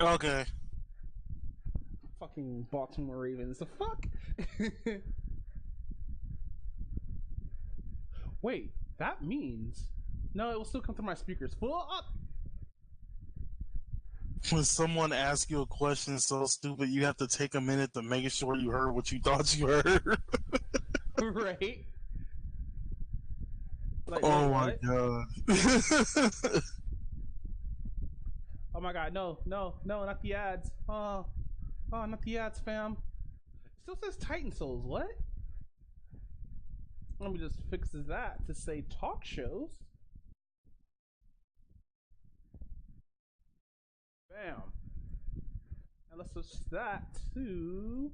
Okay. Fucking Baltimore Ravens. The fuck? Wait, that means no, it will still come through my speakers. Full up. When someone asks you a question so stupid, you have to take a minute to make sure you heard what you thought you heard. Right? Like, wait, Oh my what? god. Oh my god, no, no, no, not the ads. Oh, not the ads, fam. It still says Titan Souls. What? Let me just fix that to say talk shows. Bam. And let's switch that to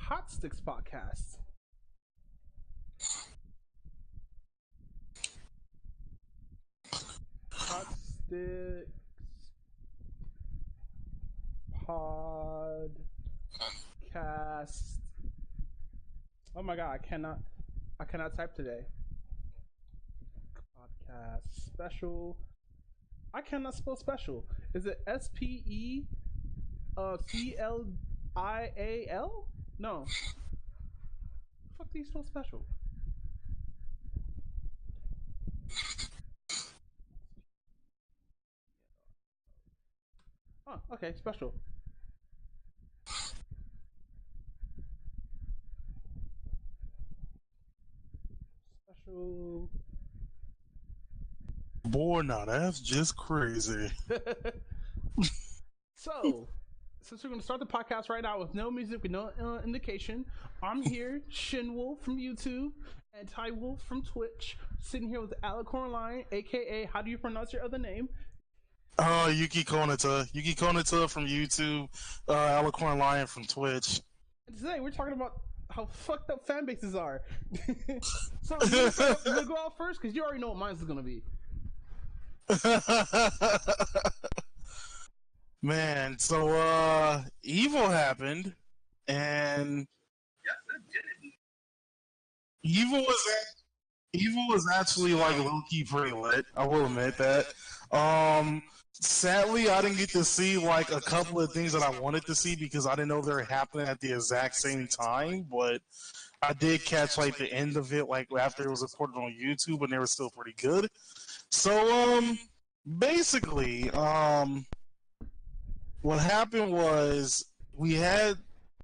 HotSticks podcast. HotSticks podcast. Oh my god, I cannot type today. Podcast special. I cannot spell special. Is it SPECLIAL? No. The fuck do you spell special? Oh, okay, special. Special. Boy, now that's just crazy. So, since we're going to start the podcast right now with no music, with no indication, I'm here, Shinwolf from YouTube, and Ty Wolf from Twitch, sitting here with Alicorn Lion, aka, how do you pronounce your other name? Yuki Konata. Yuki Konata from YouTube, Alicorn Lion from Twitch. And today we're talking about how fucked up fan bases are. So, you gonna go out first? Because you already know what mine's is going to be. Man, so Evo happened, and Evo was Evo was actually like low key pretty lit. I will admit that. Sadly, I didn't get to see like a couple of things that I wanted to see because I didn't know they were happening at the exact same time. But I did catch like the end of it, like after it was reported on YouTube, and they were still pretty good. So basically, what happened was we had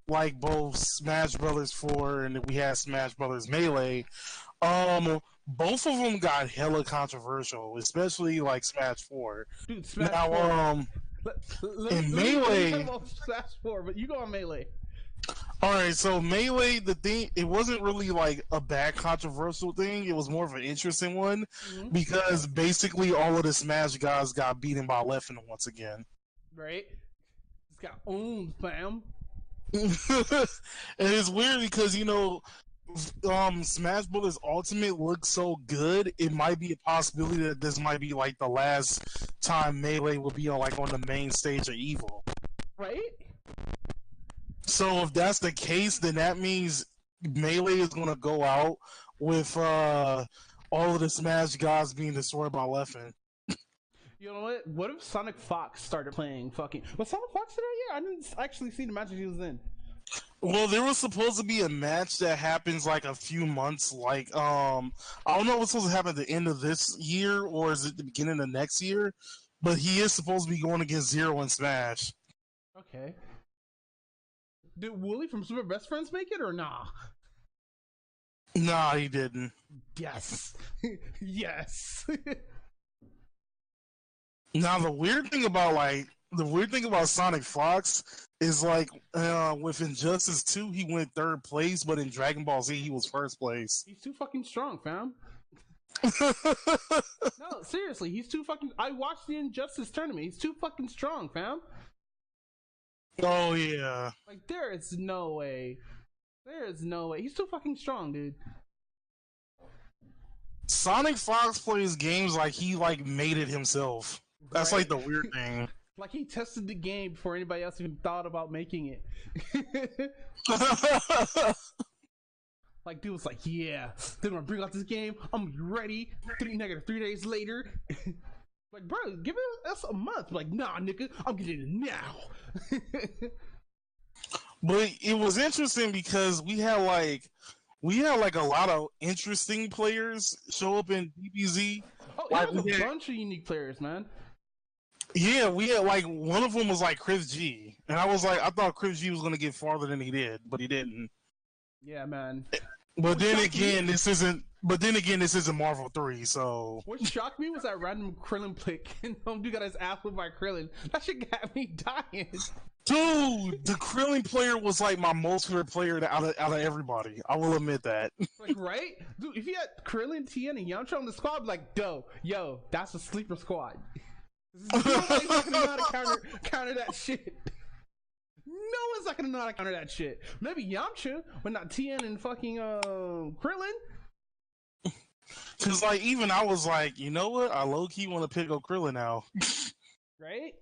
like both Smash Brothers 4 and we had Smash Brothers Melee. Both of them got hella controversial, especially like Smash 4. Dude, Smash Now, 4. in Melee, Let me talk about Smash 4, but you go on Melee. all right. So Melee, the thing, it wasn't really like a bad controversial thing. It was more of an interesting one because basically all of the Smash guys got beaten by Leffen once again. Right? It's got owned, fam. And it's weird because Smash Bros. Ultimate looks so good. It might be a possibility that this might be like the last time Melee will be on the main stage of Evo. Right? So if that's the case, then that means Melee is gonna go out with all of the Smash guys being destroyed by Leffen. You know what? What if Sonic Fox started playing fucking? Was Sonic Fox there? Yeah, I didn't actually see the match he was in. Well, there was supposed to be a match that happens like a few months, like I don't know what's supposed to happen at the end of this year or is it the beginning of next year, but he is supposed to be going against Zero in Smash. Okay. Did Wooly from Super Best Friends make it or nah? Nah, he didn't. Yes. Yes. Now the weird thing about Sonic Fox is like with Injustice 2 he went third place, but in Dragon Ball Z he was first place. He's too fucking strong, fam. No, seriously, he's too fucking. I watched the Injustice tournament. He's too fucking strong, fam. Oh yeah. Like there is no way. There is no way. He's too fucking strong, dude. Sonic Fox plays games like he like made it himself. That's Right? like the weird thing. Like he tested the game before anybody else even thought about making it. Like dude was like, yeah, they're gonna bring out this game. I'm gonna be ready. 3 days later. Like, bro, give us a month. Like, nah, nigga, I'm getting it now. But it was interesting because we had like a lot of interesting players show up in DBZ. Oh, Like it was a bunch of unique players, man. Yeah, we had like one of them was like Chris G, and I thought Chris G was gonna get farther than he did, but he didn't. Yeah, man. But then again, this isn't. But then again, this isn't Marvel 3, so. What shocked me was that random Krillin pick, and dude got his ass whipped by Krillin. That shit got me dying. Dude, the Krillin player was like my most favorite player out of everybody. I will admit that. Like, right? Dude, if you had Krillin, Tien, and Yamcha on the squad, I'd be like, yo, that's a sleeper squad. Nobody's not gonna know how to counter that shit. No one's not gonna know how to counter that shit. Maybe Yamcha, but not Tien and fucking Krillin. Cause like even I was like, you know what? I low key want to pick up Krillin now. Right?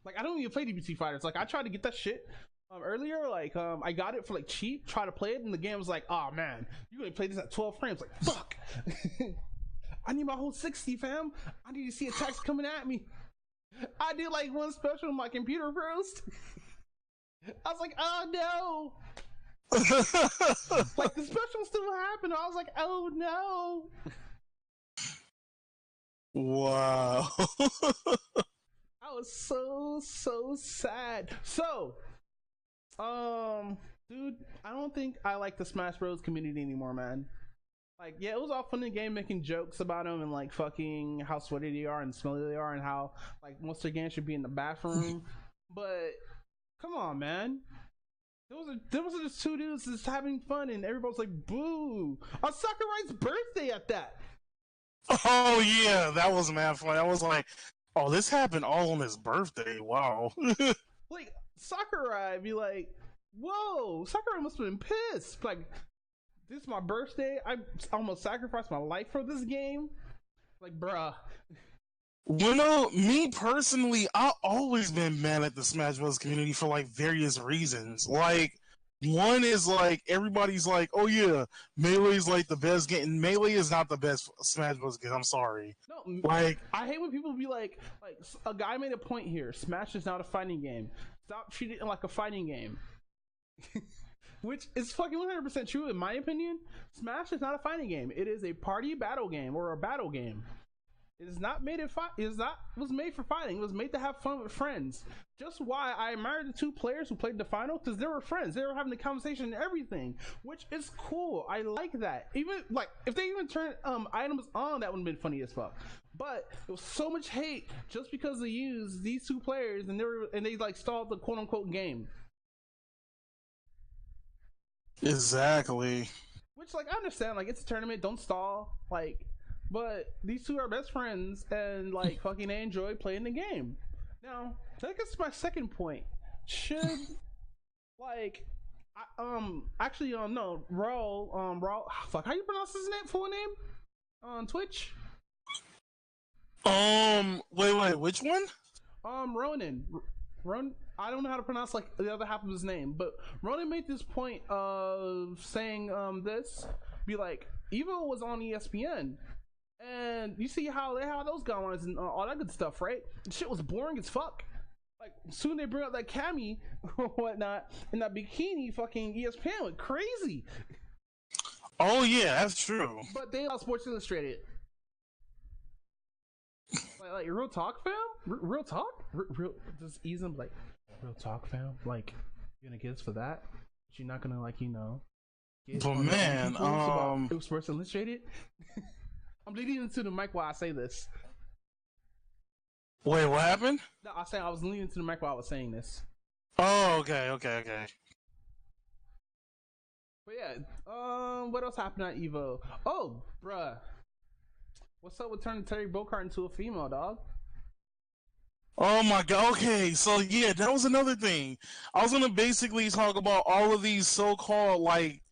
Like I don't even play DBT Fighters. Like I tried to get that shit earlier. Like I got it for like cheap. Try to play it, and the game was like, oh man, you gonna play this at 12 frames? Like fuck. I need my whole 60, fam. I need to see attacks coming at me. I did like one special, my computer froze. I was like, oh no. Like the special still happened. I was like, oh no. Wow. I was so sad. So, dude, I don't think I like the Smash Bros community anymore, man. Like, yeah, it was all fun in the game making jokes about them and like fucking how sweaty they are and smelly they are and how like most of their games should be in the bathroom. But come on, man. There was just two dudes just having fun and everybody was like, boo. On Sakurai's birthday at that. Oh yeah, that was mad fun. I was like, oh, this happened all on his birthday. Wow. Like Sakurai be like, whoa, Sakurai must have been pissed. Like, this is my birthday. I almost sacrificed my life for this game. Like, bruh. You know, me personally, I've always been mad at the Smash Bros. Community for like various reasons. Like, one is like everybody's like, oh yeah, Melee's like the best game. Melee is not the best Smash Bros. Game. I'm sorry. No, like I hate when people be like a guy made a point here. Smash is not a fighting game. Stop treating it like a fighting game. Which is fucking 100% true in my opinion. Smash is not a fighting game. It is a party battle game or a battle game. It is not made it was made for fighting. It was made to have fun with friends. Just why I admire the two players who played the final, because they were friends. They were having the conversation and everything, which is cool. I like that. Even like if they even turned items on, that would have been funny as fuck. But there was so much hate just because they used these two players and they like stalled the quote unquote game. Exactly. Which like I understand, like it's a tournament, don't stall, like. But these two are best friends and like fucking they enjoy playing the game. Now, that gets to my second point. Should like actually no, Raw fuck, how you pronounce his full name? On Twitch? Wait, which one? Ronin. I don't know how to pronounce like the other half of his name, but Ronin made this point of saying this, be like, Evo was on ESPN. And you see how they have those guys and all that good stuff, right? The shit was boring as fuck. Like, soon they bring out that Cammy or whatnot, and that bikini fucking ESPN went crazy. Oh, yeah, that's true. But they lost Sports Illustrated. Like real talk, fam? Real talk? Real, just ease them, like, real talk, fam? Like, you're gonna get us for that? But you're not gonna, like, you know. But man, it was Sports Illustrated? I'm leaning into the mic while I say this. Wait, what happened? No, I was leaning into the mic while I was saying this. Oh, okay. But yeah, what else happened at Evo? Oh, bruh. What's up with turning Terry Bogard into a female, dog? Oh my god, okay, so yeah, that was another thing. I was gonna basically talk about all of these so-called, like,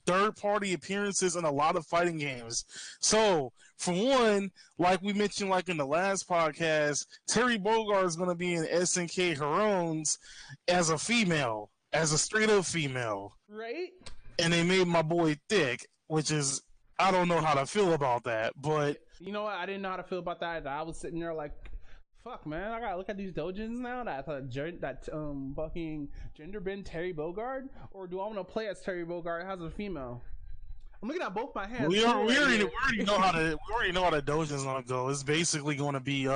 third-party appearances in a lot of fighting games. So, for one, like we mentioned like in the last podcast, Terry Bogard is going to be in SNK Heroes as a female, as a straight-up female. Right? And they made my boy thick, which is, I don't know how to feel about that, but You know what? I didn't know how to feel about that. I was sitting there like, fuck, man. I gotta look at these dojins now. Fucking gender bend Terry Bogard, or do I want to play as Terry Bogard as a female? I'm looking at both my hands. We already know how the dojin's gonna go. It's basically gonna be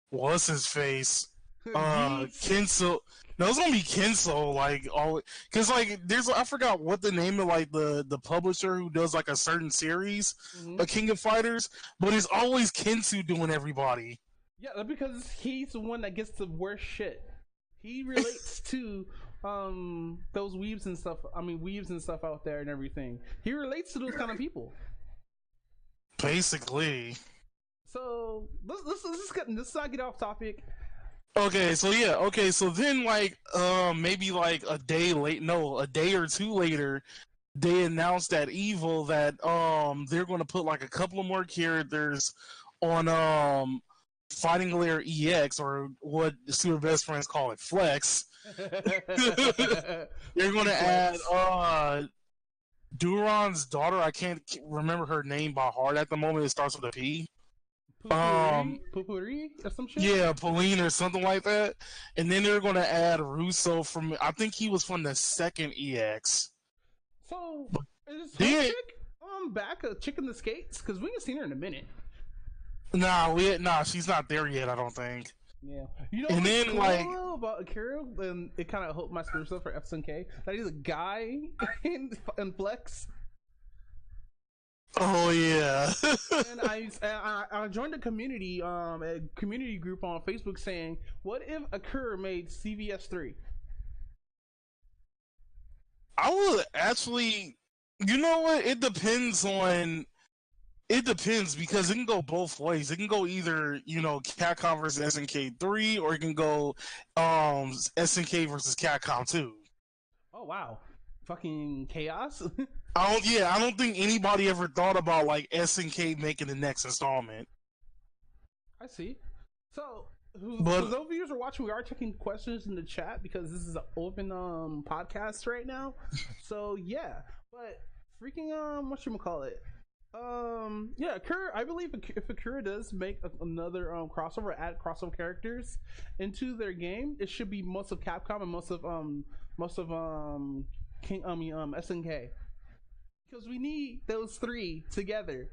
what's his face? Kenso. No, it's gonna be Kenso, like all, cause like I forgot what the name of like the publisher who does like a certain series, a King of Fighters, but it's always Kensu doing everybody. Yeah, because he's the one that gets the worst shit. He relates to those weaves and stuff. I mean, weaves and stuff out there and everything. He relates to those kind of people. Basically. So let's not get off topic. Okay, so yeah, so then like maybe like a day or two later, they announced at Evil that they're gonna put like a couple of more characters on Fighting Layer EX, or what the Super Best Friends call it, Flex. They're gonna add Duron's daughter, I can't remember her name by heart at the moment, it starts with a P. Pupuri or some shit? Yeah, Pauline or something like that. And then they're gonna add Russo from, I think he was from the second EX. So is this chick back a chick in the skates? Because we ain't seen her in a minute. Nah, she's not there yet, I don't think. Yeah. You know and what's then cool like about Akira, and it kind of helped my spirit stuff for FSNK, that he's a guy in Flex. Oh yeah. And I joined a community group on Facebook saying, what if Akira made CVS3? I would actually, you know what? It depends because it can go both ways. It can go either, Capcom versus SNK 3, or it can go SNK versus Capcom 2. Oh wow. Fucking chaos. I don't think anybody ever thought about like SNK making the next installment. I see. So, for those of you who are watching, we are taking questions in the chat because this is an open podcast right now. So yeah, but freaking whatchamacallit? Yeah, Akira. I believe if Akira does make another crossover, add crossover characters into their game, it should be most of Capcom and most of SNK. Because we need those three together.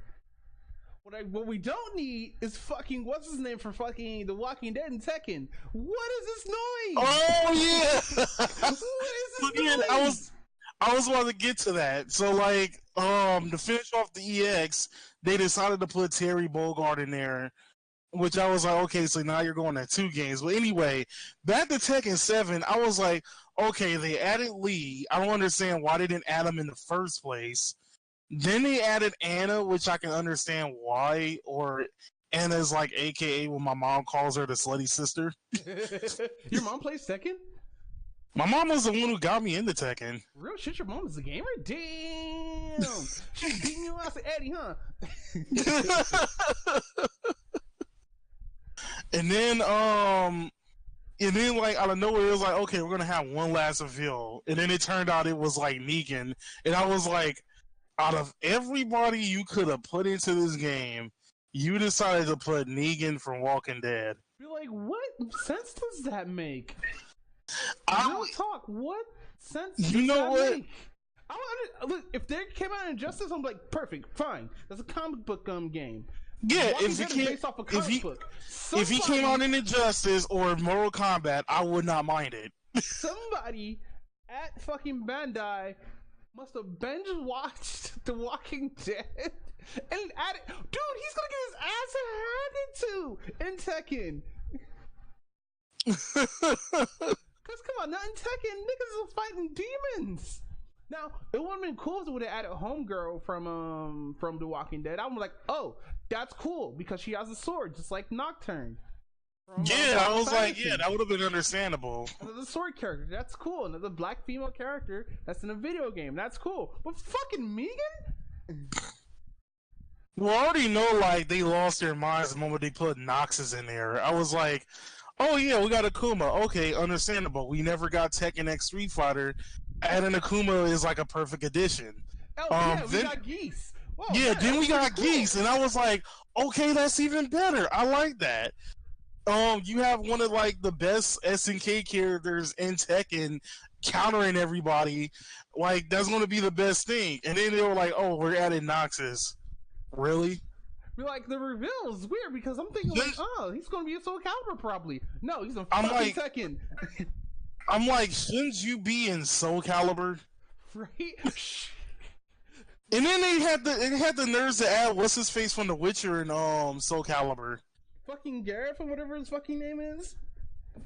What we don't need is fucking what's his name for fucking The Walking Dead and Tekken. What is this noise? Oh yeah. What is this noise? I was about to get to that. So like to finish off the EX, they decided to put Terry Bogard in there, which I was like, okay, so now you're going to 2 games. But anyway, back to Tekken 7, I was like, okay, they added Lee. I don't understand why they didn't add him in the first place. Then they added Anna, which I can understand why, or Anna's like AKA what my mom calls her, the slutty sister. Your mom plays Tekken? My mom was the one who got me into Tekken. Real shit, your mom is a gamer? Damn! She's beating you ass at Eddie, huh? And then like out of nowhere it was like, okay, we're gonna have one last reveal, and then it turned out it was like Negan, and I was like, out of everybody you could have put into this game, you decided to put Negan from Walking Dead. You're like, what sense does that make? Real talk, what sense does that make? Look, if they came out in Injustice, I'm like, perfect, fine. That's a comic book game. Yeah, if he came out in Injustice or Mortal Kombat, I would not mind it. Somebody at fucking Bandai must have binge watched The Walking Dead and added, dude, he's gonna get his ass handed to in Tekken. Cause come on, not in Tekken, niggas are fighting demons. Now, it would have been cool if they would have added Homegirl from The Walking Dead. I'm like, oh, that's cool because she has a sword, just like Nocturne. Yeah, I was like, yeah, that would have been understandable. Another sword character, that's cool. Another black female character that's in a video game, that's cool. But fucking Megan? Well, I already know, like, they lost their minds the moment they put Noxus in there. I was like, oh yeah, we got Akuma. Okay, understandable. We never got Tekken X Street Fighter. Adding Akuma is like a perfect addition. Oh yeah, we got Geese. Whoa, Yeah, man, then that's we pretty got cool. Geese, and I was like, okay, that's even better. I like that. You have one of like the best SNK characters in Tekken countering everybody. Like that's going to be the best thing. And then they were like, "Oh, we're adding Noxus." Really? Be like, the reveal is weird because I'm thinking like, oh, he's gonna be a Soul Calibur probably. No, he's a I'm fucking like, Tekken. I'm like, shouldn't you be in Soul Calibur? Right? And then they had the nerves to add what's his face from The Witcher and Soul Calibur. Fucking Gareth or whatever his fucking name is.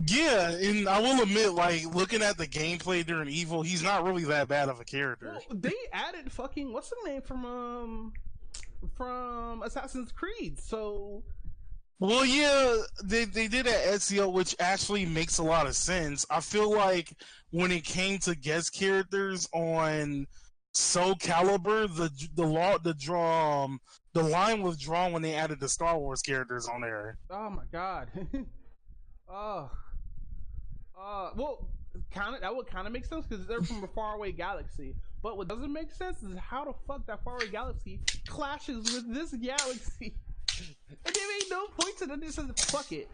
Yeah, and I will admit, like looking at the gameplay during Evo, he's not really that bad of a character. Well, they added fucking what's the name from Assassin's Creed. So, well, yeah, they did at Ezio, which actually makes a lot of sense. I feel like when it came to guest characters on Soul Calibur, the line was drawn when they added the Star Wars characters on there. oh my god. Oh, well, that would kind of make sense because they're from a faraway galaxy. But what doesn't make sense is how the fuck that faraway galaxy clashes with this galaxy. And they made no point to them. They just said, "Fuck it."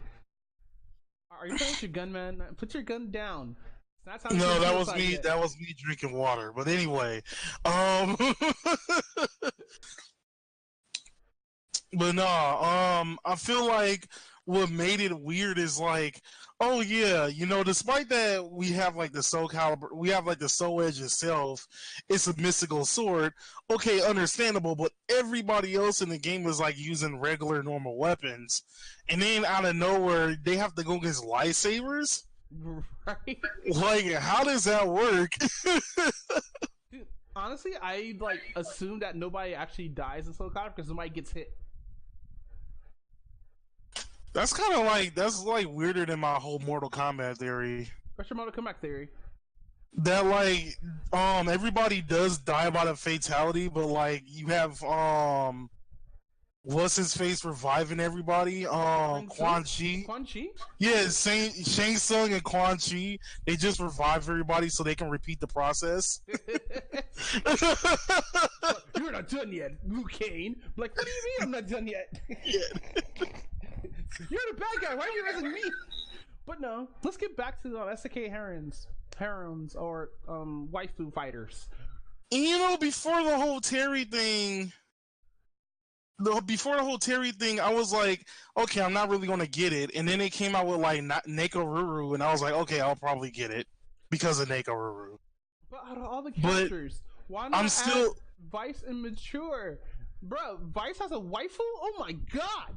Are you playing with your gun, man? Put your gun down. That's how. No, that was me. That was me drinking water. But anyway, but no, I feel like what made it weird is like, oh yeah, you know, despite that we have like the Soul Calibur, we have like the Soul Edge itself, it's a mystical sword. Okay, understandable, but everybody else in the game was like using regular normal weapons, and then out of nowhere they have to go against lightsabers. Right? Like, how does that work? Dude, honestly, I like assume that nobody actually dies in Soul Calibur because somebody gets hit. That's kind of like weirder than my whole Mortal Kombat theory. What's your Mortal Kombat theory? That like everybody does die by the fatality, but like you have what's his face reviving everybody? Quan Chi. Quan Chi? Yeah, Shang Tsung and Quan Chi. They just revive everybody so they can repeat the process. You're not done yet, Liu Kane. I'm like, what do you mean I'm not done yet? You're the bad guy. Why are you raising me? But no, let's get back to the SK harems or waifu fighters. And, you know, before the whole Terry thing, I was like, okay, I'm not really gonna get it. And then it came out with like Neko Ruru, and I was like, okay, I'll probably get it because of Neko Ruru. But out of all the characters, why not add Vice and Mature? Bro, Vice has a waifu? Oh my god!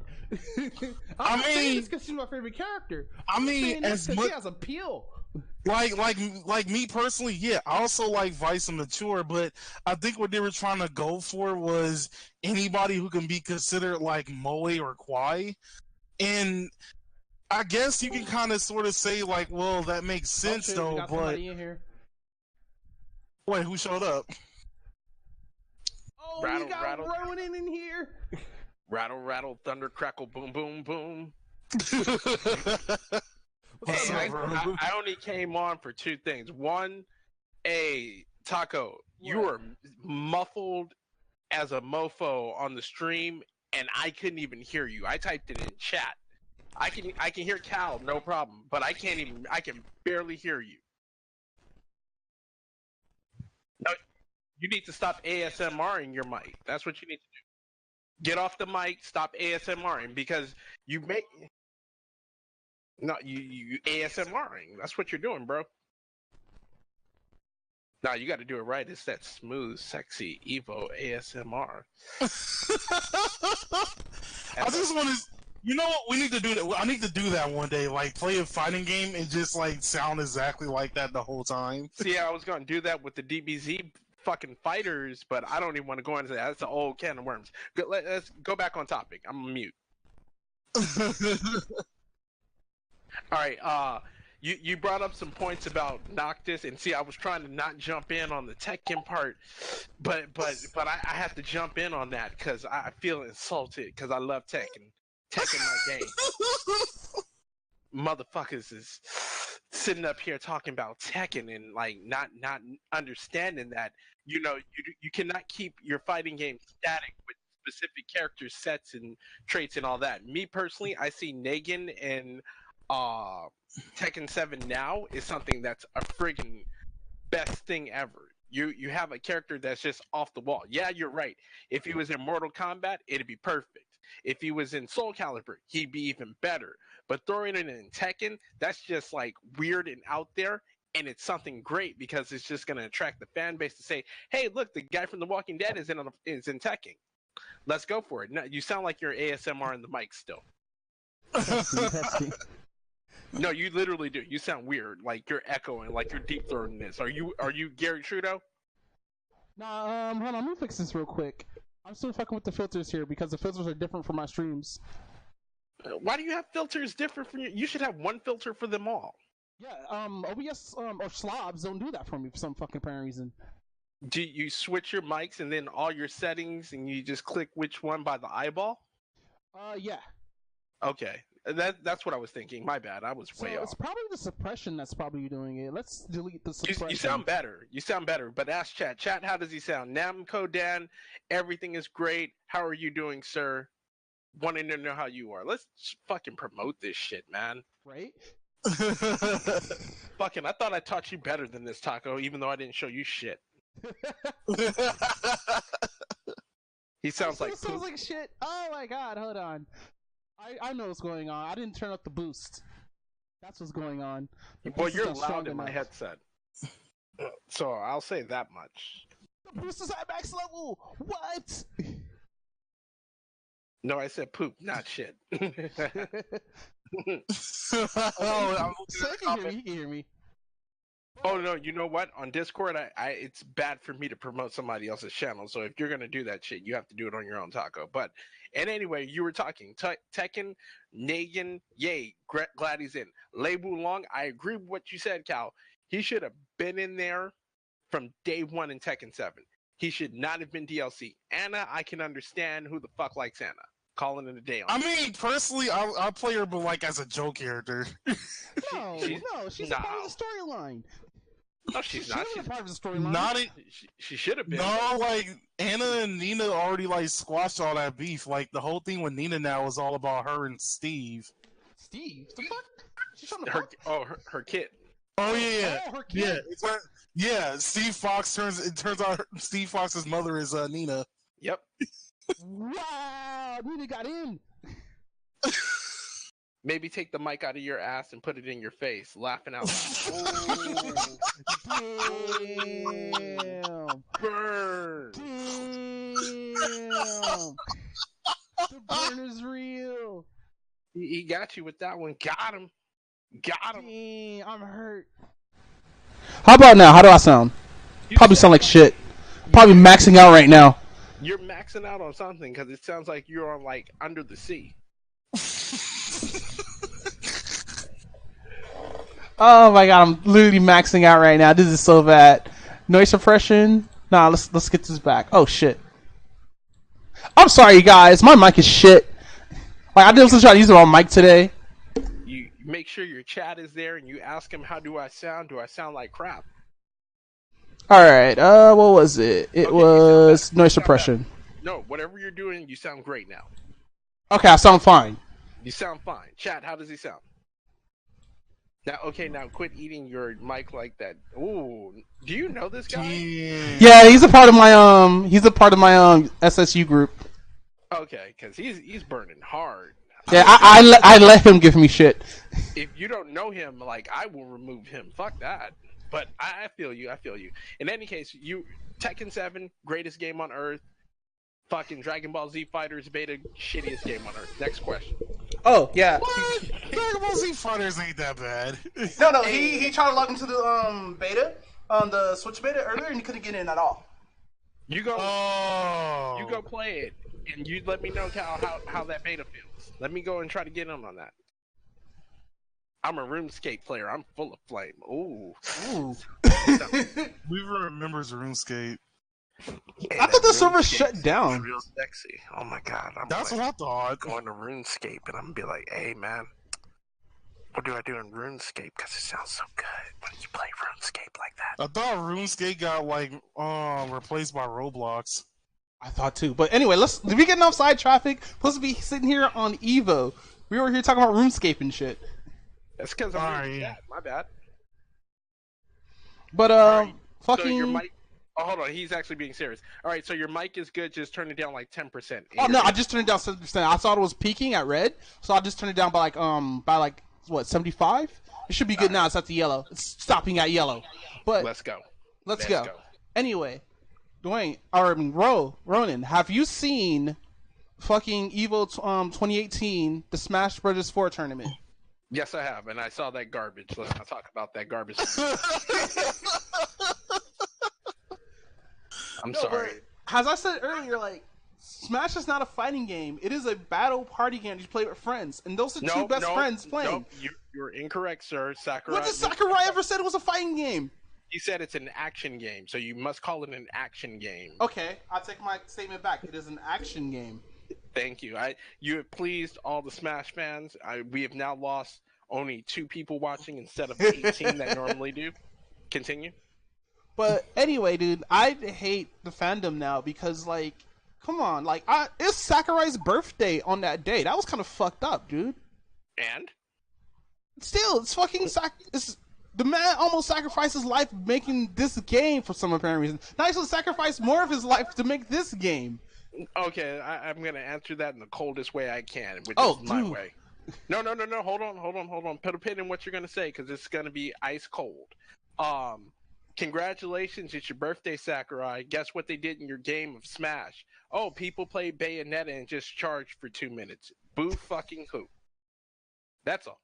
I'm not saying this because she's my favorite character. I mean, as much she has appeal. Like me personally, yeah, I also like Vice and Mature, but I think what they were trying to go for was anybody who can be considered like Moe or Kwai. And I guess you can kind of sort of say like, well, that makes sense though, we got but in here. Wait, who showed up? Oh, we got Ronin in here. Rattle, rattle, thunder, crackle, boom, boom, boom. Hey, I only came on for two things. One, Taco, you were muffled as a mofo on the stream, and I couldn't even hear you. I typed it in chat. I can hear Cal, no problem, but I can barely hear you. No, you need to stop ASMRing your mic. That's what you need to do. Get off the mic, stop ASMRing, because you make... No, you ASMRing. That's what you're doing, bro. No, you got to do it right. It's that smooth, sexy Evo ASMR. I just want to... You know what? We need to do that. I need to do that one day. Like, play a fighting game and just, like, sound exactly like that the whole time. See, I was going to do that with the DBZ fucking fighters, but I don't even want to go into that. That's an old can of worms. Let's go back on topic. I'm on mute. All right, you brought up some points about Noctis, and see, I was trying to not jump in on the Tekken part, but I have to jump in on that because I feel insulted because I love Tekken. Tekken my game. Motherfuckers is sitting up here talking about Tekken and like not understanding that you cannot keep your fighting game static with specific character sets and traits and all that. Me personally, I see Negan and Tekken 7 now is something that's a friggin' best thing ever. You have a character that's just off the wall. Yeah, you're right. If he was in Mortal Kombat, it'd be perfect. If he was in Soul Calibur, he'd be even better. But throwing it in Tekken, that's just like weird and out there, and it's something great because it's just going to attract the fan base to say, "Hey, look, the guy from The Walking Dead is in Tekken. Let's go for it." No, you sound like you're ASMR in the mic still. Testing. No, you literally do. You sound weird, like you're echoing, like you're deep throating this. Are you Gary Trudeau? Nah, hold on, let me fix this real quick. I'm still fucking with the filters here because the filters are different for my streams. Why do you have filters different from you? You should have one filter for them all. Yeah, OBS or slobs don't do that for me for some fucking apparent reason. Do you switch your mics and then all your settings and you just click which one by the eyeball? Yeah. Okay, that's what I was thinking. My bad, I was way off. It's probably the suppression that's probably doing it. Let's delete the suppression. You sound better. You sound better. But ask Chat. Chat, how does he sound? Namco Dan, everything is great. How are you doing, sir? Wanting to know how you are. Let's fucking promote this shit, man. Right? Fucking, I thought I taught you better than this, Taco, even though I didn't show you shit. He sounds like poop. Sounds like shit. Oh my god, hold on. I know what's going on. I didn't turn up the boost. That's what's going on. Well, you're loud in my headset. So I'll say that much. The boost is at max level! What? No, I said poop, not shit. He can hear me. Oh no, you know what? On Discord, it's bad for me to promote somebody else's channel. So if you're gonna do that shit, you have to do it on your own, Taco. But and anyway, you were talking Tekken, Negan, yay, glad he's in. Lei Wulong, I agree with what you said, Cal. He should have been in there from day one in Tekken 7. He should not have been DLC. Anna, I can understand who the fuck likes Anna. Calling it a day on. I mean, personally, I'll play her, but like as a joke character. No, she's a part of the storyline. No, she's not. She's a part of the storyline. Not she should have been. No, like Anna and Nina already like squashed all that beef. Like the whole thing with Nina now is all about her and Steve. Steve? The fuck? She's trying to her kid. Oh yeah, her kid. Yeah. Steve Fox it turns out Steve Fox's mother is Nina. Yep. Wow, Nina got in. Maybe take the mic out of your ass and put it in your face, laughing out loud. Damn. Burn. Damn. The burn is real. He got you with that one. Got him. Damn, I'm hurt. How about now? How do I sound? Probably sound like shit. Probably maxing out right now. You're maxing out on something because it sounds like you're on like under the sea. Oh my god, I'm literally maxing out right now. This is so bad. Noise suppression. Nah, let's get this back. Oh shit. I'm sorry, guys. My mic is shit. Like I did try to use the wrong mic today. You make sure your chat is there and you ask him, "How do I sound? Do I sound like crap?" All right. What was it? It was noise suppression. No, whatever you're doing, you sound great now. Okay, I sound fine. You sound fine. Chat, how does he sound? Now, now quit eating your mic like that. Ooh, do you know this guy? Yeah, he's a part of my SSU group. Okay, because he's burning hard. Yeah, I let him give me shit. If you don't know him, like I will remove him. Fuck that. But I feel you. In any case, Tekken 7, greatest game on Earth. Fucking Dragon Ball Z Fighters beta, shittiest game on Earth. Next question. Oh yeah. What? Dragon Ball Z Fighters ain't that bad. No, he tried to log into the beta on the Switch beta earlier and he couldn't get in at all. You go play it, and you let me know how that beta feels. Let me go and try to get in on that. I'm a RuneScape player. I'm full of flame. Ooh. Weaver remembers RuneScape. I thought the server shut down. Real sexy. Oh my god. That's what I thought. Going to RuneScape and I'm gonna be like, hey man, What do I do in RuneScape? Because it sounds so good when you play RuneScape like that. I thought RuneScape got like replaced by Roblox. I thought too. But anyway, did we get enough side traffic? Supposed to be sitting here on Evo. We were here talking about RuneScape and shit. That's because I'm really bad. My bad. But right, fucking. So your mic. Oh, hold on. He's actually being serious. All right, so your mic is good. Just turn it down like 10%. Oh no, I just turned it down 70%. I thought it was peaking at red, so I just turned it down by like what 75. It should be good now. It's at the yellow. It's stopping at yellow. But let's go. Let's go. Anyway, Dwayne, Ronan, have you seen fucking Evo 2018, the Smash Brothers 4 tournament? Yes, I have, and I saw that garbage. Let's not talk about that garbage. I'm sorry. As I said earlier, like, Smash is not a fighting game. It is a battle party game you play with friends, and those are two best friends playing. Nope, you're incorrect, sir. Sakurai. When did Sakurai ever said it was a fighting game? He said it's an action game, so you must call it an action game. Okay, I'll take my statement back. It is an action game. Thank you. You have pleased all the Smash fans. We have now lost only 2 people watching instead of 18 that normally do. Continue. But anyway, dude, I hate the fandom now because, like, come on, like, it's Sakurai's birthday on that day. That was kind of fucked up, dude. And? Still, it's fucking the man almost sacrificed his life making this game for some apparent reason. Now he's gonna sacrifice more of his life to make this game. Okay, I'm gonna answer that in the coldest way I can, which is my way. No. Hold on. Put a pin in what you're gonna say, because it's gonna be ice cold. Congratulations, it's your birthday, Sakurai. Guess what they did in your game of Smash? Oh, people played Bayonetta and just charged for 2 minutes. Boo fucking who? That's all.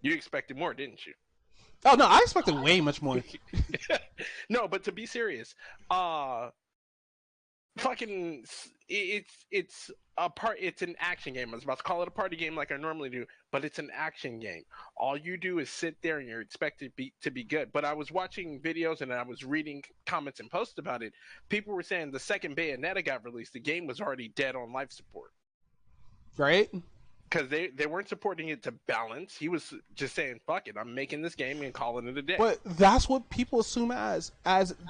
You expected more, didn't you? Oh no, I expected way much more. No, but to be serious, fucking, it's an action game. I was about to call it a party game like I normally do, but it's an action game. All you do is sit there and you're expected to be good. But I was watching videos and I was reading comments and posts about it. People were saying the second Bayonetta got released, the game was already dead on life support. Right? Because they weren't supporting it to balance. He was just saying, fuck it, I'm making this game and calling it a day. But that's what people assume as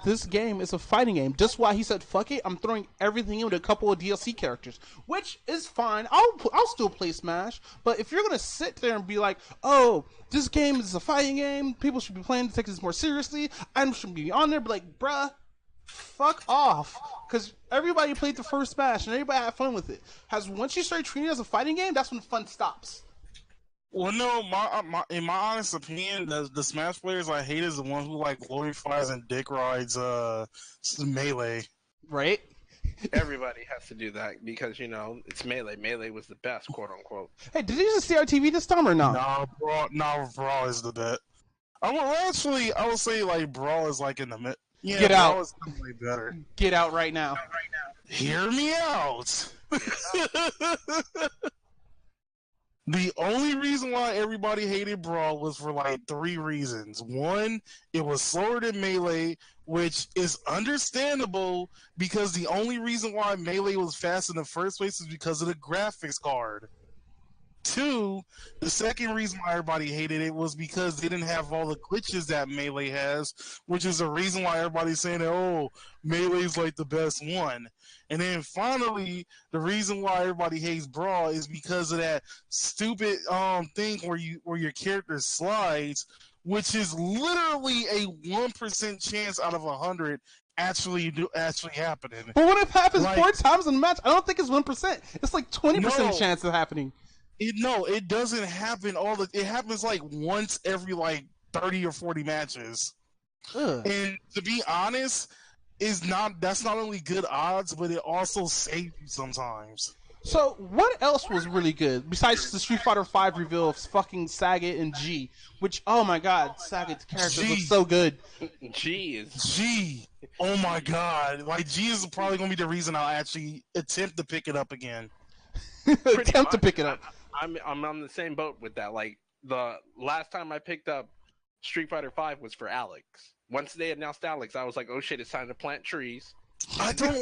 this game is a fighting game. Just why he said, fuck it, I'm throwing everything in with a couple of DLC characters. Which is fine. I'll still play Smash. But if you're going to sit there and be like, oh, this game is a fighting game, people should be playing to take this more seriously, I should be on there, be like, bruh, fuck off. Because everybody played the first Smash and everybody had fun with it. Once you start treating it as a fighting game, that's when fun stops. Well, no, in my honest opinion, the Smash players I hate is the one who like glorifies and dick rides Melee. Right? Everybody has to do that because, it's Melee. Melee was the best, quote unquote. Hey, did you just see our TV this time or not? No, Brawl is the best. I would say like Brawl is like in the mid. Yeah, Get out. Brawl is definitely better. Get out right now. Hear me out. The only reason why everybody hated Brawl was for like 3 reasons. One, it was slower than Melee, which is understandable because the only reason why Melee was fast in the first place is because of the graphics card. 2, the second reason why everybody hated it was because they didn't have all the glitches that Melee has, which is the reason why everybody's saying that, oh, Melee's like the best one. And then finally, the reason why everybody hates Brawl is because of that stupid thing where your character slides, which is literally a 1% chance out of 100 actually happening. But when it happens 4 times in a match, I don't think it's 1%. It's like 20% chance of happening. It doesn't happen it happens like once every like 30 or 40 matches. Ugh. And to be honest, that's not only good odds, but it also saves you sometimes. So what else was really good besides the Street Fighter V reveal of fucking Sagat and G? Which, oh my god, Sagat's character looks so good. G. Oh my god, like G is probably gonna be the reason I'll actually attempt to pick it up again. Attempt to pick it up. I'm on the same boat with that. Like the last time I picked up Street Fighter V was for Alex. Once they announced Alex, I was like, "Oh shit, it's time to plant trees." I don't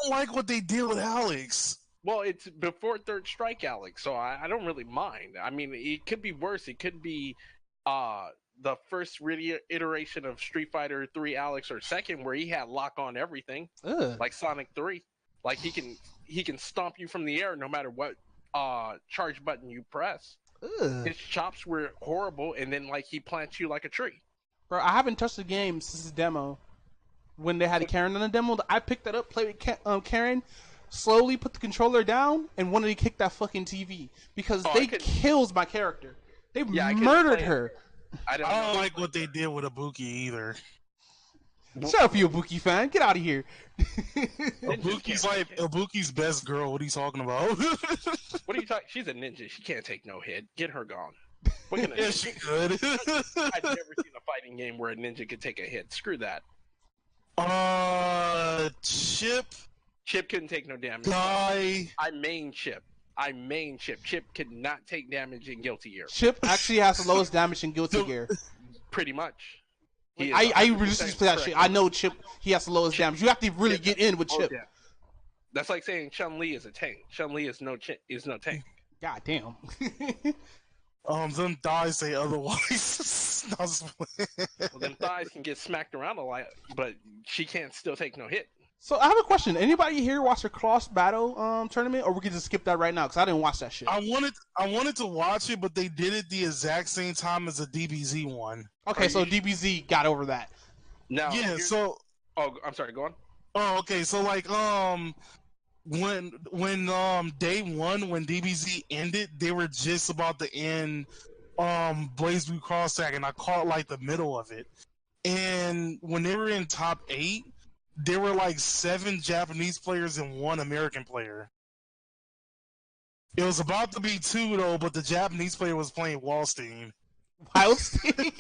like what they did with Alex. Well, it's before third strike, Alex, so I don't really mind. I mean, it could be worse. It could be the first iteration of Street Fighter 3 Alex, or second, where he had lock on everything, Ugh. like Sonic 3. Like he can stomp you from the air no matter what charge button you press. Ugh. His chops were horrible, and then like he plants you like a tree. Bro, I haven't touched the game since the demo. When they had Karen on the demo, I picked that up, played with Karen, slowly put the controller down, and wanted to kick that fucking TV because they kills my character. They murdered her. I don't like what they did with Ibuki either. Shut up, you Ibuki fan. Get out of here. Ibuki's best girl. What are you talking about? What are you talking? She's a ninja. She can't take no hit. Get her gone. Yeah, she could. I've never seen a fighting game where a ninja could take a hit. Screw that. Chip. Chip couldn't take no damage. Die. I main Chip. Chip could not take damage in Guilty Gear. Chip actually has the lowest damage in Guilty Gear. Pretty much. I resist that shit. I know Chip. He has the lowest damage. You have to really get in with Chip. Yeah. That's like saying Chun-Li is a tank. Chun-Li is no tank. God damn. Them thighs say otherwise. Well, them thighs can get smacked around a lot, but she can't still take no hit. So I have a question. Anybody here watch the cross battle tournament, or we can just skip that right now because I didn't watch that shit. I wanted to watch it, but they did it the exact same time as the DBZ one. Okay, so DBZ got over that. No. Yeah. So. Oh, I'm sorry. Go on. Oh, okay. So like when day one, when DBZ ended, they were just about to end Blaze Blue Cross Tag, and I caught like the middle of it. And when they were in top 8, there were like 7 Japanese players and 1 American player. It was about to be 2 though, but the Japanese player was playing Wallstein. Wildstein?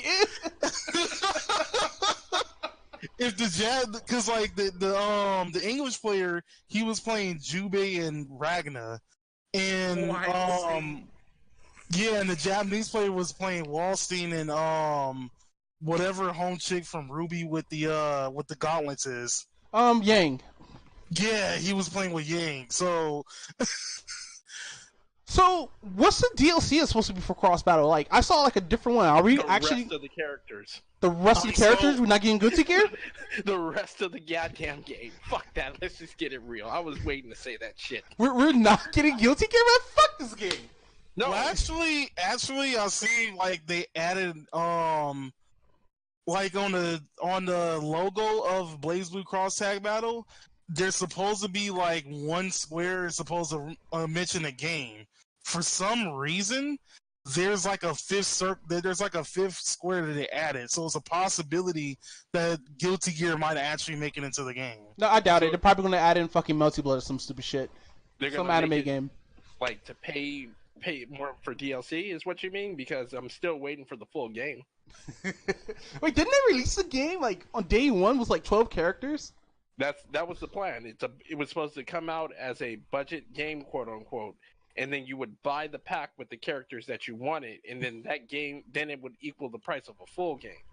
If the because like the English player, he was playing Jubei and Ragna, and yeah, and the Japanese player was playing Wallstein and whatever home chick from Ruby with the gauntlets is. Yang. Yeah, he was playing with Yang. So. So, what's the DLC that's supposed to be for cross battle? Like, I saw like a different one. Are we the actually rest of the characters? The rest of the characters? We're not getting Guilty Gear? The rest of the goddamn game. Fuck that. Let's just get it real. I was waiting to say that shit. We're not getting Guilty Gear, man. Fuck this game. No, well, actually, I see like they added like on the logo of Blaze Blue Cross Tag Battle, there's supposed to be like one square is supposed to mention a game. For some reason, there's like a fifth square that they added, so it's a possibility that Guilty Gear might actually make it into the game. No, I doubt it. They're probably gonna add in fucking Melty Blood or some stupid shit. Some anime game. Like to pay more for DLC is what you mean? Because I'm still waiting for the full game. Wait, didn't they release the game like on day 1 with like 12 characters? That was the plan. It was supposed to come out as a budget game, quote unquote. And then you would buy the pack with the characters that you wanted, and then then it would equal the price of a full game.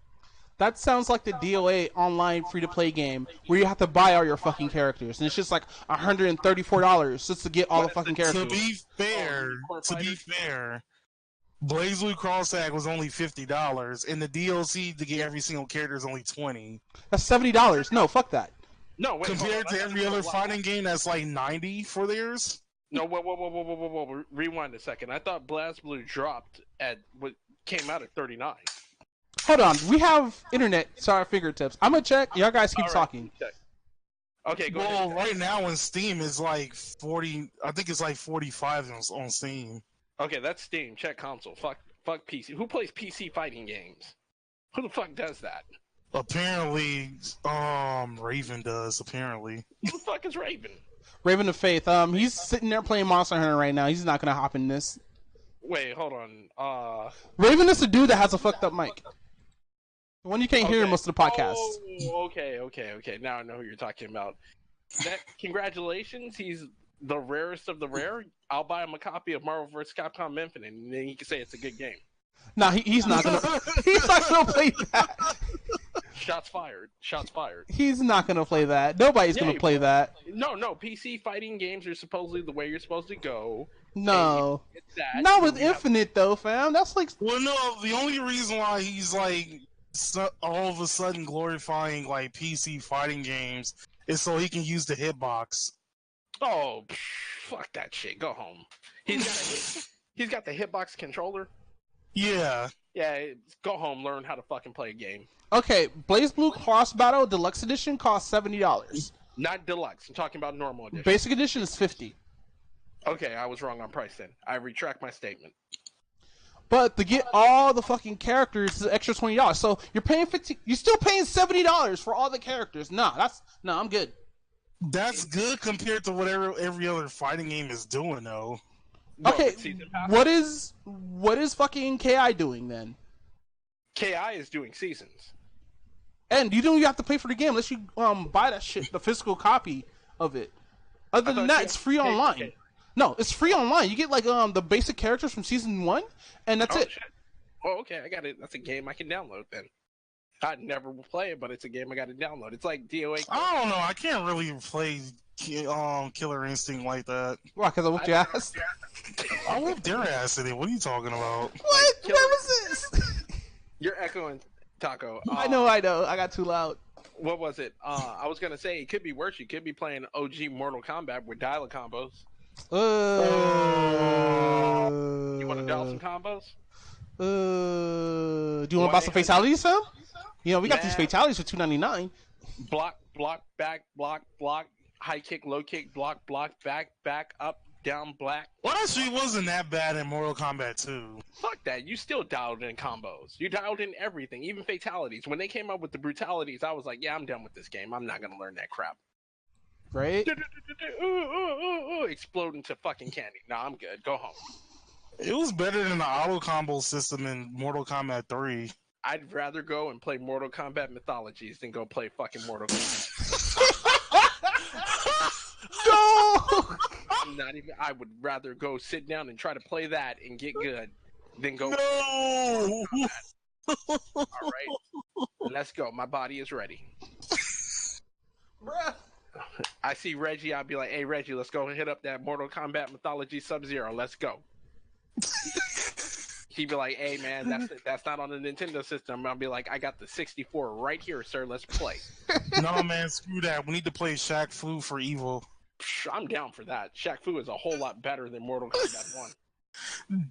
That sounds like the DOA online free-to-play game where you have to buy all your fucking characters, and it's just like $134 just to get all the fucking characters. To be fair, Blaze Blue Cross Tag was only $50, and the DLC to get every single character is only $20. That's $70. No, fuck that. No, wait, compared to every other fighting game, that's like $90 for theirs. No, whoa. Rewind a second. I thought BlazBlue dropped at what came out at $39. Hold on. We have internet. Sorry, fingertips. I'm gonna check. Y'all guys keep talking. Okay, go ahead. Well, right now on Steam is like 40. I think it's like 45 on Steam. Okay, that's Steam. Check console. Fuck PC. Who plays PC fighting games? Who the fuck does that? Apparently, Raven does. Apparently. Who the fuck is Raven? Raven of Faith. He's sitting there playing Monster Hunter right now. He's not gonna hop in this. Wait, hold on. Raven is the dude that has a fucked up mic. The one you can't hear most of the podcast. Oh, okay. Now I know who you're talking about. Congratulations, he's the rarest of the rare. I'll buy him a copy of Marvel vs. Capcom Infinite, and then he can say it's a good game. Nah, he's not gonna. He's not gonna play that. Shots fired. Shots fired. He's not gonna play that. Nobody's gonna play that. No, PC fighting games are supposedly the way you're supposed to go. No. It's that. Not with Infinite though, fam. That's like. Well, no. The only reason why he's like all of a sudden glorifying like PC fighting games is so he can use the hitbox. Oh, fuck that shit. Go home. He's got the hitbox controller. Yeah. Yeah, go home, learn how to fucking play a game. Okay, BlazBlue Cross Battle Deluxe Edition costs $70. Not deluxe. I'm talking about normal edition. Basic Edition is $50. Okay, I was wrong on price then. I retract my statement. But to get all the fucking characters is an extra $20. So you're paying $50. You're still paying $70 for all the characters. I'm good. That's good compared to whatever every other fighting game is doing, though. Okay, what is fucking KI doing then? KI is doing seasons. And you don't even have to pay for the game unless you buy that shit, the physical copy of it. Other than that, it's free online. No, it's free online. You get like the basic characters from season 1, and that's it. Shit. Oh, okay, I got it. That's a game I can download then. I'd never play it, but it's a game I got to download. It's like DOA. I don't know. I can't really play Killer Instinct like that. Why? Because I whooped your ass? I whooped their ass in it. What are you talking about? What? What was this? You're echoing, Taco. I know. I got too loud. What was it? I was gonna say it could be worse. You could be playing OG Mortal Kombat with dial combos. You want to dial some combos? Do you want to buy some fatalities, fam? You know, we got these fatalities for $2.99. Block, back, block, high kick, low kick, block, back, up, down, black. Well, actually, it wasn't that bad in Mortal Kombat 2. Fuck that. You still dialed in combos. You dialed in everything, even fatalities. When they came up with the brutalities, I was like, yeah, I'm done with this game. I'm not going to learn that crap. Right? Explode into fucking candy. Nah, I'm good. Go home. It was better than the auto combo system in Mortal Kombat 3. I'd rather go and play Mortal Kombat Mythologies than go play fucking Mortal Kombat. No! I would rather go sit down and try to play that and get good than go. No! Alright. Let's go. My body is ready. Bruh. I see Reggie, I'll be like, hey Reggie, let's go and hit up that Mortal Kombat Mythology Sub-Zero. Let's go. He'd be like, hey man, that's not on the Nintendo system. I'll be like, I got the 64 right here, sir. Let's play. No man, screw that. We need to play Shaq Fu for Evil. I'm down for that. Shaq Fu is a whole lot better than Mortal Kombat 1.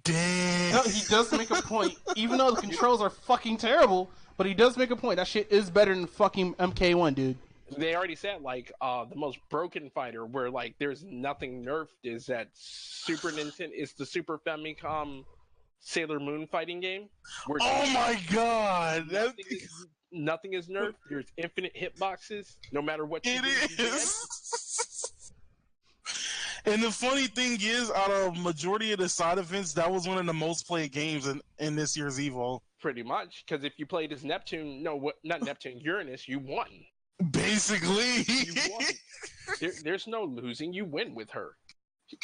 Damn. No, he does make a point. Even though the controls are fucking terrible, but he does make a point. That shit is better than fucking MK1, dude. They already said, like, the most broken fighter where, like, there's nothing nerfed is that Super Nintendo is the Super Famicom Sailor Moon fighting game. Where my god! Nothing is nerfed. There's infinite hitboxes, no matter what you do. It is! And the funny thing is, out of majority of the side events, that was one of the most played games in this year's EVO. Pretty much, because if you played as Neptune, not Neptune, Uranus, you won. Basically. You won. There's no losing. You win with her.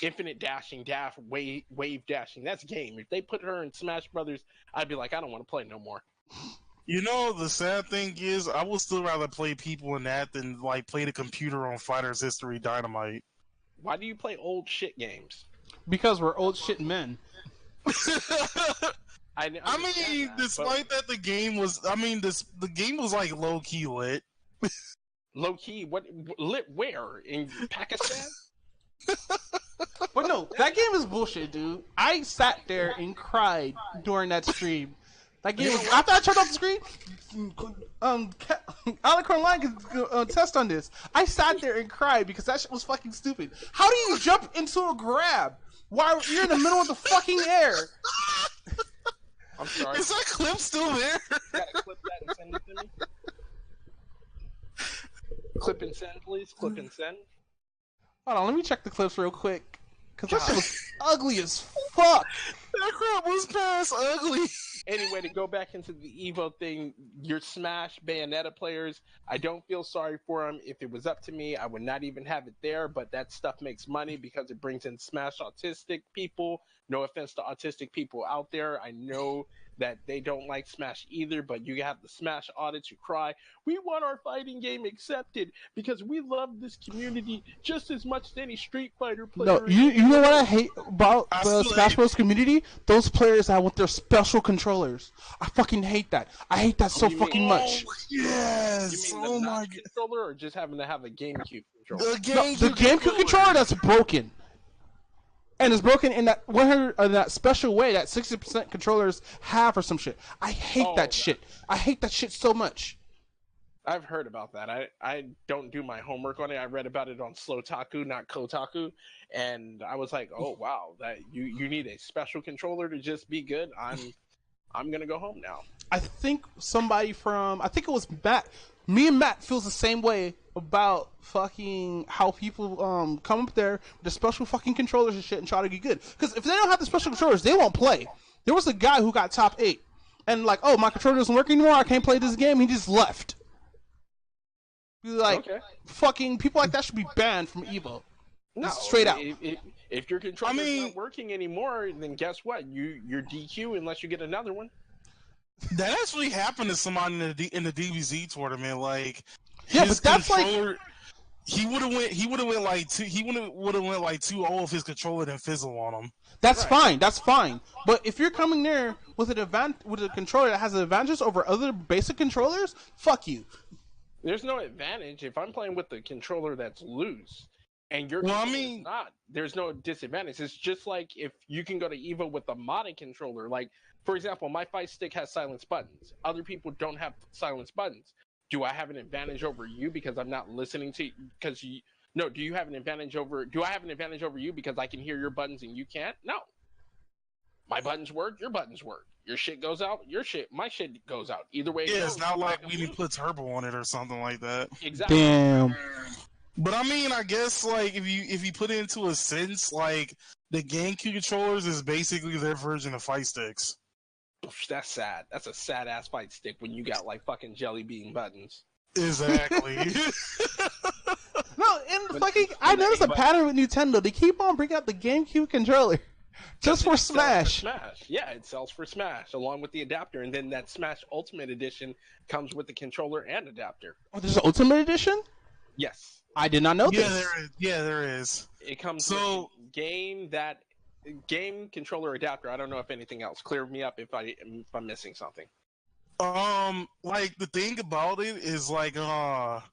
Infinite dashing, wave dashing. That's game. If they put her in Smash Brothers, I'd be like, I don't want to play no more. You know, the sad thing is, I would still rather play people in that than like play the computer on Fighters History Dynamite. Why do you play old shit games? Because we're old shit men. I mean, despite that, the game was. I mean, the game was like low key lit. Low key, what lit where in Pakistan? But no, that game is bullshit, dude. I sat there and cried during that stream. That game was, after I turned off the screen, Alec Online can test on this. I sat there and cried because that shit was fucking stupid. How do you jump into a grab while you're in the middle of the fucking air? I'm sorry. Is that clip still there? You gotta clip that and send it to me. Clip and send, please. Clip and send. Hold on, let me check the clips real quick. Cause that shit was ugly as fuck. That crap was past ugly. Anyway, to go back into the Evo thing, your Smash Bayonetta players, I don't feel sorry for them. If it was up to me, I would not even have it there, but that stuff makes money because it brings in Smash autistic people No offense to autistic people out there. I know that they don't like Smash either, but you have the Smash audits who cry, we want our fighting game accepted because we love this community just as much as any Street Fighter player. No, you know what I hate about the Smash Bros. Community? Those players that want their special controllers. I fucking hate that. I hate that so fucking much. Yes. You mean the not controller, or just having to have a GameCube controller? The GameCube controller that's broken. And it's broken in that 100 that special way that 60% controllers have or some shit. I hate that shit. I hate that shit so much. I've heard about that. I don't do my homework on it. I read about it on Slowtaku, not Kotaku, and I was like, oh wow, that you need a special controller to just be good. I'm gonna go home now. I think somebody from it was Matt. Me and Matt feels the same way about fucking how people come up there with the special fucking controllers and shit and try to get good. Because if they don't have the special controllers, they won't play. There was a guy who got top 8 and like, oh, my controller doesn't work anymore. I can't play this game. He just left. Like, fucking people like that should be banned from EVO. No, straight out. If your controller's not working anymore, then guess what? You're DQ unless you get another one. That actually happened to somebody in the DBZ tournament. Like, yeah, but that's like he would have went like 2-0 if his controller didn't fizzle on him. That's fine. That's fine. But if you're coming there with a controller that has advantages over other basic controllers, fuck you. There's no advantage if I'm playing with the controller that's loose. And your not. There's no disadvantage. It's just like if you can go to EVO with a modded controller. Like, for example, my fight stick has silence buttons. Other people don't have silence buttons. Do I have an advantage over you because I'm not listening to you? Because you? No. Do you have an advantage over? Do I have an advantage over you because I can hear your buttons and you can't? No. My buttons work. Your buttons work. Your shit goes out. My shit goes out. Either way. Yeah, it's not like we didn't put turbo on it or something like that. Exactly. Damn. But I mean, I guess like if you put it into a sense, like the GameCube controllers is basically their version of fight sticks. That's sad. That's a sad ass fight stick when you got like fucking jelly bean buttons. Exactly. No, and fucking I noticed a pattern with Nintendo. They keep on bringing out the GameCube controller just for Smash. Yeah, it sells for Smash along with the adapter, and then that Smash Ultimate Edition comes with the controller and adapter. Oh, there's an Ultimate Edition? Yes. I did not know this. There is. It comes with game controller adapter. I don't know if anything else. Clear me up if I'm missing something. Like the thing about it is like Oh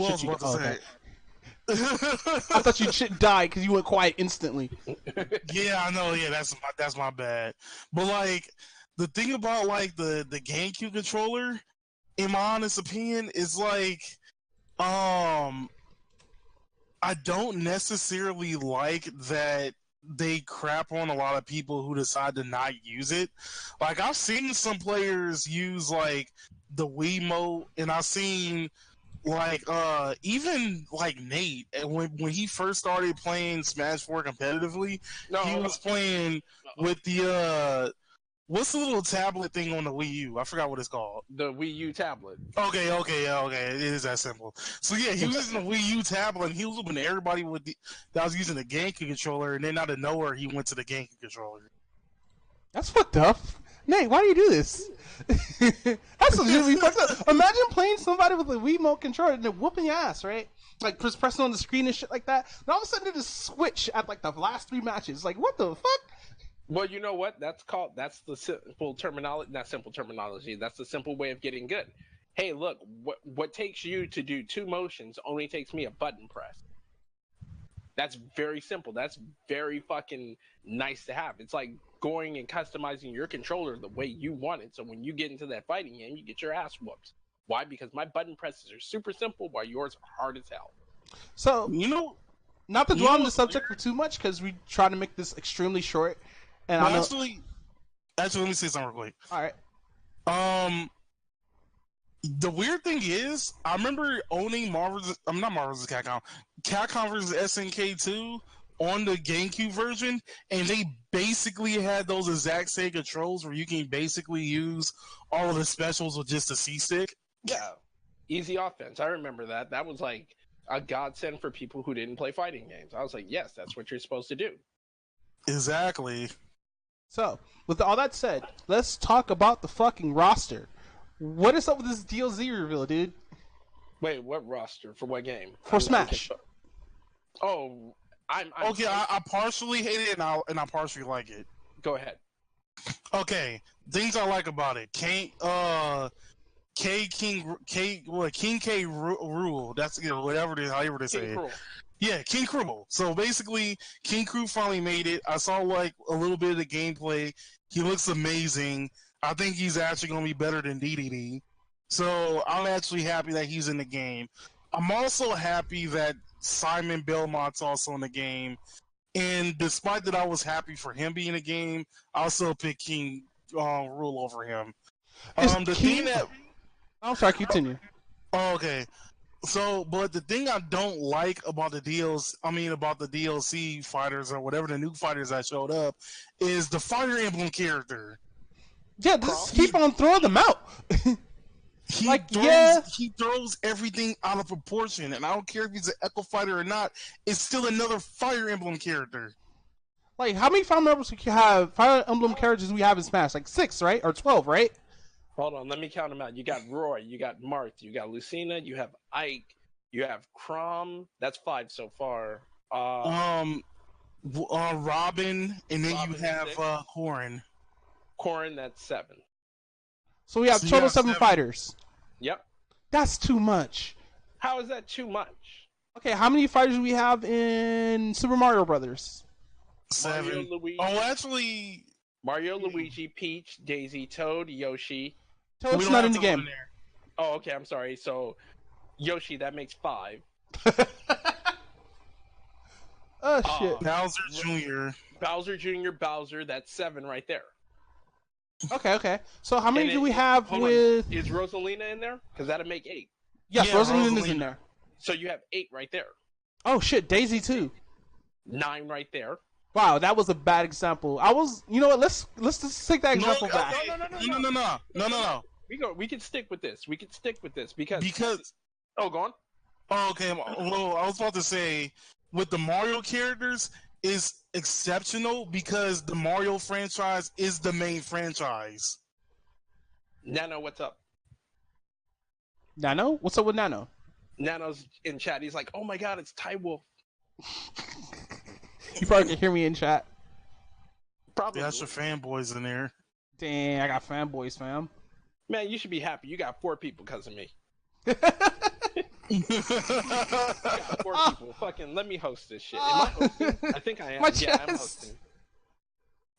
shit! Okay. I thought you shit died because you went quiet instantly. Yeah, I know. Yeah, that's my bad. But like the thing about like the GameCube controller, in my honest opinion, is like I don't necessarily like that they crap on a lot of people who decide to not use it. Like I've seen some players use like the Wiimote, and I've seen like even like Nate, and when he first started playing Smash 4 competitively, he was playing with the what's the little tablet thing on the Wii U? I forgot what it's called. The Wii U tablet. Okay. It is that simple. So yeah, he was using the Wii U tablet, and he was whooping everybody that was using the GameCube controller, and then out of nowhere, he went to the GameCube controller. That's fucked up. Nate, why do you do this? That's legitimately fucked up. Imagine playing somebody with a Wiimote controller and they're whooping your ass, right? Like just pressing on the screen and shit like that. And all of a sudden, they just switch at like the last 3 matches. Like, what the fuck? Well, you know what? That's the simple terminology. Not simple terminology. That's the simple way of getting good. Hey, look, what takes you to do 2 motions only takes me a button press. That's very simple. That's very fucking nice to have. It's like going and customizing your controller the way you want it. So when you get into that fighting game, you get your ass whooped. Why? Because my button presses are super simple, while yours are hard as hell. So, not to dwell on the subject for too much, because we try to make this extremely short. And well, actually, let me say something real quick. All right. The weird thing is, I remember owning Capcom vs SNK 2 on the GameCube version, and they basically had those exact same controls where you can basically use all of the specials with just a C stick. Yeah, easy offense. I remember that. That was like a godsend for people who didn't play fighting games. I was like, yes, that's what you're supposed to do. Exactly. So, with all that said, let's talk about the fucking roster. What is up with this DLC reveal, dude? Wait, what roster for what game? For Smash. I'm okay. I partially hate it and I partially like it. Go ahead. Okay, things I like about it. King K rule. That's whatever it is, however they say it. Yeah, King Cruel. So basically, King Cruel finally made it. I saw like a little bit of the gameplay. He looks amazing. I think he's actually going to be better than DDD. So I'm actually happy that he's in the game. I'm also happy that Simon Belmont's also in the game. And despite that I was happy for him being in the game, I also picked King Rule over him. I'm sorry, continue. Oh, okay. So, but the thing I don't like about the DLC fighters or whatever the new fighters that showed up is the Fire Emblem character. Yeah, just keep on throwing them out. He throws everything out of proportion, and I don't care if he's an Echo Fighter or not. It's still another Fire Emblem character. Like, how many Fire Emblem characters do we have in Smash? Like 6, right? Or 12, right? Hold on, let me count them out. You got Roy, you got Marth, you got Lucina, you have Ike, you have Chrom. That's 5 so far. Robin, and then you have Corrin. Corrin, that's 7. So we have total 7 fighters. Yep. That's too much. How is that too much? Okay, how many fighters do we have in Super Mario Brothers? 7. Mario, Luigi, actually... Mario, Luigi, Peach, Daisy, Toad, Yoshi. Toad's not in the game. Oh, okay, I'm sorry. So, Yoshi, that makes 5. Oh, shit. Bowser Jr. Bowser, that's 7 right there. Okay. So how many do we have with... Is Rosalina in there? Because that'll make 8. Yes, Rosalina is in there. So you have 8 right there. Oh, shit, Daisy too. 9 right there. Wow, that was a bad example. You know what? Let's just take that example back. No. We can stick with this. because. Oh, go on. Oh, okay. Well, I was about to say, with the Mario characters, is exceptional because the Mario franchise is the main franchise. Nano, what's up? Nano? What's up with Nano? Nano's in chat. He's like, oh my god, it's Ty Wolf. You probably can hear me in chat. Probably. Yeah, that's your fanboys in there. Dang, I got fanboys, fam. Man, you should be happy. You got 4 people because of me. You got 4 people. Fucking let me host this shit. Am I hosting? I think I am. I'm hosting.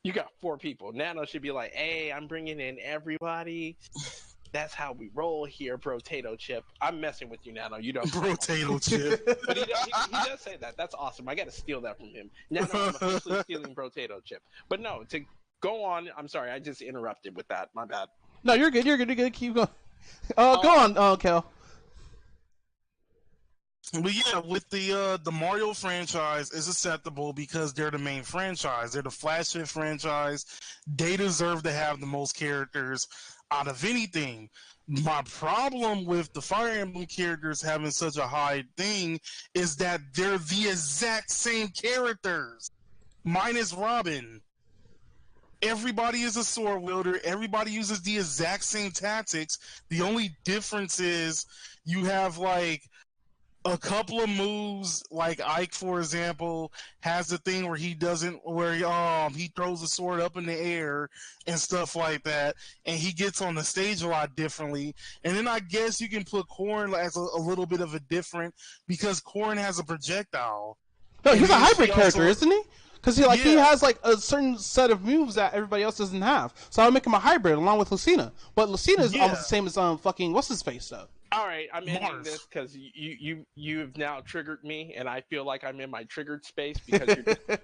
You got 4 people. Nano should be like, hey, I'm bringing in everybody. That's how we roll here, Brotato Chip. I'm messing with you, Nano. You don't. Brotato Chip. But he does say that. That's awesome. I got to steal that from him. Nano, I'm officially stealing Brotato Chip. But no, to go on. I'm sorry. I just interrupted with that. My bad. No, you're good. Keep going. Go on, Kel. But yeah, with the Mario franchise is acceptable because they're the main franchise. They're the flagship franchise. They deserve to have the most characters out of anything. My problem with the Fire Emblem characters having such a high thing is that they're the exact same characters, minus Robin. Everybody is a sword wielder. Everybody uses the exact same tactics. The only difference is you have like a couple of moves, like Ike, for example, has the thing where he throws the sword up in the air and stuff like that, and he gets on the stage a lot differently. And then I guess you can put Corrin as a little bit of a different, because Corrin has a projectile. No, he's a hybrid character, isn't he? Because he has like a certain set of moves that everybody else doesn't have. So I would make him a hybrid along with Lucina. But Lucina is almost the same as fucking what's his face though. All right, I'm ending this because you've now triggered me, and I feel like I'm in my triggered space because you're just Fire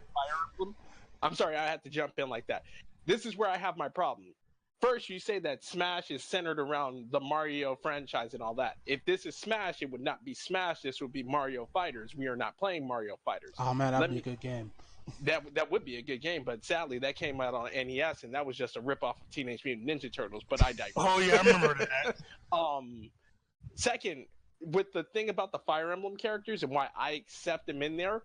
Emblem. I'm sorry, I had to jump in like that. This is where I have my problem. First, you say that Smash is centered around the Mario franchise and all that. If this is Smash, it would not be Smash. This would be Mario Fighters. We are not playing Mario Fighters. Oh man, that'd be a good game. That would be a good game, but sadly that came out on NES, and that was just a ripoff of Teenage Mutant Ninja Turtles. But I digress. Oh yeah, I remember that. Second, with the thing about the Fire Emblem characters and why I accept them in there,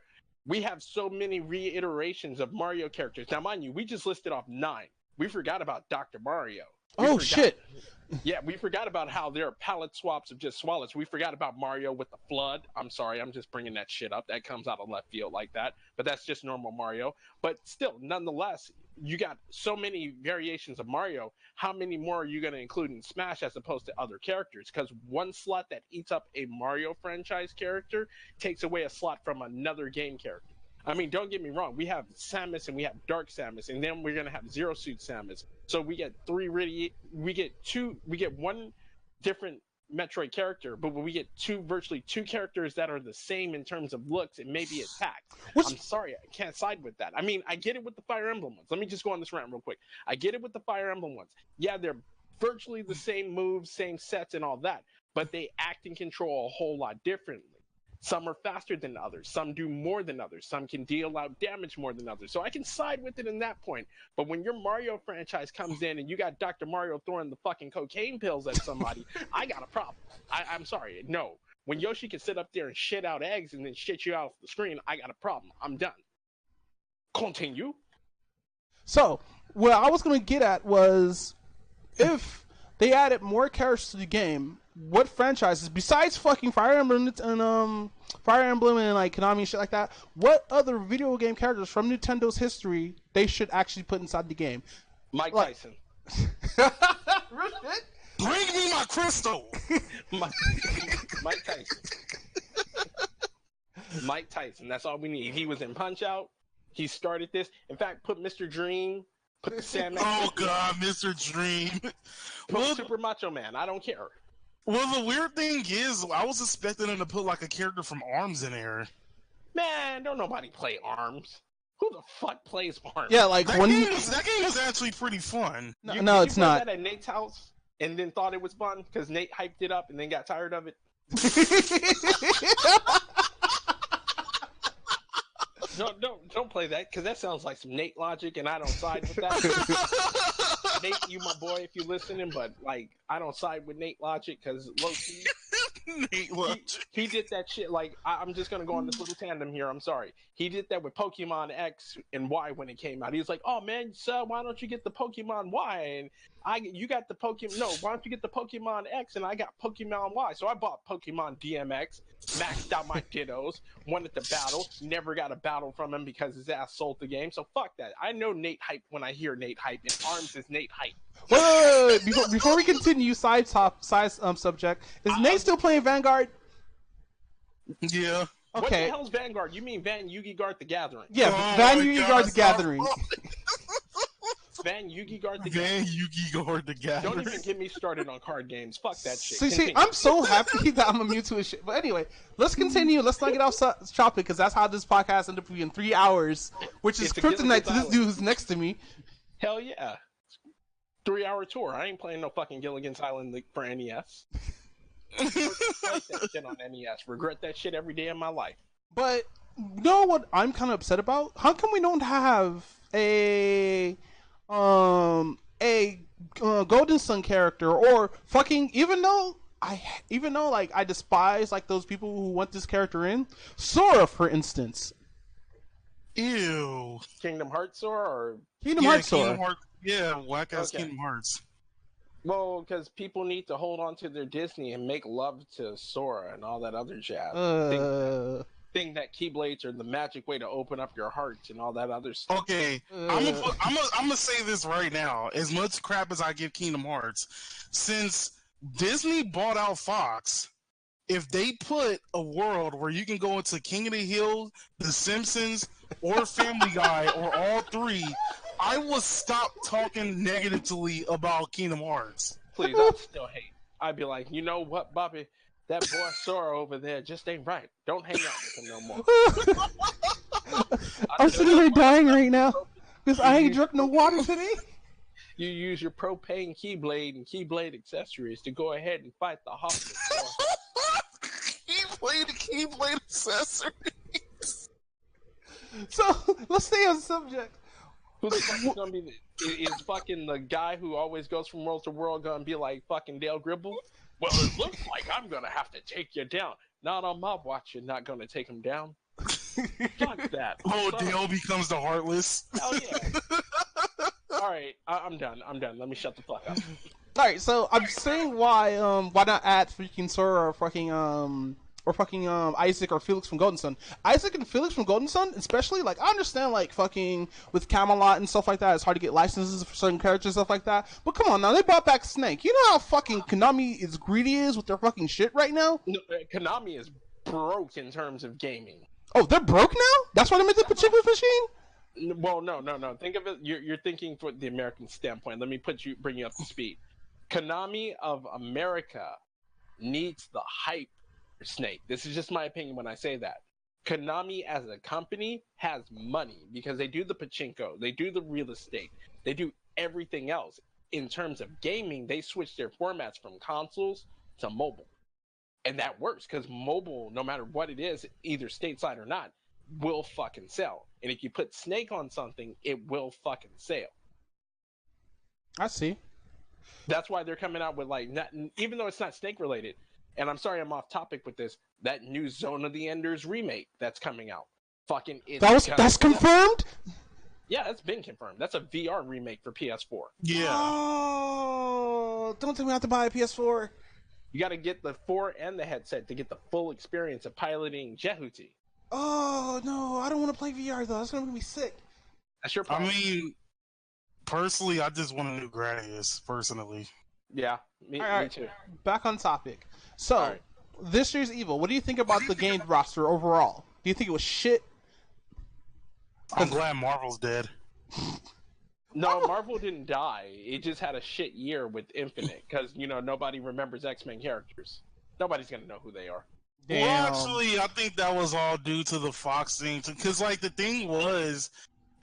we have so many reiterations of Mario characters. Now, mind you, we just listed off 9. We forgot about Dr. Mario. Shit. Yeah, we forgot about how there are palette swaps of just swallows. We forgot about Mario with the flood. I'm sorry, I'm just bringing that shit up. That comes out of left field like that. But that's just normal Mario. But still, nonetheless, you got so many variations of Mario. How many more are you going to include in Smash as opposed to other characters? Because one slot that eats up a Mario franchise character takes away a slot from another game character. I mean, don't get me wrong. We have Samus and we have Dark Samus, and then we're gonna have Zero Suit Samus. So we get we get one different Metroid character, but we get virtually two characters that are the same in terms of looks and maybe attack. I'm sorry, I can't side with that. I mean, I get it with the Fire Emblem ones. Let me just go on this rant real quick. I get it with the Fire Emblem ones. Yeah, they're virtually the same moves, same sets, and all that, but they act and control a whole lot differently. Some are faster than others. Some do more than others. Some can deal out damage more than others. So I can side with it in that point. But when your Mario franchise comes in and you got Dr. Mario throwing the fucking cocaine pills at somebody, I got a problem. I'm sorry. No. When Yoshi can sit up there and shit out eggs and then shit you out off the screen, I got a problem. I'm done. Continue. So, what I was going to get at was, if they added more characters to the game, what franchises besides fucking Fire Emblem and like Konami and shit like that, what other video game characters from Nintendo's history they should actually put inside the game? Mike Tyson. Bring me my crystal. Mike Tyson. Mike Tyson. That's all we need. He was in Punch Out. He started this. In fact, put Mr. Dream. Put the Sandman. Oh God, Mr. Dream. Put Super Macho Man. I don't care. Well, the weird thing is, I was expecting them to put like a character from ARMS in there. Man, don't nobody play ARMS. Who the fuck plays ARMS? Yeah, like that game was actually pretty fun. No, it's not. You played that at Nate's house and then thought it was fun because Nate hyped it up and then got tired of it. Don't play that because that sounds like some Nate logic, and I don't side with that. Nate, you my boy if you listening, but like I don't side with Nate logic because low key, Nate logic. He did that shit. Like I'm just gonna go on this little tandem here. I'm sorry. He did that with Pokemon X and Y when it came out. He was like, "Oh man, so why don't you get the Pokemon Y?" And you got the Pokemon. No, why don't you get the Pokemon X? And I got Pokemon Y. So I bought Pokemon DMX, maxed out my Dittos, wanted to battle, never got a battle from him because his ass sold the game. So fuck that. I know Nate hype when I hear Nate hype, and ARMS is Nate hype. Wait. Before we continue, subject, is Nate still playing Vanguard? Yeah. Okay. What the hell's Vanguard? You mean Van Yugi Guard the Gathering? Yeah, Van Yugi Guard the Gathering. Van Yugi Guard the Gathering. Don't even get me started on card games. Fuck that shit. See, I'm so happy that I'm immune to his shit. But anyway, let's continue. Let's not get off topic because that's how this podcast ended up being 3 hours, which is kryptonite to this dude who's next to me. Hell yeah. 3-hour tour. I ain't playing no fucking Gilligan's Island for NES. Like that shit on NES. Regret that shit every day of my life. But you know what I'm kind of upset about? How come we don't have a Golden Sun character or fucking even though like I despise like those people who want this character in Sora, for instance. Ew. Kingdom Hearts Sora or Kingdom Hearts Sora. Whack ass Kingdom Hearts. Well, because people need to hold on to their Disney and make love to Sora and all that other jazz. Think that Keyblades are the magic way to open up your heart and all that other stuff. Okay, I'm gonna say this right now. As much crap as I give Kingdom Hearts, since Disney bought out Fox, if they put a world where you can go into King of the Hill, The Simpsons, or Family Guy, or all three, I will stop talking negatively about Kingdom Hearts. Please, I'd still hate. I'd be like, you know what, Bobby? That boy Sora over there just ain't right. Don't hang out with him no more. I'm sitting here dying right now because I ain't drunk no water today. You use your propane Keyblade and Keyblade accessories to go ahead and fight the Hawks. Keyblade accessories. So let's stay on subject. Who the fuck is gonna be? Is fucking the guy who always goes from world to world gonna be like fucking Dale Gribble? Well, it looks like I'm gonna have to take you down. Not on my watch. You're not gonna take him down. Fuck that. Oh, Dale becomes the Heartless. Hell yeah. All right, I'm done. Let me shut the fuck up. All right, so I'm saying why not add freaking Sora or fucking Isaac or Felix from Golden Sun. Isaac and Felix from Golden Sun, especially, like, I understand, like, fucking with Camelot and stuff like that, it's hard to get licenses for certain characters and stuff like that. But come on now, they brought back Snake. You know how fucking Konami is greedy is with their fucking shit right now? No, Konami is broke in terms of gaming. Oh, they're broke now? That's why they made the Pachinko machine? Well, no. Think of it. You're thinking from the American standpoint. Let me bring you up to speed. Konami of America needs the hype for Snake. This is just my opinion when I say that. Konami as a company has money because they do the pachinko, they do the real estate, they do everything else. In terms of gaming, they switch their formats from consoles to mobile. And that works because mobile, no matter what it is, either stateside or not, will fucking sell. And if you put Snake on something, it will fucking sell. I see. That's why they're coming out with, like, even though it's not Snake related, and I'm sorry I'm off topic with this, that new Zone of the Enders remake that's coming out. Fucking that's confirmed? Yeah, that's been confirmed. That's a VR remake for PS4. Yeah. Oh, don't tell me I have to buy a PS4. You got to get the 4 and the headset to get the full experience of piloting Jehuti. Oh, no, I don't want to play VR, though. That's going to be sick. That's your problem. I mean, personally, I just want a new Gradius, personally. Yeah, me too. Back on topic. So, this year's EVO, what do you think about the game roster overall? Do you think it was shit? I'm glad Marvel's dead. No, Marvel didn't die. It just had a shit year with Infinite because, you know, nobody remembers X-Men characters. Nobody's going to know who they are. Damn. Well, actually, I think that was all due to the Fox thing. Because, like, the thing was,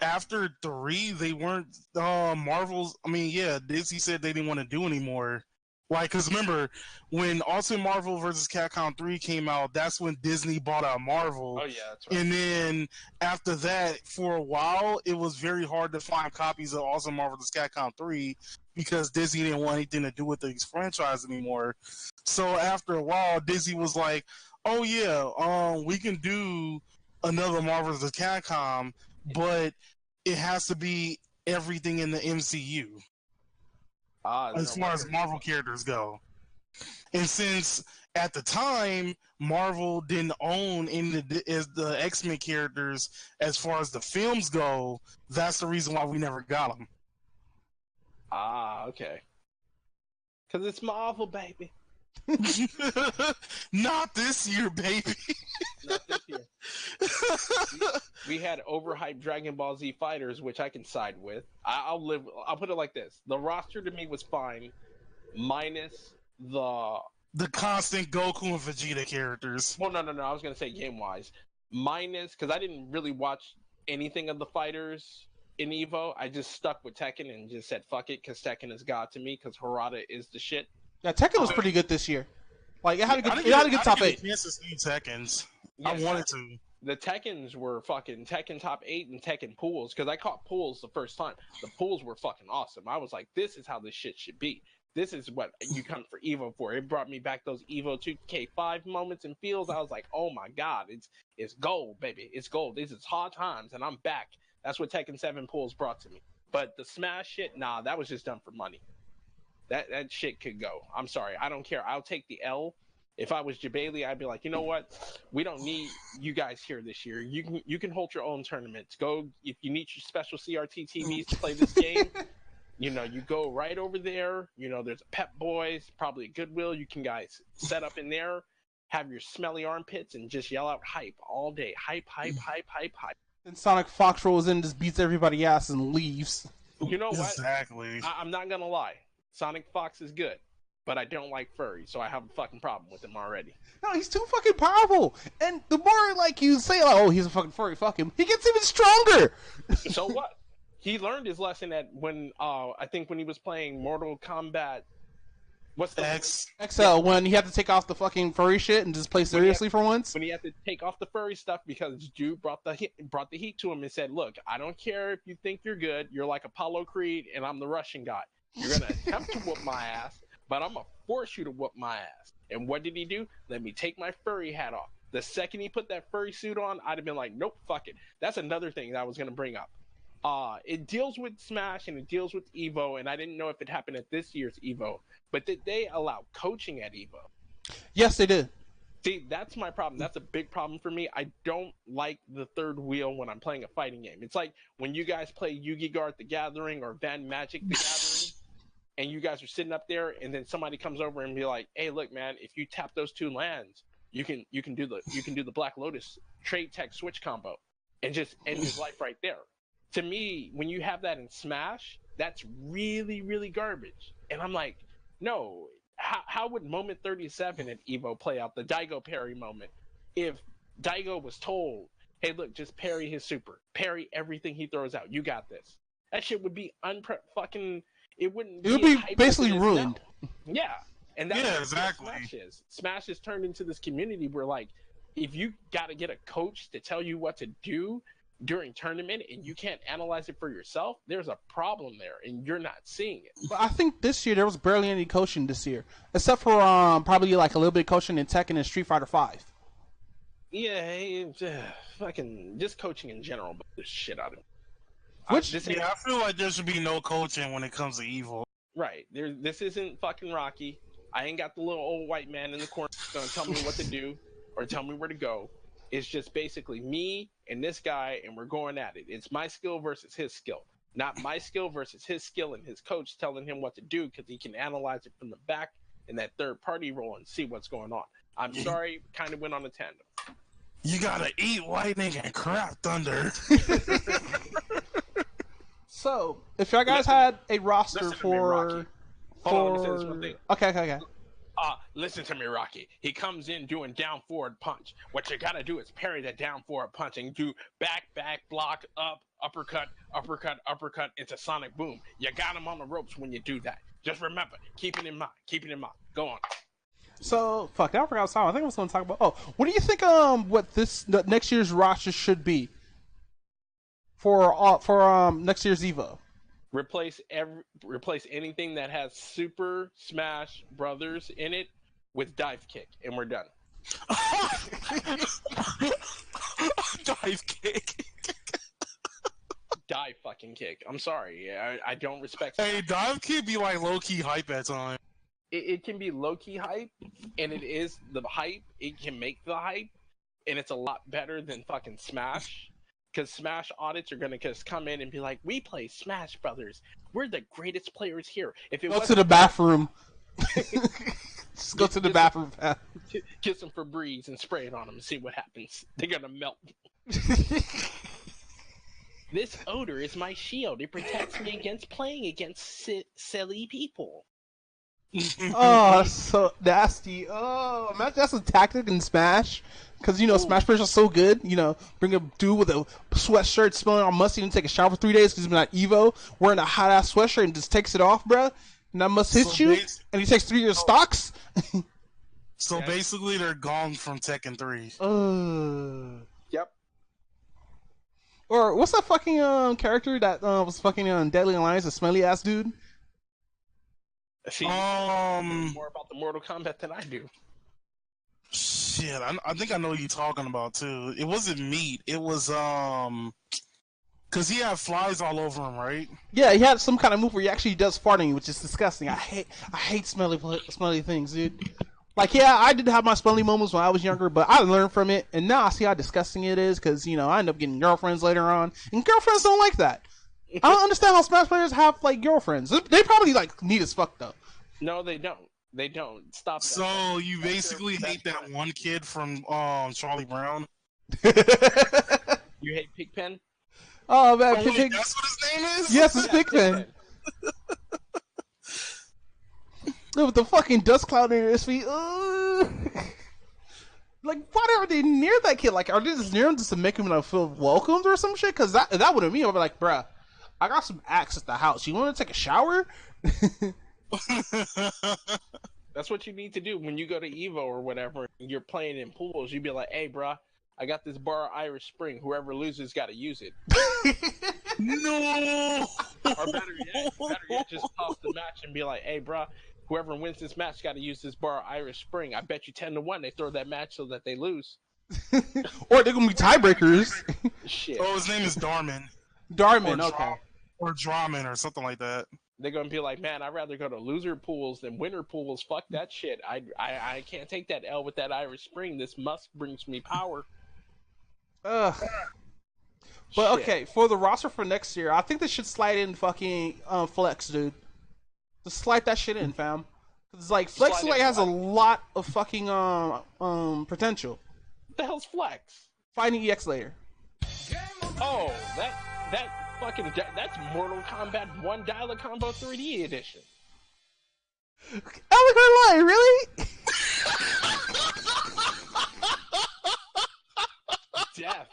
after 3, they weren't Marvel's. I mean, yeah, Disney said they didn't want to do anymore. Like, because remember, when Ultimate Marvel vs. Capcom 3 came out, that's when Disney bought out Marvel. Oh, yeah, that's right. And then after that, for a while, it was very hard to find copies of Ultimate Marvel vs. Capcom 3 because Disney didn't want anything to do with these franchise anymore. So after a while, Disney was like, oh, yeah, we can do another Marvel vs. Capcom, but it has to be everything in the MCU. As far as Marvel characters go. And since at the time Marvel didn't own any of the X-Men characters as far as the films go, that's the reason why we never got them. Ah, okay. Because it's Marvel, baby. Not this year, baby. Not this year. We had overhyped Dragon Ball Z fighters, which I can side with. I'll put it like this: the roster to me was fine, minus the constant Goku and Vegeta characters. Well, no. I was gonna say game wise, minus because I didn't really watch anything of the fighters in Evo. I just stuck with Tekken and just said fuck it because Tekken is God to me because Harada is the shit. Yeah, Tekken was pretty good this year. Like, it had a good top 8. I didn't get a chance to see Tekkens. Yes, I wanted to. The Tekkens were fucking Tekken top 8 and Tekken pools because I caught pools the first time. The pools were fucking awesome. I was like, this is how this shit should be. This is what you come for Evo for. It brought me back those Evo 2K5 moments and feels. I was like, oh my god, it's gold, baby. It's gold. This is hard times, and I'm back. That's what Tekken 7 pools brought to me. But the Smash shit, nah, that was just done for money. That shit could go. I'm sorry. I don't care. I'll take the L. If I was Jabali, I'd be like, you know what? We don't need you guys here this year. You can hold your own tournaments. Go if you need your special CRT TVs to play this game. You know, you go right over there. You know, there's a Pep Boys, probably a Goodwill. You can guys set up in there, have your smelly armpits, and just yell out hype all day. Hype, hype, hype, hype, hype. Then Sonic Fox rolls in, just beats everybody ass and leaves. You know what? Exactly. I'm not gonna lie. Sonic Fox is good, but I don't like furry, so I have a fucking problem with him already. No, he's too fucking powerful. And the more, like, you say, like, oh, he's a fucking furry, fuck him, he gets even stronger. So what? He learned his lesson at when, I think when he was playing Mortal Kombat. What's the XL, when he had to take off the fucking furry shit and just play seriously for once? When he had to take off the furry stuff because Jude brought the heat to him and said, look, I don't care if you think you're good. You're like Apollo Creed, and I'm the Russian guy. You're going to attempt to whoop my ass, but I'm gonna force you to whoop my ass. And what did he do? Let me take my furry hat off. The second he put that furry suit on, I'd have been like, nope, fuck it. That's another thing that I was gonna bring up. It deals with Smash and it deals with Evo, and I didn't know if it happened at this year's Evo, but did they allow coaching at Evo? Yes, they did. See, that's my problem. That's a big problem for me. I don't like the third wheel when I'm playing a fighting game. It's like when you guys play Yu-Gi-Oh! The Gathering or Van Magic The Gathering, and you guys are sitting up there, and then somebody comes over and be like, "Hey, look, man, if you tap those 2 lands, you can do the Black Lotus trade tech switch combo, and just end his life right there." To me, when you have that in Smash, that's really, really garbage. And I'm like, no. How would moment 37 at Evo play out, the Daigo parry moment, if Daigo was told, hey, look, just parry his super, parry everything he throws out, you got this. That shit would be it would be basically ruined. Yeah. And that's yeah, exactly. Smash is. Smash has turned into this community where, like, if you got to get a coach to tell you what to do during tournament and you can't analyze it for yourself, there's a problem there and you're not seeing it. But I think this year there was barely any coaching this year, except for probably like a little bit of coaching in Tekken and Street Fighter 5. Yeah, fucking just coaching in general, but the shit out of it. I feel like there should be no coaching when it comes to Evo. Right. This isn't fucking Rocky. I ain't got the little old white man in the corner gonna tell me what to do or tell me where to go. It's just basically me and this guy, and we're going at it. It's my skill versus his skill, not my skill versus his skill and his coach telling him what to do because he can analyze it from the back in that third-party role and see what's going on. I'm sorry, kind of went on a tandem. You gotta eat lightning and crap thunder. So, if y'all guys had a roster for... Hold on, let me say this one thing. Okay. Listen to me, Rocky. He comes in doing down forward punch. What you gotta do is parry that down forward punch and do back, block, up, uppercut into sonic boom. You got him on the ropes when you do that. Just remember, keep it in mind. Go on. So, I forgot what I think I was going to talk about. Oh, what do you think? What next year's roster should be for next year's Evo? Replace anything that has Super Smash Brothers in it with dive kick, and we're done. Dive kick. Dive fucking kick. I'm sorry. I don't respect. Hey, dive kick be like low key hype at times. It can be low key hype, and it is the hype. It can make the hype, and it's a lot better than fucking Smash. Because Smash audits are gonna just come in and be like, "We play Smash Brothers. We're the greatest players here." If it go to the bathroom, just go to the bathroom. Get some Febreze and spray it on them and see what happens. They're gonna melt. This odor is my shield. It protects me against playing against silly people. Oh, that's so nasty. Oh, imagine that's a tactic in Smash. Because, Smash players are so good. Bring a dude with a sweatshirt smelling all musty and take a shower for 3 days because he's been at Evo wearing a hot-ass sweatshirt and just takes it off, bruh. And that must hit you. And he takes 3 years stocks. So basically, they're gone from Tekken 3. Yep. Or what's that fucking character that was fucking Deadly Alliance, a smelly-ass dude? See, more about the Mortal Kombat than I do. Shit, I think I know what you're talking about too. It wasn't meat. It was because he had flies all over him, right? Yeah, he had some kind of move where he actually does farting, which is disgusting. I hate smelly things, dude. Like, yeah, I did have my smelly moments when I was younger, but I learned from it, and now I see how disgusting it is because I end up getting girlfriends later on, and girlfriends don't like that. I don't understand how Smash players have like girlfriends. They probably like neat as fuck though. No, they don't. They don't. Stop that. So you basically hate that one kid from Charlie Brown? You hate Pigpen? Oh man, wait, that's what his name is? Yes, it's Pigpen. With the fucking dust cloud near his feet. Like, why are they near that kid? Like, are they just near him just to make him feel welcomed or some shit? Because that would have me. I'd be like, bruh, I got some axe at the house. You want to take a shower? That's what you need to do when you go to Evo or whatever. And you're playing in pools. You'd be like, "Hey, bruh, I got this bar Irish Spring. Whoever loses got to use it." No. Or better yet, just pause the match and be like, "Hey, bruh, Whoever wins this match got to use this bar Irish Spring. I bet you 10-1 they throw that match so that they lose. Or they're gonna be tiebreakers. Shit. Oh, his name is Darman. Darman, okay. Or Draman or something like that. They're gonna be like, man, I'd rather go to loser pools than winner pools. Fuck that shit. I can't take that L with that Irish Spring. This Musk brings me power. Ugh. But okay, for the roster for next year, I think they should slide in fucking Flex, dude. Just slide that shit in, fam. It's like Flex like has a lot of fucking potential. What the hell's Flex? Fighting EX later. Oh, that fucking that's Mortal Kombat 1 Dial Combo 3D edition. Lie, really? Death.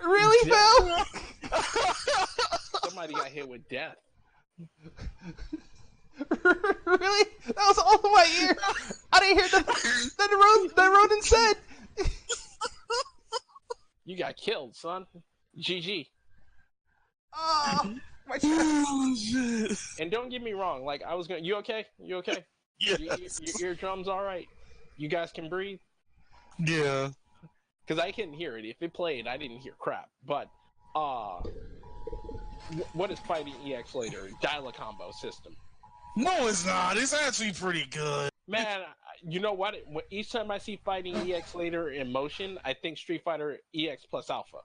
Really, Phil? Somebody got hit with death. Really? That was all in my ear. I didn't hear that Ronan said. You got killed, son. GG. Oh, my chest. And don't get me wrong, like I was gonna. You okay? You okay? Yes. Your eardrums all right? You guys can breathe? Yeah. Because I couldn't hear it. If it played, I didn't hear crap. But, what is Fighting EX later? Dial-a-combo system. No, it's not. It's actually pretty good. Man, you know what? Each time I see Fighting EX later in motion, I think Street Fighter EX plus Alpha.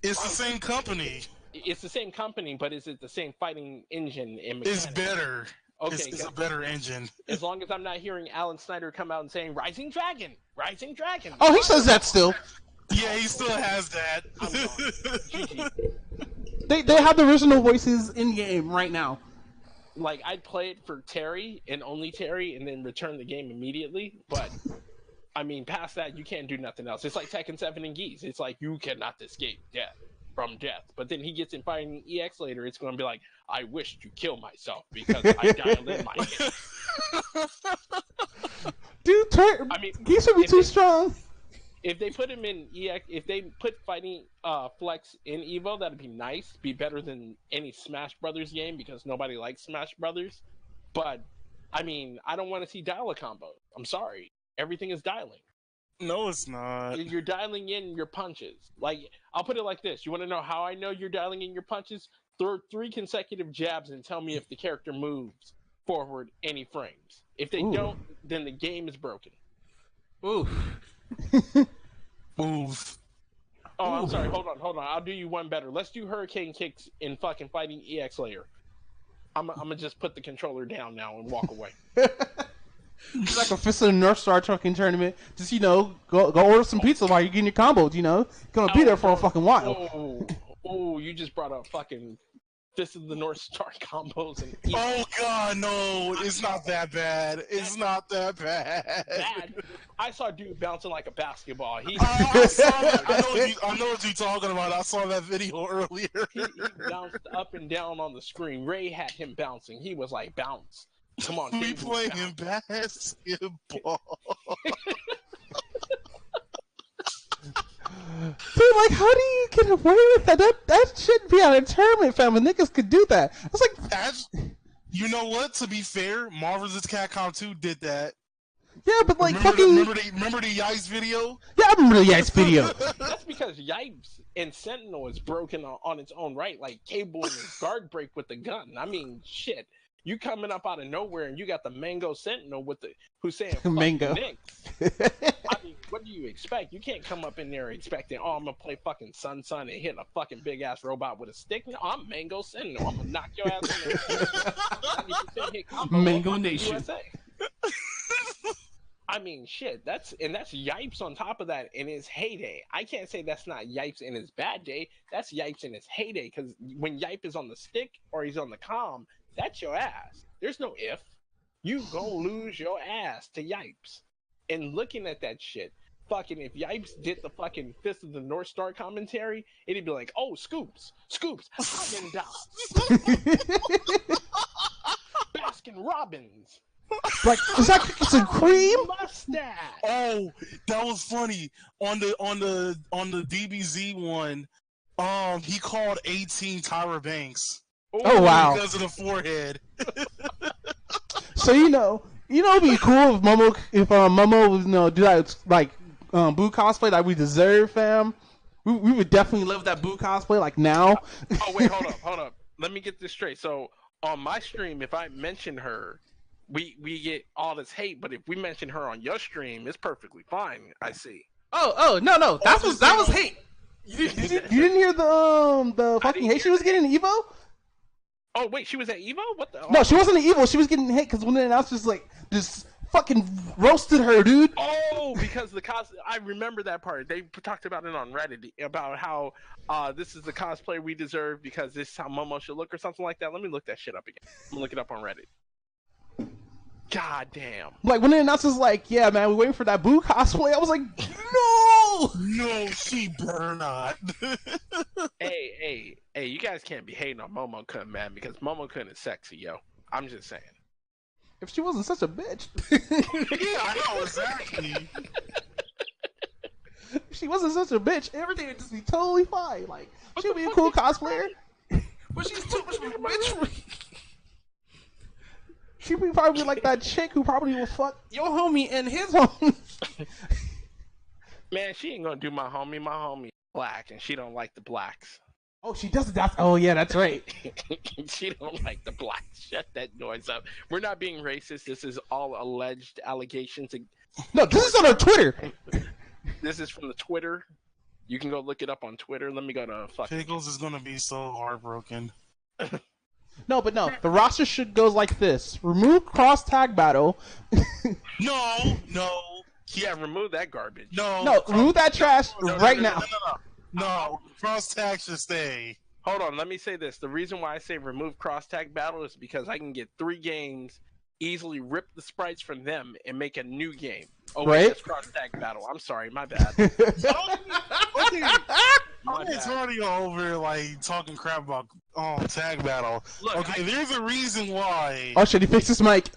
It's the same company. It's the same company, but is it the same fighting engine and mechanics? It's better. Okay, it's a better engine. As long as I'm not hearing Alan Snyder come out and saying Rising Dragon, Rising Dragon. Oh, he says that still. Yeah, he still has that. I'm gone. GG. They have the original voices in game right now. Like I'd play it for Terry and only Terry, and then return the game immediately. But I mean, past that, you can't do nothing else. It's like Tekken 7 and Geese. It's like you cannot escape death. From death, but then he gets in Fighting EX later. It's going to be like, I wish to kill myself because I dialed in my game. Dude, I mean, Geese would be too strong. If they put him in EX, if they put Fighting Flex in Evo, that'd be nice. Be better than any Smash Brothers game because nobody likes Smash Brothers. But I mean, I don't want to see dial-a-combo. I'm sorry, everything is dialing. No, it's not. You're dialing in your punches. Like, I'll put it like this. You want to know how I know you're dialing in your punches? Throw 3 consecutive jabs and tell me if the character moves forward any frames. If they don't, then the game is broken. Oof. Move. Oh, I'm sorry. Hold on. I'll do you one better. Let's do Hurricane Kicks in fucking Fighting EX layer. I'm gonna just put the controller down now and walk away. It's like a Fist of the North Star trucking tournament. Just, go order some pizza while you're getting your combos, You're gonna be there for a fucking while. Oh, you just brought up fucking Fist of the North Star combos. And oh, God, no. It's not that bad. It's not that bad. I saw a dude bouncing like a basketball. I saw that. I know what you're talking about. I saw that video earlier. He bounced up and down on the screen. Ray had him bouncing. He was like, bounce. Come on, we playing basketball. Dude, like, how do you get away with that? That shouldn't be on a tournament, fam. And niggas could do that. I was like, you know what? To be fair, Marvel vs. Capcom 2 did that. Yeah, but like, remember the Yipes video? Yeah, I remember the Yipes video. That's because Yipes and Sentinel is broken on its own right. Like, Cable and his guard break with the gun. I mean, shit. You coming up out of nowhere and you got the Mango Sentinel who's saying Mango. Nicks. I mean, what do you expect? You can't come up in there expecting, I'm gonna play fucking Sun and hit a fucking big ass robot with a stick. No, I'm Mango Sentinel. I'm gonna knock your ass in there. Mango Nation. USA. I mean, shit. That's Yipes on top of that in his heyday. I can't say that's not Yipes in his bad day. That's Yipes in his heyday because when Yipe is on the stick or he's on the comm, that's your ass. There's no if. You gonna lose your ass to Yipes. And looking at that shit, fucking if Yipes did the fucking Fist of the North Star commentary, it'd be like, oh, Scoops, Haagen-Dazs, Baskin Robbins. Like, is that cookies and cream? Mustache. Oh, that was funny. On the DBZ one, he called 18 Tyra Banks. Oh wow! Because of the forehead. So it'd be cool if Momo was do that like Boo cosplay that we deserve, fam. We would definitely live that Boo cosplay like now. Oh wait, hold up. Let me get this straight. So on my stream, if I mention her, we get all this hate. But if we mention her on your stream, it's perfectly fine. I see. Oh no, that was hate. You didn't hear the fucking hate she was getting in Evo? Oh wait, she was at Evo? What the? No, she wasn't at Evo. She was getting hate because when the announcers just fucking roasted her, dude. Oh, because I remember that part. They talked about it on Reddit about how this is the cosplay we deserve because this is how Momo should look or something like that. Let me look that shit up again. I'm gonna look it up on Reddit. God damn. Like when the announcers yeah, man, we're waiting for that Boo cosplay. I was like, no, she better not. hey, you guys can't be hating on Momo-kun, man, because Momo-kun is sexy, yo. I'm just saying. If she wasn't such a bitch. Yeah, I know, exactly. If she wasn't such a bitch, everything would just be totally fine. Like, she'd be a cool cosplayer. But she's too much of a bitch. She'd be probably like that chick who probably will fuck your homie and his homie. Man, she ain't gonna do my homie. My homie black, and she don't like the blacks. Oh, she doesn't. Oh, yeah, that's right. She don't like the blacks. Shut that noise up. We're not being racist. This is all alleged allegations. No, this is on her Twitter. This is from the Twitter. You can go look it up on Twitter. Let me go to fucking... Pickles is gonna be so heartbroken. No. The roster should go like this. Remove cross tag battle. No. Yeah, remove that garbage. No, remove that trash right now. No, cross tag should stay. Hold on, let me say this. The reason why I say remove cross tag battle is because I can get 3 games, easily rip the sprites from them, and make a new game. Oh, right? Wait, that's cross tag battle. I'm sorry, my bad. Okay. It's already over, talking crap about tag battle. Look, there's a reason why. Oh, shit, he fixed his mic.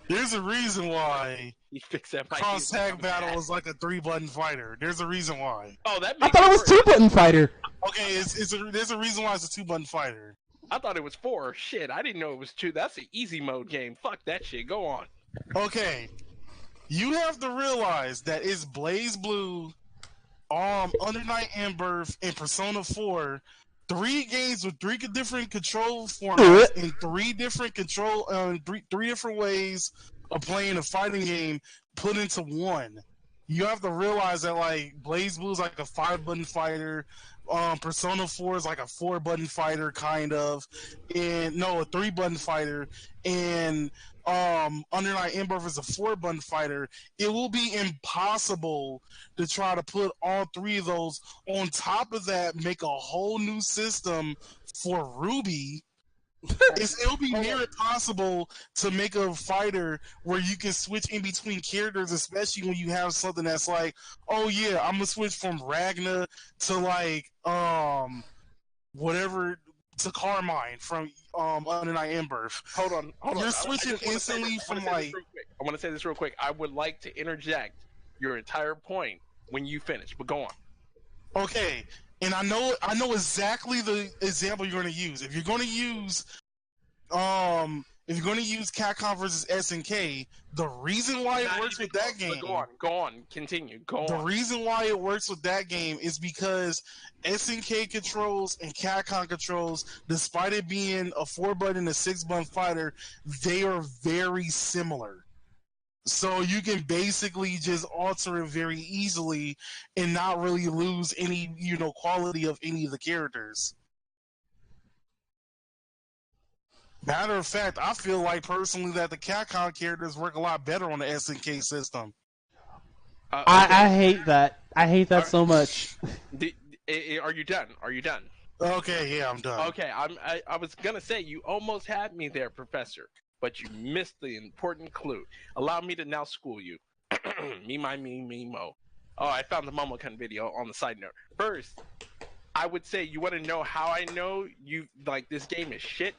There's a reason why you fix that mic. cross tag battle is like a 3-button fighter. There's a reason why. Oh, that I thought it was 2-button fighter. Okay, there's a reason why it's a 2-button fighter. I thought it was 4. Shit, I didn't know it was 2. That's an easy mode game. Fuck that shit. Go on. Okay, you have to realize that it's Blaze Blue, Under Night In-Birth, and Persona 4. 3 games with 3 different control formats and 3 different three different ways of playing a fighting game put into one. You have to realize that Blaze Blue is like a 5-button fighter, Persona 4 is like a 4-button fighter kind of, and no, a 3-button fighter, and Under Night In-Birth is a 4-button fighter. It will be impossible to try to put all 3 of those on top of that, make a whole new system for Ruby. It'll be near impossible to make a fighter where you can switch in between characters, especially when you have something that's like, oh yeah, I'm gonna switch from Ragna to whatever, to Carmine from Under Night In-Birth. Hold on. You're switching instantly from I want to say this real quick. I would like to interject your entire point when you finish, but go on. Okay, and I know exactly the example you're going to use. If you're going to use Capcom versus SNK, the reason why it works with that game. Go on, continue. The reason why it works with that game is because SNK controls and Capcom controls, despite it being a 4-button and a 6-button fighter, they are very similar. So you can basically just alter it very easily and not really lose any, quality of any of the characters. Matter of fact, I feel like personally that the Capcom characters work a lot better on the SNK system. I hate that. I hate that so much. Are you done? Okay, yeah, I'm done. Okay, I was gonna say you almost had me there, Professor, but you missed the important clue. Allow me to now school you. Me, mo. Oh, I found the Momo-kun video on the side note. First, I would say you want to know how I know this game is shit.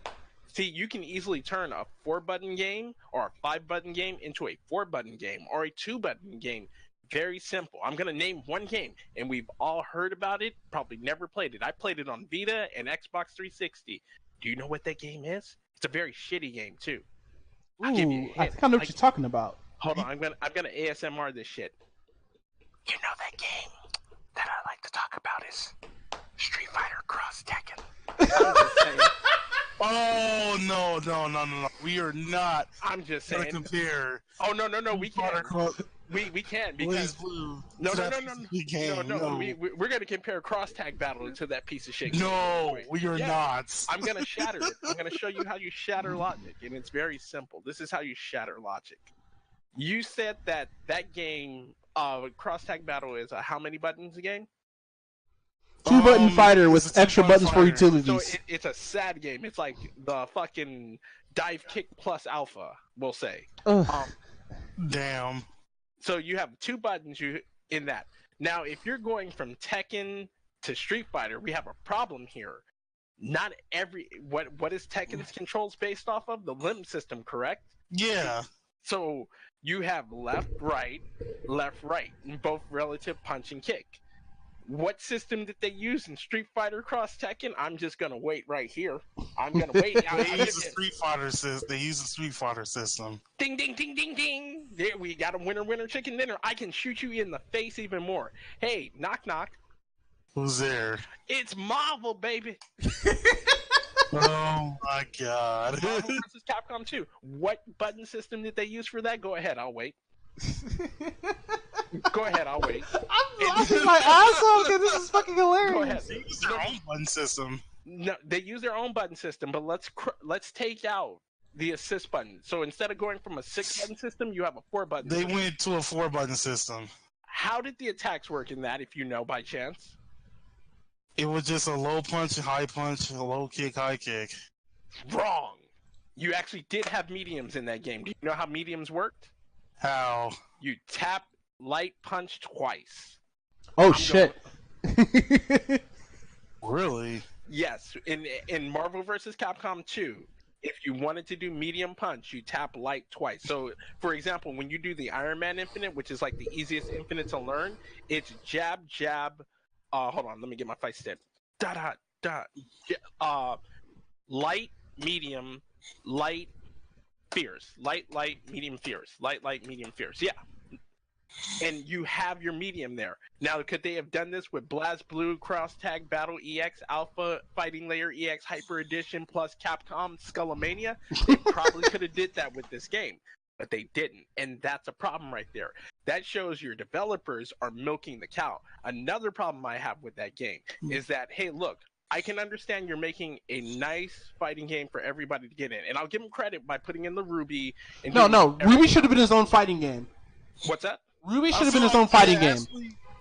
See, you can easily turn a 4-button game or a 5-button game into a 4-button game or a 2-button game. Very simple. I'm going to name one game, and we've all heard about it, probably never played it. I played it on Vita and Xbox 360. Do you know what that game is? It's a very shitty game, too. I'll give you a Ooh, hint. I think I know what you're talking about. Hold on, I'm gonna ASMR this shit. You know that game that I like to talk about is Street Fighter Cross Tekken. I'm just saying. Oh no! We are not. I'm just Gonna saying. compare. Oh no, we can't. Cross, We can't Blaze because Blue. no. Game. No. We're gonna compare Cross Tag Battle to that piece of shit. No, we are not. I'm gonna shatter it. I'm gonna show you how you shatter logic, and it's very simple. This is how you shatter logic. You said that game, Cross Tag Battle, is how many buttons a game? 2-button fighter with extra buttons for utilities. So it's a sad game. It's like the fucking dive kick plus alpha, we'll say. Damn. So you have 2 buttons in that. Now, if you're going from Tekken to Street Fighter, we have a problem here. Not every what is Tekken's controls based off of? The limb system, correct? Yeah. So you have left, right, in both relative punch and kick. What system did they use in Street Fighter Cross Tekken? I'm just gonna wait right here. I'm gonna wait. They use the Street Fighter system. They use the Street Fighter system. Ding, ding, ding, ding, ding. There, we got a winner, chicken dinner. I can shoot you in the face even more. Hey, knock, knock. Who's there? It's Marvel, baby. Oh my god. Marvel vs. Capcom 2. What button system did they use for that? Go ahead, I'll wait. Go ahead, I'll wait. I'm laughing my ass off because this is fucking hilarious. Go ahead. They use their own button system. No, they use their own button system, but let's take out the assist button. So instead of going from a 6-button system, you have a 4-button They system. went to a 4-button system. How did the attacks work in that, if you know by chance? It was just a low punch, high punch, a low kick, high kick. Wrong. You actually did have mediums in that game. Do you know how mediums worked? How? You tap light punch twice. Oh shit. Really? Yes, in Marvel vs. Capcom 2, if you wanted to do medium punch, you tap light twice. So, for example, when you do the Iron Man Infinite, which is like the easiest Infinite to learn, it's jab, jab. Hold on, let me get my fight step. Light, medium, light, fierce. Light, medium, fierce. Light, medium, fierce. Yeah. And you have your medium there. Now, could they have done this with Blast Blue, Cross Tag Battle EX, Alpha Fighting Layer EX, Hyper Edition, plus Capcom Skullomania? They probably could have did that with this game, but they didn't. And that's a problem right there. That shows your developers are milking the cow. Another problem I have with that game is that, hey, look, I can understand you're making a nice fighting game for everybody to get in. And I'll give them credit by putting in the Ruby. And Ruby should have been his own fighting game. What's that? Ruby should have been his own fighting game.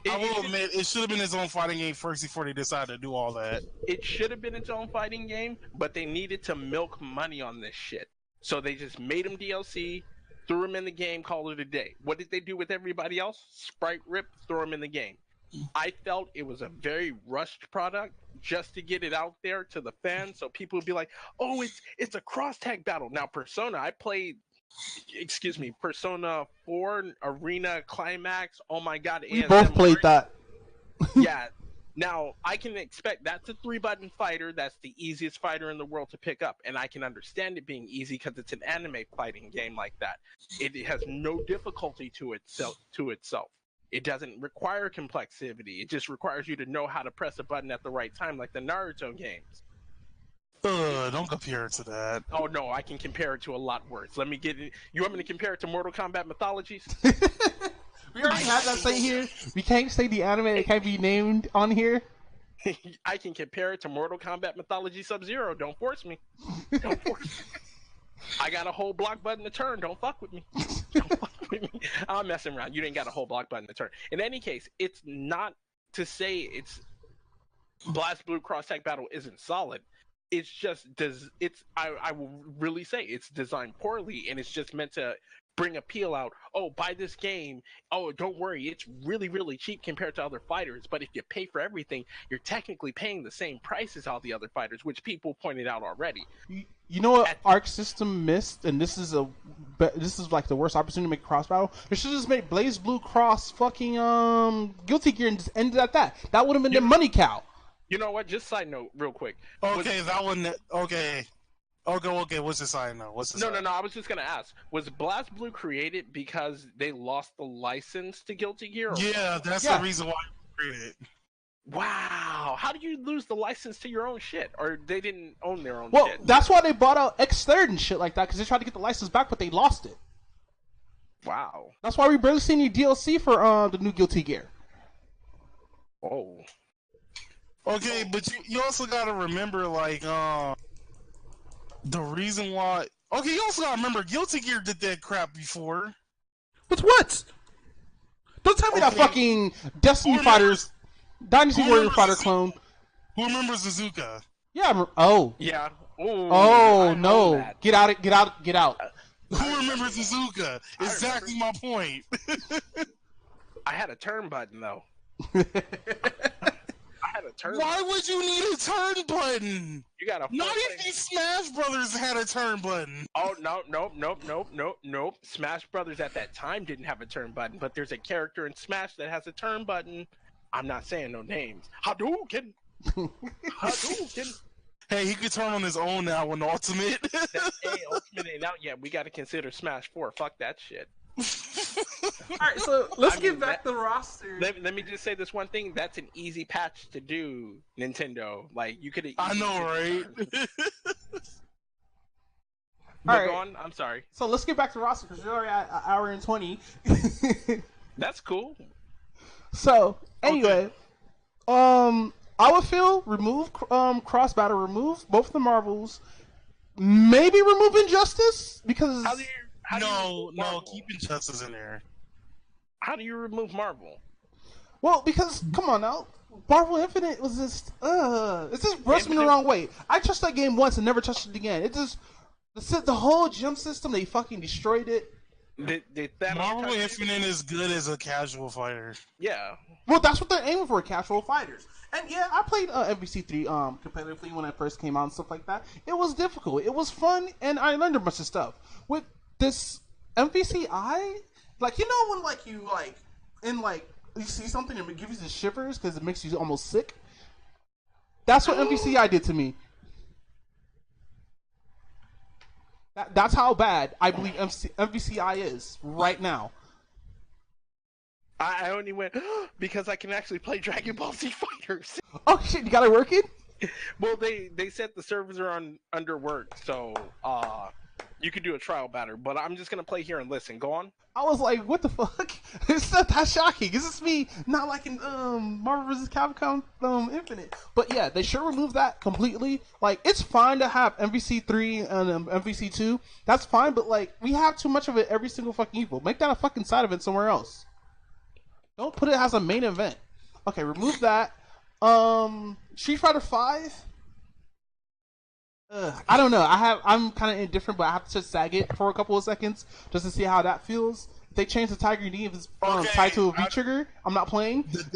I will admit, it should have been his own fighting game first before they decided to do all that. It should have been its own fighting game, but they needed to milk money on this shit. So they just made him DLC, threw him in the game, called it a day. What did they do with everybody else? Sprite rip, throw him in the game. I felt it was a very rushed product just to get it out there to the fans, so people would be like, oh, it's a cross-tag battle. Now, Persona, I played... Persona 4 Arena Climax. Oh my god, we both played that. Yeah. Now, I can expect that's a 3-button fighter. That's the easiest fighter in the world to pick up. And I can understand it being easy because it's an anime fighting game like that. It has no difficulty to itself. It doesn't require complexity. It just requires you to know how to press a button at the right time, like the Naruto games. Don't compare it to that. Oh no, I can compare it to a lot worse. Let me get it. You want me to compare it to Mortal Kombat Mythologies? We already have that thing here. We can't say the anime. It can't be named on here. I can compare it to Mortal Kombat Mythology Sub-Zero. Don't force me. Don't force me. I got a whole block button to turn. Don't fuck with me. Don't fuck with me. I'm messing around. You ain't got a whole block button to turn. In any case, it's not to say it's Blast Blue Cross Tag Battle isn't solid. It's just I will really say it's designed poorly, and it's just meant to bring appeal out. Oh, buy this game. Oh, don't worry, it's really, really cheap compared to other fighters. But if you pay for everything, you're technically paying the same price as all the other fighters, which people pointed out already. You know what Arc System missed, and this is like the worst opportunity to make cross battle. They should just make Blaze Blue Cross fucking Guilty Gear and just end it at that. That would have been the money cow. You know what? Just side note, real quick. Okay, that one. Okay, Okay. What's the sign now? What's the sign? No. I was just gonna ask: was Blast Blue created because they lost the license to Guilty Gear? Yeah, that's the reason why I created it. Wow. How do you lose the license to your own shit? Or they didn't own their own shit? Well, that's why they bought out X3rd and shit like that, because they tried to get the license back, but they lost it. Wow. That's why we barely seen any DLC for the new Guilty Gear. Oh. Okay, but you also gotta remember, like, the reason why... Okay, you also gotta remember, Guilty Gear did that crap before. With what? Don't tell me that fucking Destiny Fighters... Dynasty Warrior Fighter clone. Who remembers Azuka? Yeah. Oh. Yeah. Ooh, oh no! Get out! Who remembers Azuka? Exactly my point. I had a turn button though. I had a turn. Why would you need a turn button? You got a. Not if you Smash Brothers had a turn button. Oh nope. Smash Brothers at that time didn't have a turn button, but there's a character in Smash that has a turn button. I'm not saying no names. Hadouken! Hadouken! Hey, he could turn on his own now in Ultimate. Hey, Ultimate ain't out yet. We gotta consider Smash 4. Fuck that shit. Alright, so let's get back to the roster. Let me just say this one thing. That's an easy patch to do, Nintendo. Like, you could. I know, right? Alright. Go on. I'm sorry. So let's get back to the roster, because we're already at an hour and 20. That's cool. So, anyway, I would feel remove cross battle, remove both the Marvels, maybe remove Injustice because no, keep Injustice in there. How do you remove Marvel? Well, because come on now, Marvel Infinite was just it's just brushed me the wrong way. I touched that game once and never touched it again. It just the whole jump system, they fucking destroyed it. Marvel Infinite is good as a casual fighter. Yeah. Well, that's what they're aiming for, casual fighters. And yeah, I played MVC3 competitively when I first came out and stuff like that. It was difficult. It was fun, and I learned a bunch of stuff. With this MVCI, like, you know when, like, you see something and it gives you the shivers because it makes you almost sick? That's what MVCI did to me. That's how bad I believe MVCI is right now. I only went because I can actually play Dragon Ball Z Fighters. Oh shit, you got it working? Well, they said the servers are under work, so you could do a trial battle. But I'm just gonna play here and listen. Go on. I was like, what the fuck? It's not that shocking. Is this me not liking Marvel vs. Capcom Infinite? But yeah, they should remove that completely. Like, it's fine to have MVC3 and MVC2. That's fine, but like, we have too much of it every single fucking Evo. Make that a fucking side event somewhere else. Don't put it as a main event. Okay, remove that. Street Fighter 5. I don't know. I'm kind of indifferent, but I have to just sag it for a couple of seconds just to see how that feels. If they change the Tiger D, if it's tied to a V trigger, I'm not playing. The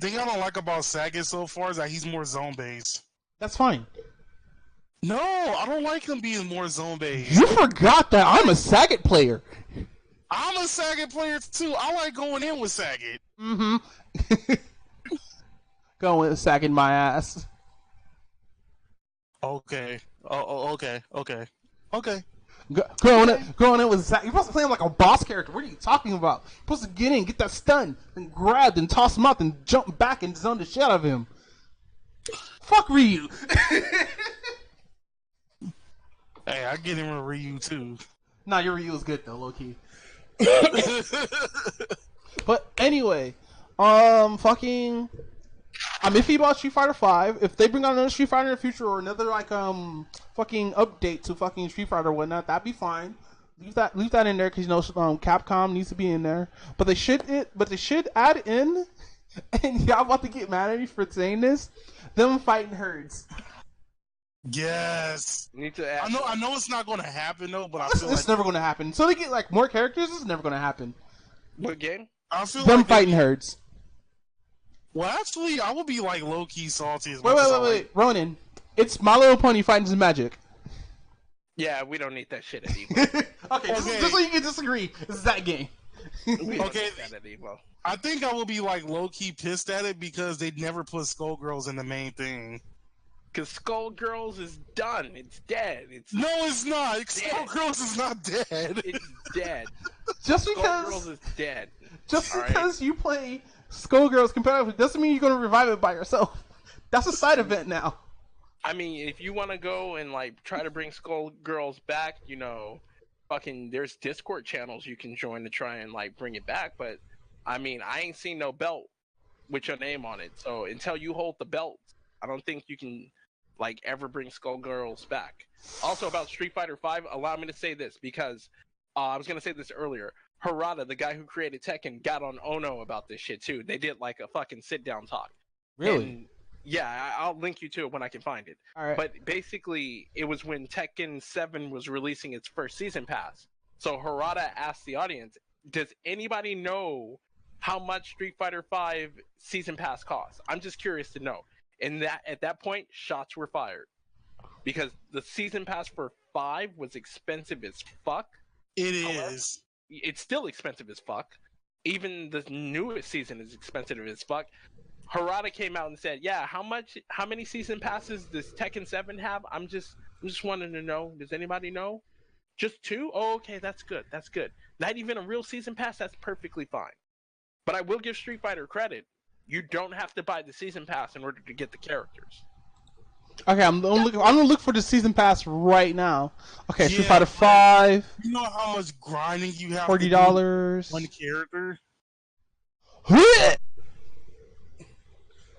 thing I don't like about Sagat so far is that he's more zone based. That's fine. No, I don't like him being more zone based. You forgot that I'm a Sagat player. I'm a Sagat player too. I like going in with Sagat. Mm-hmm. Going with Sagat my ass. Okay. Okay. Going in with Sagat. You're supposed to play him like a boss character. What are you talking about? You're supposed to get in, get that stun, then grab, and toss him out, and jump back and zone the shit out of him. Fuck Ryu. Hey, I get him with Ryu too. Nah, your Ryu is good though, low key. But anyway, fucking, I'm iffy about Street Fighter 5. If they bring out another Street Fighter in the future or another like fucking update to fucking Street Fighter or whatnot, that'd be fine. Leave that in there because you know Capcom needs to be in there. But they should add in, and y'all about to get mad at me for saying this, them fighting herds. Yes. Need to add I know it's not going to happen though, but I feel it's never going to happen. So they get like more characters. It's never going to happen. What game? I feel them like fighting herds. Well, actually, I would be like low key salty as Wait, Ronin. It's My Little Pony fighting some magic. Yeah, we don't need that shit at Evo. Okay, just so you can disagree. This is that game. Okay, I think I will be like low key pissed at it because they never put Skullgirls in the main thing. Because Skullgirls is done. It's dead. No, it's not. Skullgirls is not dead. It's dead. Just Skullgirls is dead. Just because you play Skullgirls competitively doesn't mean you're going to revive it by yourself. That's a side event now. I mean, if you want to go and like try to bring Skullgirls back, fucking there's Discord channels you can join to try and like bring it back. But I mean, I ain't seen no belt with your name on it. So until you hold the belt, I don't think you can like ever bring Skullgirls back. Also about Street Fighter V, allow me to say this because I was gonna say this earlier. Harada, the guy who created Tekken, got on Ono about this shit too. They did like a fucking sit down talk. Really? And, yeah, I'll link you to it when I can find it. All right. But basically, it was when Tekken 7 was releasing its first season pass. So Harada asked the audience, "Does anybody know how much Street Fighter V season pass costs? I'm just curious to know." And at that point, shots were fired because the season pass for 5 was expensive as fuck. It is. It's still expensive as fuck. Even the newest season is expensive as fuck. Harada came out and said, "Yeah, how many season passes does Tekken 7 have? I'm just wanting to know. Does anybody know? Just 2? Oh, okay, that's good. That's good. Not even a real season pass. That's perfectly fine." But I will give Street Fighter credit. You don't have to buy the season pass in order to get the characters. Okay, I'm gonna look for the season pass right now. Okay, Street Fighter 5. You know how much grinding you have $40. One character. What?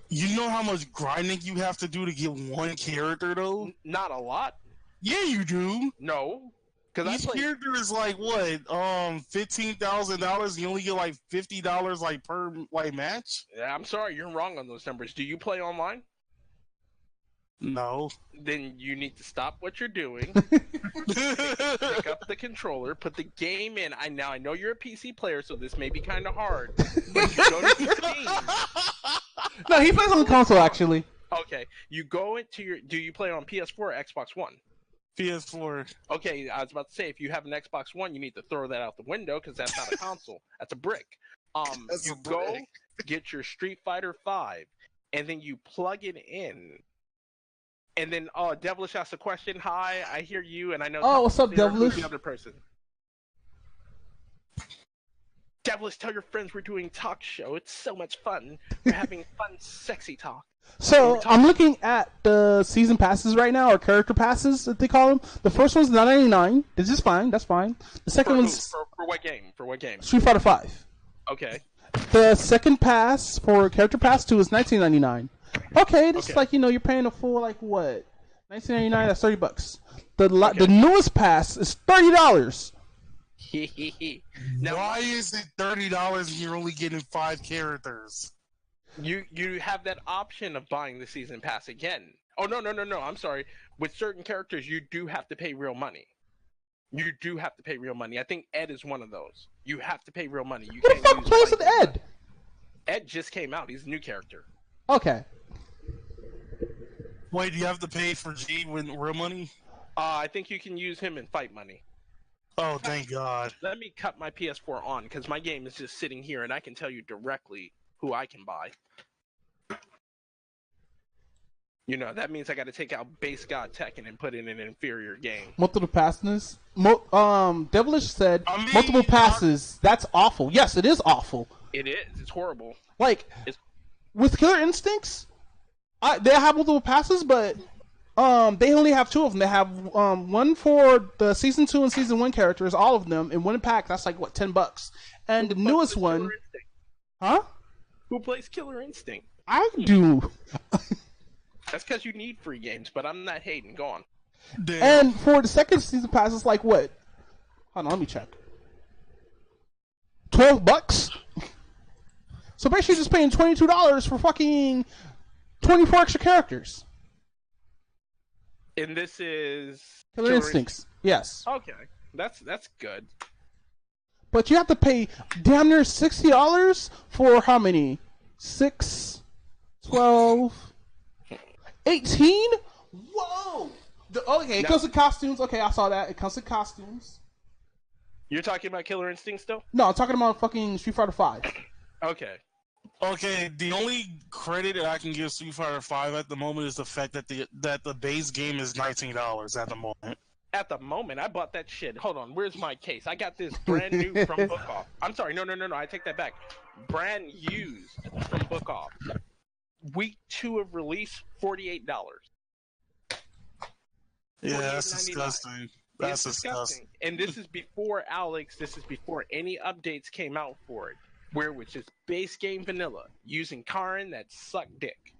You know how much grinding you have to do to get one character though? Not a lot. Yeah, you do. No, because Each character is like what? $15,000. You only get like $50 like per like match. Yeah, I'm sorry, you're wrong on those numbers. Do you play online? No. Then you need to stop what you're doing. Pick up the controller, put the game in. I know you're a PC player, so this may be kind of hard. But you go to Steam. No, he plays on the console actually. Okay, you go into your. Do you play on PS4 or Xbox One? PS4. Okay, I was about to say if you have an Xbox One, you need to throw that out the window because that's not a console. That's a brick. That's you a go brick. get your Street Fighter V, and then you plug it in. And then, Devilish asked a question. Hi, I hear you, and I know. Oh, what's up, Devilish? The other person. Devilish, tell your friends we're doing talk show. It's so much fun. We're having fun, sexy talk. So I'm looking at the season passes right now, or character passes, that they call them. The first one's $9.99. This is fine. That's fine. The second one's for what game? For what game? Street Fighter 5. Okay. The second pass for character pass 2 is $19.99. Okay, this is like, you're paying a full, like, what? $19.99, that's $30. The newest pass is $30. Now, why is it $30 and you're only getting 5 characters? You have that option of buying the season pass again. Oh, no, I'm sorry. With certain characters, you do have to pay real money. You do have to pay real money. I think Ed is one of those. You have to pay real money. You Who the fuck plays with Ed? Ed just came out. He's a new character. Okay. Wait, do you have to pay for G with real money? I think you can use him in fight money. Oh, thank God. Let me cut my PS4 on, because my game is just sitting here, and I can tell you directly who I can buy. That means I got to take out base god Tekken and put in an inferior game. Multiple passes? Devilish said multiple passes. That's awful. Yes, it is awful. It is. It's horrible. Like, with Killer Instincts, they have multiple passes, but they only have 2 of them. They have one for the season 2 and season 1 characters, all of them in one pack. That's like what, $10. And the newest one, huh? Who plays Killer Instinct? I do. That's because you need free games, but I'm not hating. Go on. Damn. And for the second season pass, it's like what? Hold on, let me check. $12. So basically, you're just paying $22 for fucking 24 extra characters. And this is Killer Instincts. Yes. Okay, that's good. But you have to pay damn near $60 for how many? 6, 12, 18? Whoa! Okay, it comes with costumes. Okay, I saw that. It comes with costumes. You're talking about Killer Instinct still? No, I'm talking about fucking Street Fighter 5. Okay. Okay, the only credit that I can give Street Fighter Five at the moment is the fact that the base game is $19 at the moment. At the moment, I bought that shit. Hold on, where's my case? I got this brand new from Book Off. I'm sorry, no, I take that back. Brand used from Book Off. Week 2 of release, $48. Yeah, that's disgusting. That's disgusting. And this is before Alex. This is before any updates came out for it, where it was just base game vanilla using Karin that sucked dick.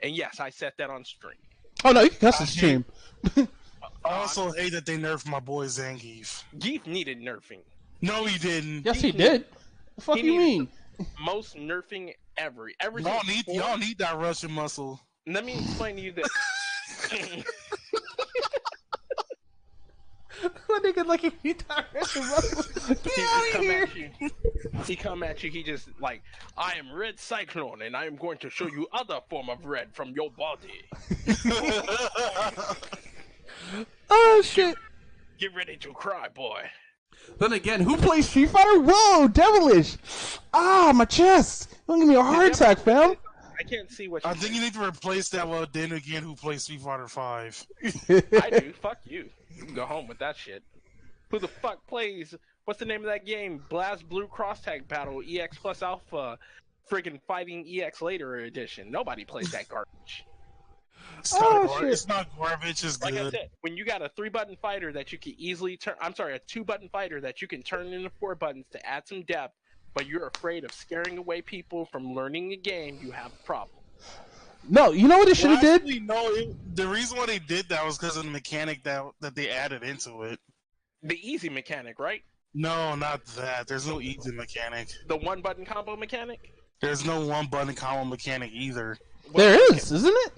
And yes, I set that on stream. Oh no, you can cuss the stream. I also hate that they nerfed my boy Zangief. Geef needed nerfing. No, he didn't. Yes, he did. The fuck you mean? Most nerfing ever. Y'all need that Russian muscle. Let me explain to you this. What nigga like he need that Russian muscle? Get out of here! He come at you. He just like, I am Red Cyclone, and I am going to show you other form of red from your body. Oh shit! Get ready to cry, boy. Then again, who plays Street Fighter? Whoa, devilish! Ah, my chest! Don't give me a heart attack, fam. I can't see what. I think you need to replace that with then again who plays Street Fighter 5. I do. Fuck you. You can go home with that shit. Who the fuck plays? What's the name of that game? Blast Blue Cross Tag Battle EX plus Alpha, friggin' Fighting EX Later Edition. Nobody plays that garbage. It's not garbage. It's like good. I said, when you got a 3-button fighter that you can easily turn, a 2-button fighter that you can turn into 4 buttons to add some depth, but you're afraid of scaring away people from learning the game, you have a problem. No, you know what they should have did? The reason why they did that was because of the mechanic that they added into it. The easy mechanic, right? No, not that. There's no easy mechanic. The 1-button combo mechanic? There's no 1-button combo mechanic either. There is, isn't it?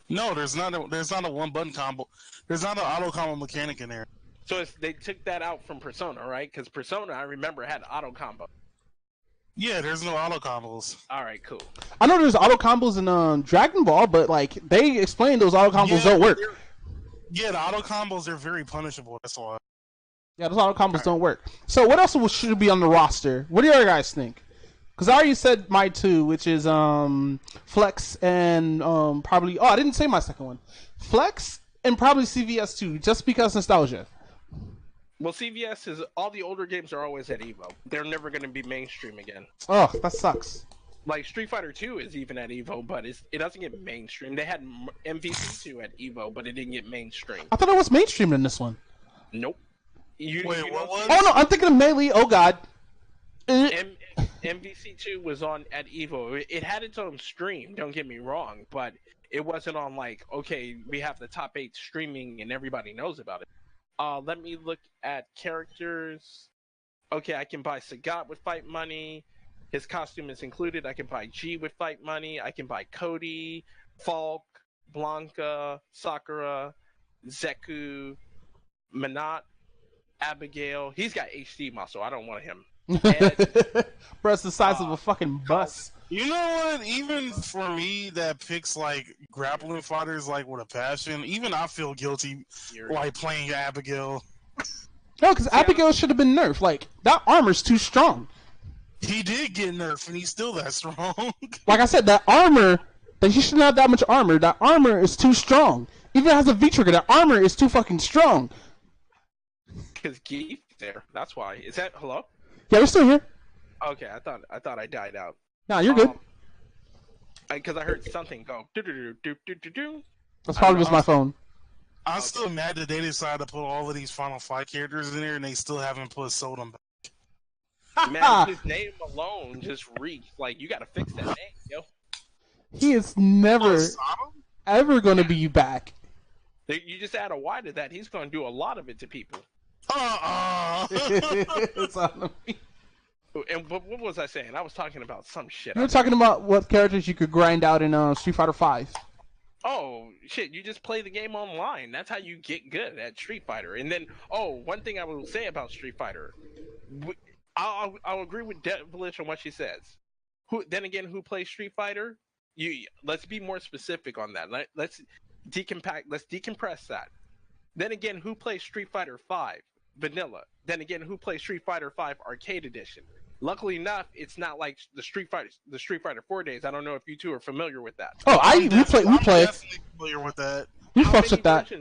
No, there's not a 1-button combo. There's not an auto combo mechanic in there. So they took that out from Persona, right? Because Persona, I remember, had auto combo. Yeah, there's no auto combos. All right, cool. I know there's auto combos in Dragon Ball, but like they explained those auto combos don't work. Yeah, the auto combos are very punishable. That's why. Yeah, those auto combos don't work. So what else should be on the roster? What do you other guys think? Because I already said my 2, which is Flex and probably... Oh, I didn't say my second one. Flex and probably CVS 2, just because nostalgia. Well, CVS is... All the older games are always at EVO. They're never going to be mainstream again. Oh, that sucks. Like, Street Fighter 2 is even at EVO, but it doesn't get mainstream. They had MVC 2 at EVO, but it didn't get mainstream. I thought it was mainstream in this one. Nope. Wait, what was? Oh, no, I'm thinking of Melee. Oh, God. MVC2 was on at EVO. It had its own stream, don't get me wrong, but it wasn't on like, okay, we have the top 8 streaming and everybody knows about it. Let me look at characters. Okay, I can buy Sagat with fight money. His costume is included. I can buy G with fight money. I can buy Cody, Falk, Blanca, Sakura, Zeku, Minot, Abigail. He's got HD muscle. I don't want him. Bro, it's the size of a fucking bus. You know what? Even for me that picks like grappling fighters like with a passion, even I feel guilty like playing Abigail. No, because Abigail should have been nerfed. Like, that armor's too strong. He did get nerfed and he's still that strong. Like I said, that armor, that he shouldn't have that much armor. That armor is too strong. Even if it has a V-trigger, that armor is too fucking strong. Because Geef there. That's why. Is that hello? Yeah, we're still here. Okay, I thought I died out. Nah, you're good. Because I heard something go. Do-do-do-do-do-do-do. That's probably just my phone. I'm still mad that they decided to put all of these Final Fight characters in there and they still haven't put Sodom back. Man, his name alone just reeks. Like, you gotta fix that name, yo. He is never, ever going to be back. You just add a Y to that, he's gonna do a lot of it to people. It's on me. And what was I saying? I was talking about some shit. You were talking about what characters you could grind out in Street Fighter 5. Oh, shit, you just play the game online. That's how you get good at Street Fighter. And then, one thing I will say about Street Fighter. I'll agree with Devilish on what she says. Then again, who plays Street Fighter? Let's be more specific on that. Let's decompress that. Then again, who plays Street Fighter 5 Vanilla? Then again, who plays Street Fighter 5 Arcade Edition? Luckily enough, it's not like the Street Fighter 4 days. I don't know if you two are familiar with that. Oh, we play. I'm definitely familiar with that. We fucks with that.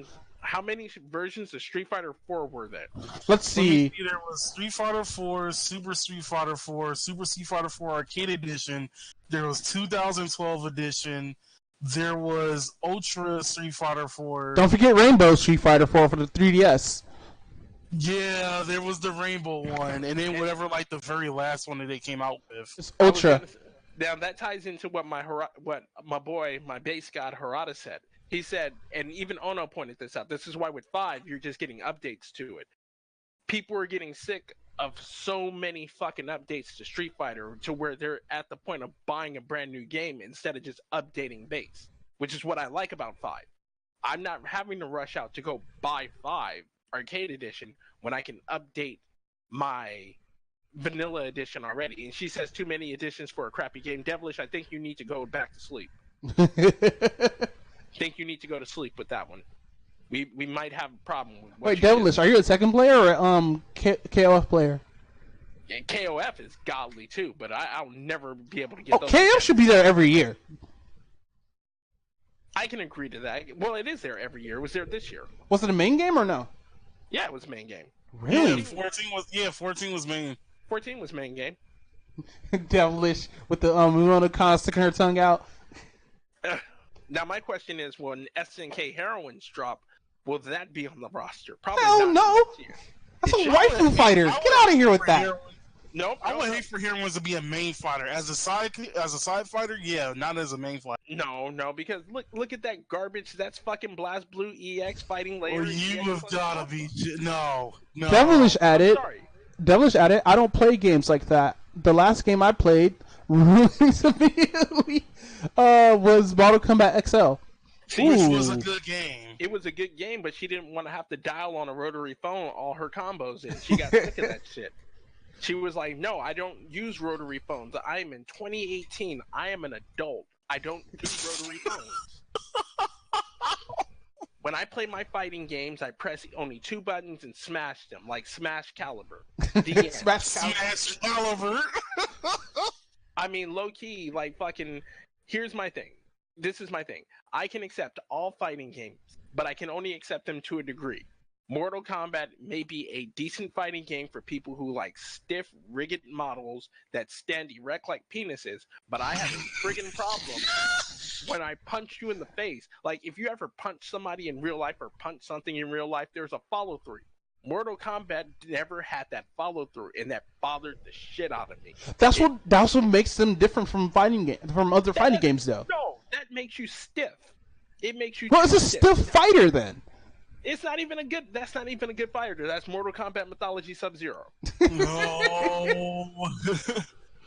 How many versions of Street Fighter 4 were there? Let's see. There was Street Fighter 4, Super Street Fighter 4, Super Street Fighter 4 Arcade Edition. There was 2012 edition. There was Ultra Street Fighter 4. Don't forget Rainbow Street Fighter 4 for the 3DS. Yeah, there was the Rainbow one, and then whatever, like the very last one that they came out with. It's Ultra. Now that ties into what my boy, my base god Harada said. He said, and even Ono pointed this out, this is why with 5, you're just getting updates to it. People are getting sick of so many fucking updates to Street Fighter to where they're at the point of buying a brand new game instead of just updating base, which is what I like about 5. I'm not having to rush out to go buy 5 Arcade Edition when I can update my vanilla edition already. And she says too many editions for a crappy game. Devilish, I think you need to go back to sleep. Think you need to go to sleep with that one. We might have a problem with what. Wait, Devilish, are you a second player or KOF player? Yeah, KOF is godly too, but I'll never be able to get those. KOF should be there every year. I can agree to that. Well, it is there every year. It was there this year. Was it a main game or no? Yeah, it was main game. Really? Yeah, 14 was main. 14 was main game. Devilish with the Murono sticking her tongue out. Now my question is, when SNK heroines drop, will that be on the roster? Probably Hell not no. That's a waifu fighter. Get out of here with that. Nope. I would hate for heroines to be a main fighter. As a side fighter, yeah, not as a main fighter. No, because look at that garbage. That's fucking Blast Blue EX fighting later. Or you have gotta be no. Devilish at it. Sorry. Devilish at it. I don't play games like that. The last game I played immediately was Mortal Kombat XL. Which was a good game. It was a good game, but she didn't want to have to dial on a rotary phone all her combos in. She got sick of that shit. She was like, no, I don't use rotary phones. I'm in 2018. I am an adult. I don't do rotary phones. When I play my fighting games, I press only 2 buttons and smash them, like Smash Caliber. Smash Caliber. I mean, low-key, like fucking... Here's my thing. This is my thing. I can accept all fighting games, but I can only accept them to a degree. Mortal Kombat may be a decent fighting game for people who like stiff, rigid models that stand erect like penises, but I have a friggin' problem when I punch you in the face. Like, if you ever punch somebody in real life or punch something in real life, there's a follow-through. Mortal Kombat never had that follow-through, and that bothered the shit out of me. That's what makes them different from other fighting games, though. No, that makes you stiff. It makes you. Well, it's a stiff fighter then. It's not even a good. That's not even a good fighter. That's Mortal Kombat Mythology Sub-Zero. No.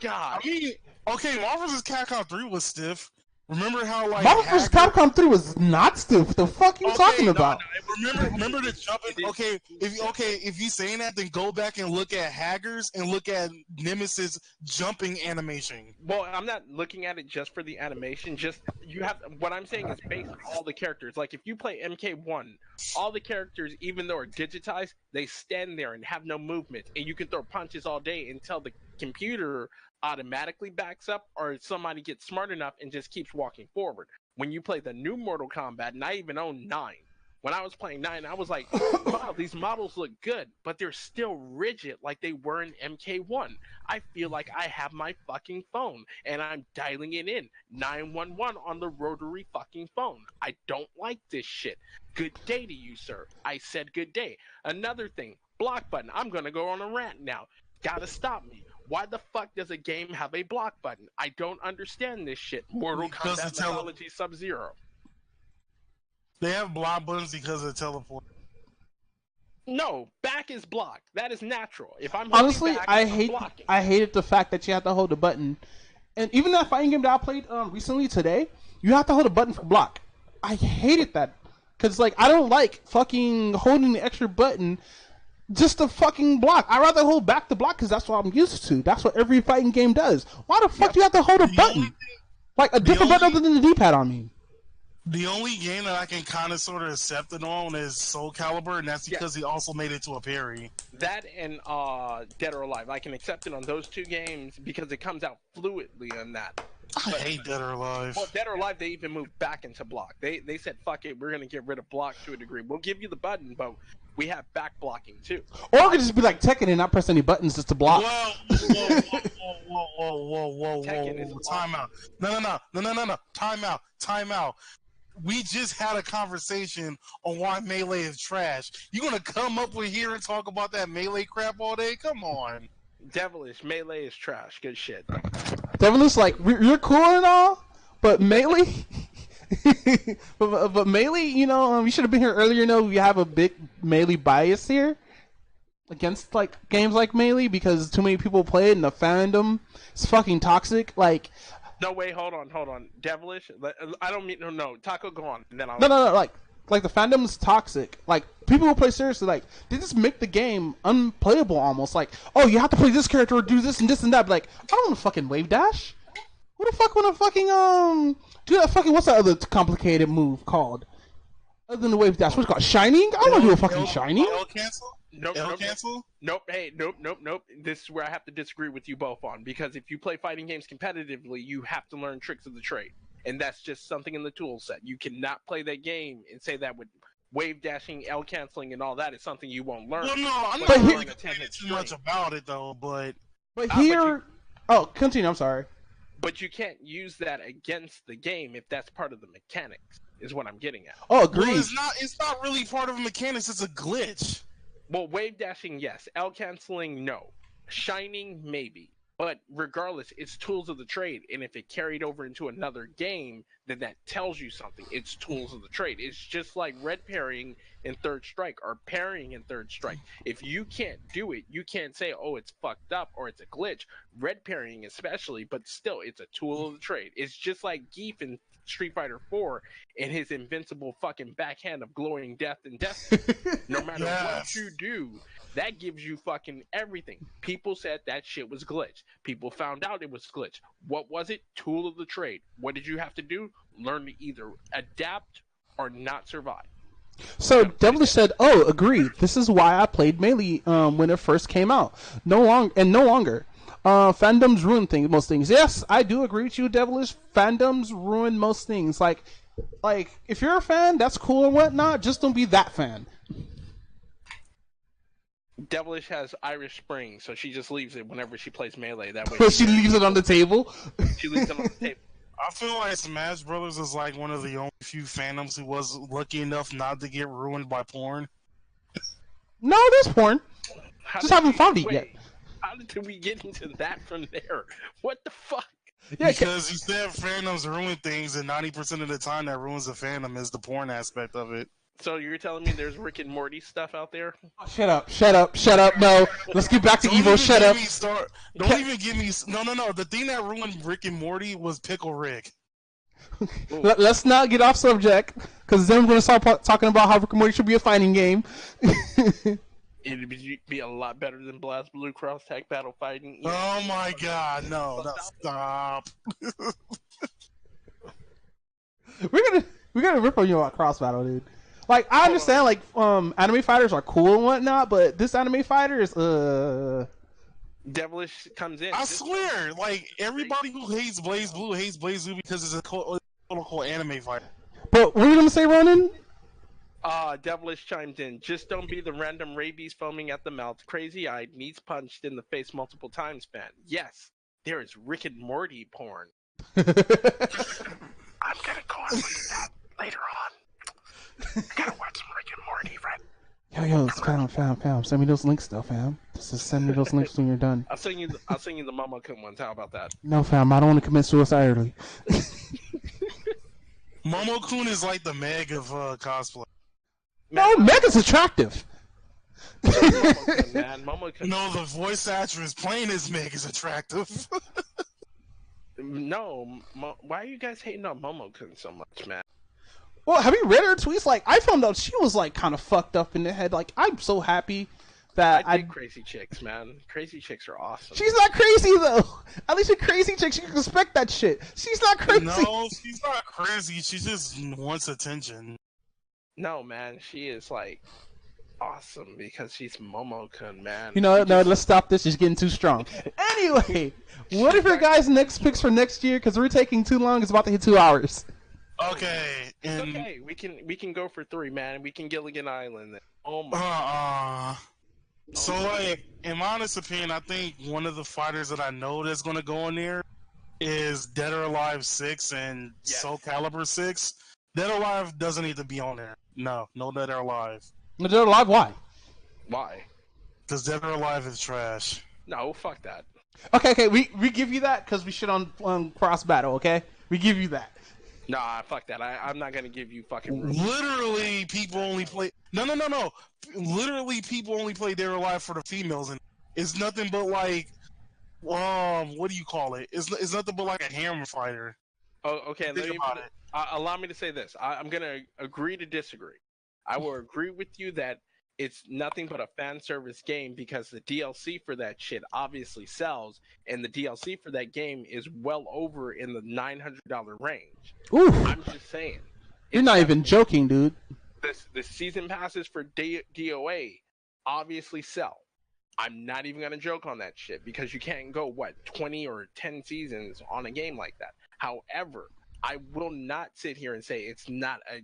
God. I mean, okay, Marvel vs. Capcom 3 was stiff. Remember how like Marvel vs. Capcom 3 was not stiff. What the fuck you talking about? No, remember the jumping. Okay, if you saying that, then go back and look at Haggers and look at Nemesis jumping animation. Well, I'm not looking at it just for the animation. Just you have. What I'm saying is based on all the characters. Like if you play MK1, all the characters, even though are digitized, they stand there and have no movement, and you can throw punches all day until the computer automatically backs up or somebody gets smart enough and just keeps walking forward. When you play the new Mortal Kombat, and I even own 9, when I was playing 9, I was like, wow, these models look good, but they're still rigid like they were in MK1. I feel like I have my fucking phone and I'm dialing it in 911 on the rotary fucking phone. I don't like this shit. Good day to you, sir. I said good day. Another thing, block button. I'm gonna go on a rant now. Gotta stop me. Why the fuck does a game have a block button? I don't understand this shit. Mortal Kombat Mythology Sub-Zero. They have block buttons because of teleport. No, back is blocked. That is natural. If I'm honestly, back, I hated the fact that you have to hold the button. And even that fighting game that I played recently today, you have to hold a button for block. I hated that. Because, like, I don't like fucking holding the extra button just to fucking block. I'd rather hold back to block because that's what I'm used to. That's what every fighting game does. Why the fuck do you have to hold a button? Like a different button other than the D-pad on me. The only game that I can kind of sort of accept it on is Soul Calibur, and that's because he also made it to a parry. That and Dead or Alive. I can accept it on those two games because it comes out fluidly on that. I hate Dead or Alive. Well, Dead or Alive, they even moved back into block. They said, fuck it, we're going to get rid of block to a degree. We'll give you the button, but we have back blocking too. Or it could just be like Tekken and not press any buttons just to block. Whoa. Time out. No. Time out. We just had a conversation on why Melee is trash. You gonna come up with here and talk about that Melee crap all day? Come on. Devilish, Melee is trash. Good shit. Devilish, like, you're cool and all, but Melee... but Melee, you know, you should have been here earlier. You know, we have a big Melee bias here against, like, games like Melee because too many people play it and the fandom is fucking toxic. Like... No, wait, hold on. Devilish? I don't mean... No, Taco, go on. And then I'll... No, like the fandom is toxic. Like, people who play seriously, like, they just make the game unplayable almost. Like, oh, you have to play this character or do this and this and that. But, like, I don't want to fucking wave dash. Who the fuck want to fucking, do that fucking... What's that other complicated move called? Other than the wave dash, what's it called? Shining? I don't want to do a fucking Shining. L cancel? Nope. Hey, nope. This is where I have to disagree with you both on, because if you play fighting games competitively, you have to learn tricks of the trade, and that's just something in the tool set. You cannot play that game and say that with wave dashing, L canceling, and all that is something you won't learn. Well, no, I'm not really complaining too much about it though, but here, continue. I'm sorry, but you can't use that against the game if that's part of the mechanics. Is what I'm getting at. Oh, agreed. Well, it's not really part of the mechanics. It's a glitch. Well, wave dashing, yes. L canceling, no. Shining, maybe. But regardless, it's tools of the trade, and if it carried over into another game, then that tells you something. It's tools of the trade. It's just like red parrying in Third Strike or parrying in Third Strike. If you can't do it, you can't say, oh, it's fucked up or it's a glitch. Red parrying especially, but still, it's a tool of the trade. It's just like Geef in Street Fighter 4 and his invincible fucking backhand of glowing death and death. No matter what you do, that gives you fucking everything. People said that shit was glitch. People found out it was glitch. What was it? Tool of the trade. What did you have to do? Learn to either adapt or not survive. So Devilish said, "Oh, agreed. This is why I played Melee when it first came out. No longer. Fandoms ruin most things. Yes, I do agree with you, Devilish. Fandoms ruin most things. Like if you're a fan, that's cool and whatnot. Just don't be that fan." Devilish has Irish Spring, so she just leaves it whenever she plays Melee. That way, she leaves it on the table. She leaves it on the table. I feel like Smash Brothers is like one of the only few fandoms who was lucky enough not to get ruined by porn. No, there's porn. Just haven't found it yet. How did we get into that from there? What the fuck? Yeah, because you said fandoms ruin things, and 90% of the time that ruins the fandom is the porn aspect of it. So you're telling me there's Rick and Morty stuff out there? Oh, shut up. No, let's get back to Evo. Shut up. Don't even give me... No. The thing that ruined Rick and Morty was Pickle Rick. Let's not get off subject, because then we're going to start talking about how Rick and Morty should be a fighting game. It'd be a lot better than Blast Blue Cross Tag Battle Fighting. Oh my god, no, stop. We're gonna rip on you about Cross Battle, dude. Like, I understand, like, anime fighters are cool and whatnot, but this anime fighter is, Devilish comes in. I swear, like, everybody who hates Blaze Blue hates Blaze Blue because it's a quote-unquote anime fighter. But what are you gonna say, Ronin? Devilish chimed in. Just don't be the random rabies foaming at the mouth, crazy-eyed, needs punched in the face multiple times fan. Yes, there is Rick and Morty porn. I'm gonna go and read that later on. I gotta watch some Rick and Morty, right? Yo, fam. Send me those links, though, fam. Just send me those links when you're done. I'll send you the Momo-kun ones. How about that? No, fam. I don't want to commit suicide early. Momo-kun is like the Meg of cosplay. No, Meg is attractive. Momo-kun, man. Momo-kun. No, the voice actress playing as Meg is attractive. No, why are you guys hating on Momo-kun so much, man? Well, have you read her tweets? Like, I found out she was, like, kind of fucked up in the head. Like, I'm so happy that I dig crazy chicks, man. Crazy chicks are awesome. She's not crazy though. At least a crazy chick, she can respect that shit. She's not crazy. No, she's not crazy. She just wants attention. No, man, she is like awesome because she's Momo-kun, man. You know, no, let's stop this. She's getting too strong. Anyway, what are your guys' next picks for next year? Because we're taking too long. It's about to hit 2 hours. Okay, It's okay. We can go for 3, man. We can Gilligan Island. Oh my. So, like, in my honest opinion, I think one of the fighters that I know that's going to go in there is Dead or Alive 6 and Soul Calibur 6. Dead or Alive doesn't need to be on there. No Dead or Alive. No, Dead or Alive? Why? Why? Because Dead or Alive is trash. No, fuck that. Okay, we give you that because we shit on Cross Battle, okay? We give you that. Nah, fuck that. I'm not gonna give you fucking room. Literally, people only play... No. Literally, people only play Dead or Alive for the females, and it's nothing but like... what do you call it? It's nothing but like a hammer fighter. Oh, okay. Allow me to say this. I'm gonna agree to disagree. I will agree with you that it's nothing but a fan service game because the DLC for that shit obviously sells, and the DLC for that game is well over in the $900 range. Ooh. I'm just saying. You're not even joking, dude. The season passes for DOA obviously sell. I'm not even gonna joke on that shit because you can't go 20 or 10 seasons on a game like that. However, I will not sit here and say it's not a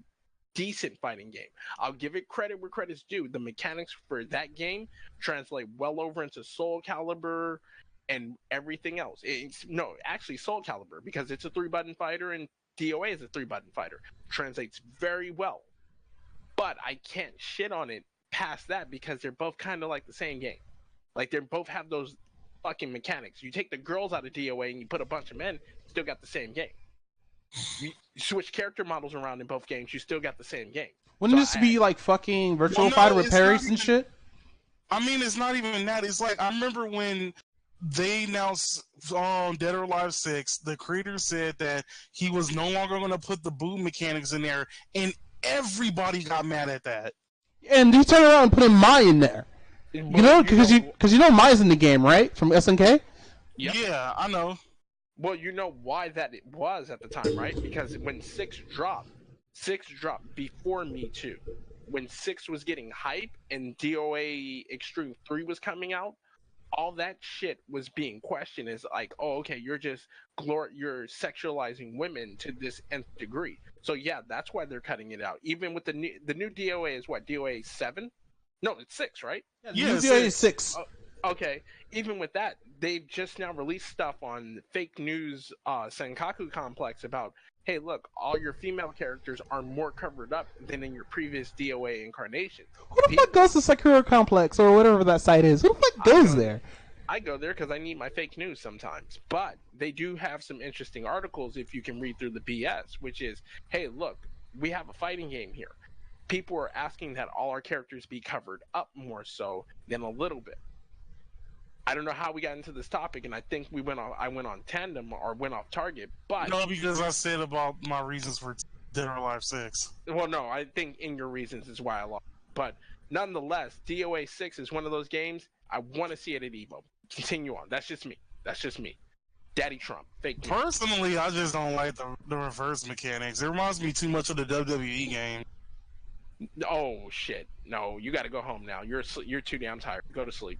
decent fighting game. I'll give it credit where credit's due. The mechanics for that game translate well over into Soul Calibur and everything else. Actually Soul Calibur, because it's a 3-button fighter and DOA is a 3-button fighter. Translates very well. But I can't shit on it past that because they're both kind of like the same game. Like, they both have those fucking mechanics. You take the girls out of DOA and you put a bunch of men, still got the same game. You switch character models around in both games, you still got the same game. Wouldn't this be like fucking Virtual Fighter with parries and shit? I mean, it's not even that. It's like, I remember when they announced Dead or Alive 6, the creator said that he was no longer going to put the boot mechanics in there, and everybody got mad at that. And he turned around and put Mai in there. You know, because you know Mai's in the game, right? From SNK? Yep. Yeah, I know. Well, you know why that it was at the time, right? Because when 6 dropped before Me Too. When 6 was getting hype and DOA Extreme 3 was coming out, all that shit was being questioned as like, oh, okay, you're sexualizing women to this nth degree. So yeah, that's why they're cutting it out. Even with the new DOA is what, DOA 7? No, it's 6, right? Yeah, DOA is 6. Okay, even with that, they've just now released stuff on fake news Senkaku Complex about, hey, look, all your female characters are more covered up than in your previous DOA incarnation. Who the fuck goes to Sakura Complex or whatever that site is? Who the fuck goes there? I go there because I need my fake news sometimes. But they do have some interesting articles if you can read through the BS, which is, hey, look, we have a fighting game here. People are asking that all our characters be covered up more so than a little bit. I don't know how we got into this topic, and I think I went on tandem or went off target, but... No, because I said about my reasons for Dead or Alive 6. Well, no, I think in your reasons is why I lost. But nonetheless, DOA 6 is one of those games I want to see it at EVO. Continue on. That's just me. Daddy Trump. Fake news. Personally, I just don't like the reverse mechanics. It reminds me too much of the WWE game. Oh shit! No, you got to go home now. You're too damn tired. Go to sleep.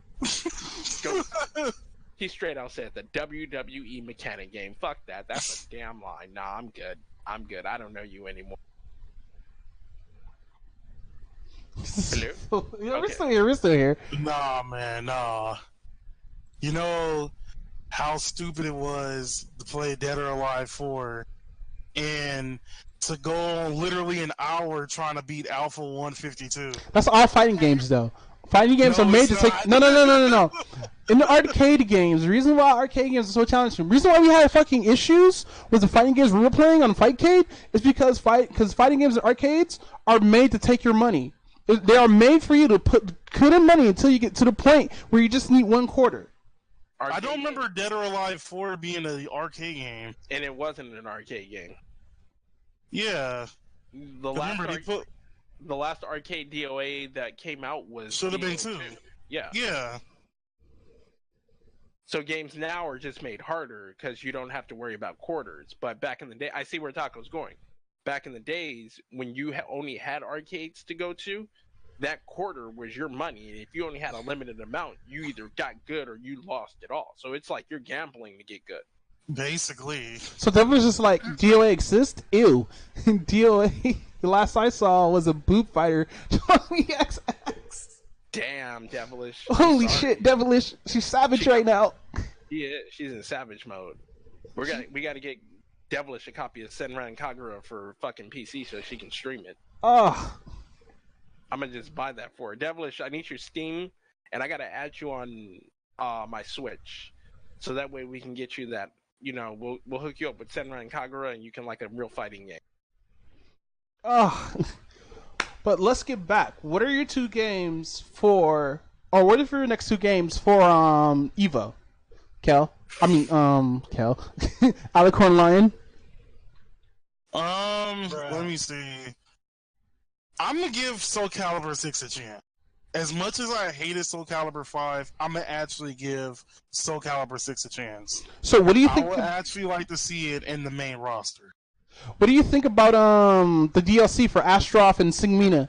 He straight out said the WWE mechanic game. Fuck that. That's a damn lie. Nah, I'm good. I don't know you anymore. Hello? Yeah, okay. We're still here. Nah, man, nah. You know how stupid it was to play Dead or Alive 4 and to go on literally an hour trying to beat Alpha 152. That's all fighting games, though. Fighting games are made to take... No. In the arcade games, the reason why arcade games are so challenging, the reason why we had fucking issues with the fighting games we were playing on Fightcade is because fighting games in arcades are made to take your money. They are made for you to put in money until you get to the point where you just need one quarter. I don't remember Dead or Alive 4 being an arcade game. And it wasn't an arcade game. Yeah. The last arcade DOA that came out was should have been 2. Yeah. Yeah. So games now are just made harder because you don't have to worry about quarters. But back in the day, I see where Taco's going. Back in the days when you only had arcades to go to, that quarter was your money. And if you only had a limited amount, you either got good or you lost it all. So it's like you're gambling to get good. Basically. So that was just like DOA exists? Ew. DOA, the last I saw was a boob fighter. XX. Damn, Devilish. Holy Sorry. shit, Devilish. She's savage right now. Yeah, she's in savage mode. We gotta get Devilish a copy of Senran Kagura for fucking PC so she can stream it. Oh. I'm gonna just buy that for her. Devilish, I need your Steam, and I gotta add you on my Switch, so that way we can get you that. You know, we'll hook you up with Senran Kagura, and you can like a real fighting game. Oh. But let's get back. What are your two games for, or what are your next two games for Evo? Kel? I mean, Kel. Alicorn Lion? Let me see. I'm gonna give Soul Calibur 6 a chance. As much as I hated Soul Calibur 5, I'm gonna actually give Soul Calibur 6 a chance. So what do you think? I would actually like to see it in the main roster. What do you think about the DLC for Astroth and Singmina?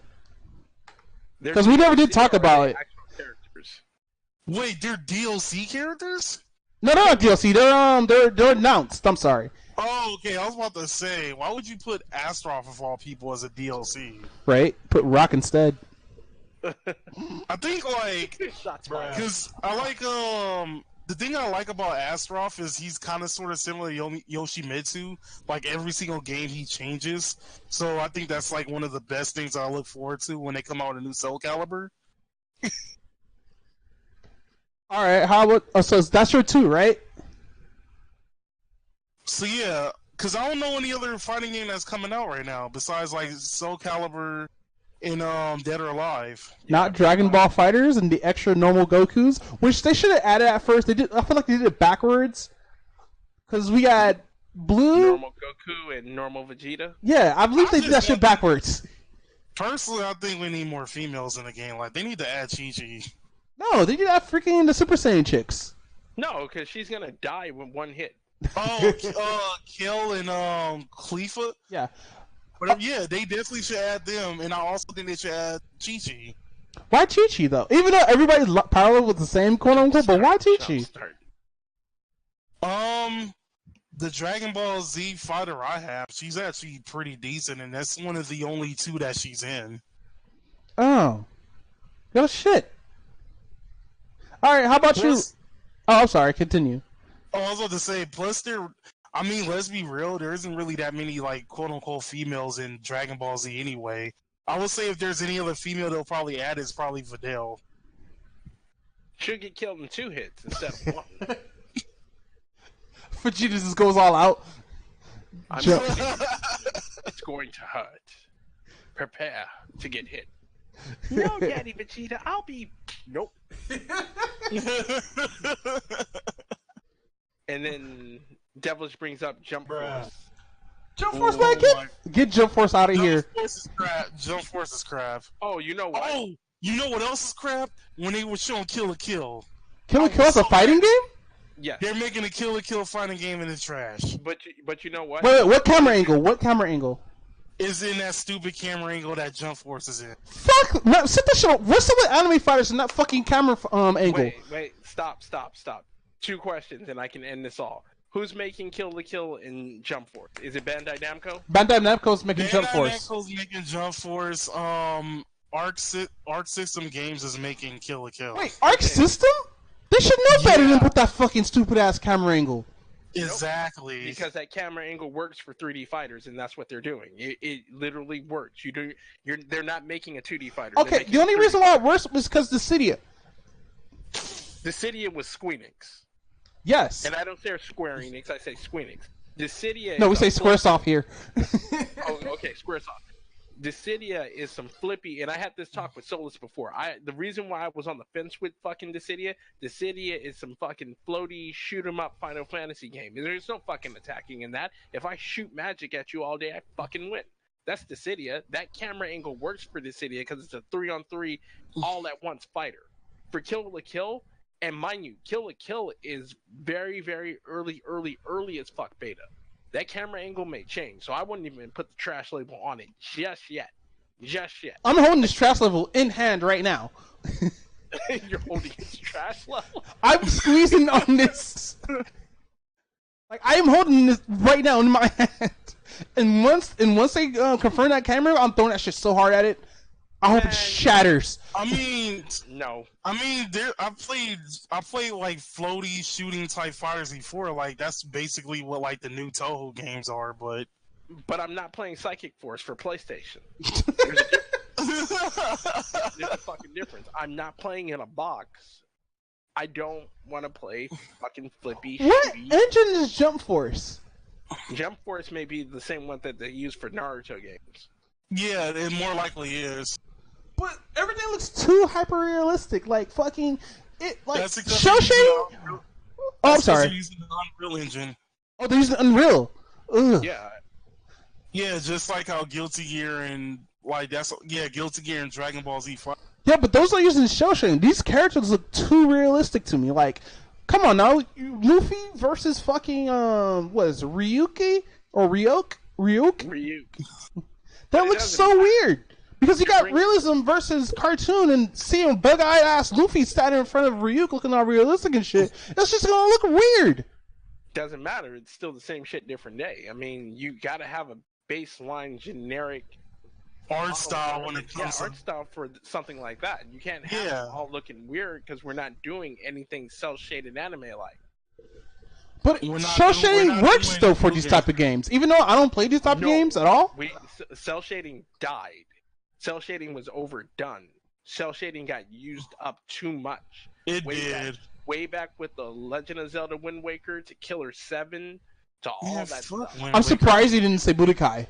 Because we never did talk about it. Wait, they're DLC characters? No, they're not DLC. They're announced. I'm sorry. Oh, okay. I was about to say, why would you put Astroth of all people as a DLC? Right. Put Rock instead. I think like because I like the thing I like about Astroth is he's kind of sort of similar to Yoshimitsu. Like every single game he changes, so I think that's like one of the best things I look forward to when they come out with a new Soul Calibur. All right. How about? Oh, so that's your two, right? So yeah, because I don't know any other fighting game that's coming out right now besides like Soul Calibur and Dead or Alive. Not Dragon Ball Fighters and the extra normal Gokus, which they should have added at first. They did. I feel like they did it backwards because we had Blue, normal Goku, and normal Vegeta. Yeah, I believe they did that shit backwards. Personally, I think we need more females in the game. Like they need to add Chi-Chi. No, they did that freaking the Super Saiyan chicks. No, because she's gonna die with one hit. Oh, Kill and Khalifa. Yeah. But yeah, they definitely should add them, and I also think they should add Chi-Chi. Why Chi-Chi though? Even though everybody's parallel with the same quote unquote, but why Chi-Chi? The Dragon Ball Z fighter I have, she's actually pretty decent, and that's one of the only two that she's in. Oh. No shit. Alright, how about you? Oh, I'm sorry, continue. Oh, I was about to say, plus I mean, let's be real, there isn't really that many, like, quote-unquote females in Dragon Ball Z anyway. I would say if there's any other female they'll probably add, it's probably Videl. Should get killed in 2 hits instead of 1. Vegeta just goes all out. It's going to hurt. Prepare to get hit. No, Daddy Vegeta, I'll be... Nope. And then Devilish brings up Jump Force. Jump Force, man, get Jump Force out of here. Jump Force is crap. Oh, you know what? Oh, you know what else is crap? When they were showing Kill la Kill. Kill la Kill is a fighting game? Yes. They're making a Kill la Kill fighting game in the trash. But you know what? Wait, what camera angle? What camera angle? Is in that stupid camera angle that Jump Force is in. Fuck! No, sit that shit up. What's up with anime fighters and that fucking camera angle? Wait, stop. 2 questions and I can end this all. Who's making Kill la Kill in Jump Force? Is it Bandai Namco? Bandai Namco's making Jump Force. Bandai Namco's making Jump Force. Arc System Games is making Kill la Kill. Wait, Arc System? They should know better than put that fucking stupid ass camera angle. Exactly. Because that camera angle works for 3D fighters, and that's what they're doing. It literally works. They're not making a 2D fighter. Okay, the only reason why it works was because Dissidia. Dissidia was Squeenix. Yes. And I don't say Square Enix, I say Squeenix. Dissidia. No, we say Squaresoft here. Oh, okay, Squaresoft. Dissidia is some flippy, and I had this talk with Solus before. The reason why I was on the fence with fucking Dissidia is some fucking floaty shoot 'em up Final Fantasy game. There's no fucking attacking in that. If I shoot magic at you all day, I fucking win. That's Dissidia. That camera angle works for Dissidia because it's a 3-on-3 all at once fighter. for Kill la Kill. And mind you, Kill la Kill is very, very early as fuck beta. That camera angle may change, so I wouldn't even put the trash label on it just yet. Just yet. I'm holding this trash level in hand right now. You're holding its trash level? I'm squeezing on this. Like, I am holding this right now in my hand. And once they confirm that camera, I'm throwing that shit so hard at it. I hope it shatters. I mean, no. I mean, I played like floaty shooting type fighters before. Like that's basically what like the new Toho games are. But I'm not playing Psychic Force for PlayStation. There's a fucking difference. I'm not playing in a box. I don't want to play fucking flippy. What shitty. engine is Jump Force? Jump Force may be the same one that they use for Naruto games. yeah, it more likely is. But everything looks too hyper realistic. Like fucking it. Like That's because show they're using shading. Unreal- Oh, I'm that's because sorry. they're using the Unreal Engine. Oh, they're using Unreal. Ugh. Yeah. Yeah, just like how Guilty Gear and like Guilty Gear and Dragon Ball Z. Yeah, but those are using show shading. These characters look too realistic to me. Like, come on now, Luffy versus fucking what is it, Ryuki or Ryuk? Ryuk. That looks so weird. Because you got bring- realism versus cartoon, and seeing bug-eyed ass Luffy standing in front of Ryuk looking all realistic and shit, it's just gonna look weird. Doesn't matter. It's still the same shit, different day. I mean, you gotta have a baseline generic art style when it comes to art style for something like that. You can't have it all looking weird because we're not doing anything cel-shaded anime like. But show shading works though for these type of games. Even though I don't play these type of games at all. Cell shading died. Cell shading was overdone. Cell shading got used up too much. It did. Way back with the Legend of Zelda Wind Waker to Killer 7 to all that stuff. I'm surprised you didn't say Budokai.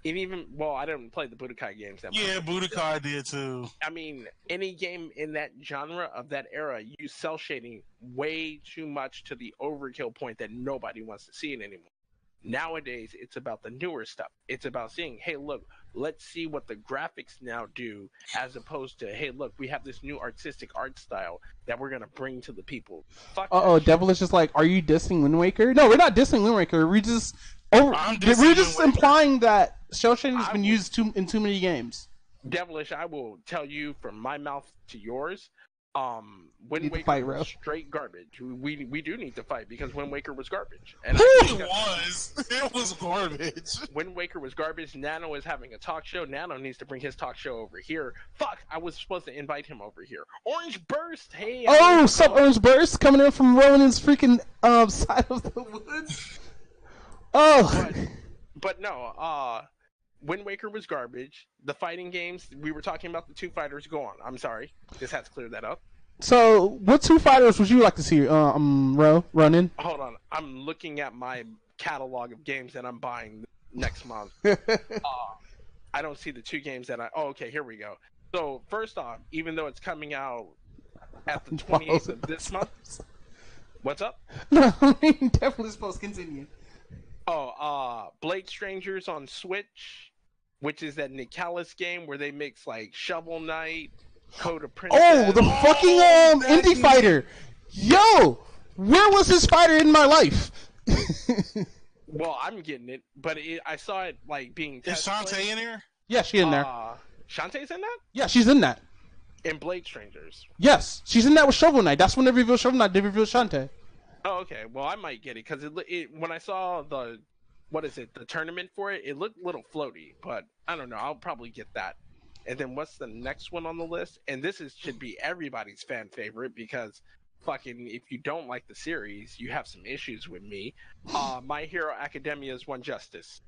And even, well, I didn't play the Budokai games that much. Yeah, Budokai did too. I mean, any game in that genre of that era used cell shading way too much to the overkill point that nobody wants to see it anymore. Nowadays, it's about the newer stuff. It's about seeing, hey, look, let's see what the graphics now do, as opposed to, hey, look, we have this new artistic art style that we're gonna bring to the people. Fuck. Devil is just like, are you dissing Wind Waker? No, we're not dissing Wind Waker. We're just implying that show shading has been used in too many games. Devilish, I will tell you from my mouth to yours. Wind Waker was straight garbage. We do need to fight because Wind Waker was garbage. And it was garbage. Wind Waker was garbage. Nano is having a talk show. Nano needs to bring his talk show over here. Fuck, I was supposed to invite him over here. Orange Burst, hey. Oh, sup, Orange Burst, coming in from Rowan's freaking side of the woods. Oh. But no, Wind Waker was garbage. The fighting games, we were talking about the two fighters. Go on. I'm sorry. Just had to clear that up. So, what two fighters would you like to see running? Hold on. I'm looking at my catalog of games that I'm buying next month. I don't see the two games that Oh, okay. Here we go. So, first off, even though it's coming out at the 28th of this month. What's up? No, I mean, definitely supposed to continue. Blade Strangers on Switch, which is that Nicalis game where they mix like Shovel Knight, Code of Princess. Oh, the fucking indie fighter! Yo, where was this fighter in my life? Well, I'm getting it, but I saw it like being. Is Shantae in here? Yeah, she's in there. Shantae's in that? Yeah, she's in that. In Blade Strangers. Yes, she's in that with Shovel Knight. That's when they revealed Shovel Knight. They revealed Shantae. Oh, okay. Well, I might get it because when I saw the tournament for it, it looked a little floaty. But I don't know. I'll probably get that. And then what's the next one on the list? And this should be everybody's fan favorite because fucking if you don't like the series, you have some issues with me. My Hero Academia's One Justice.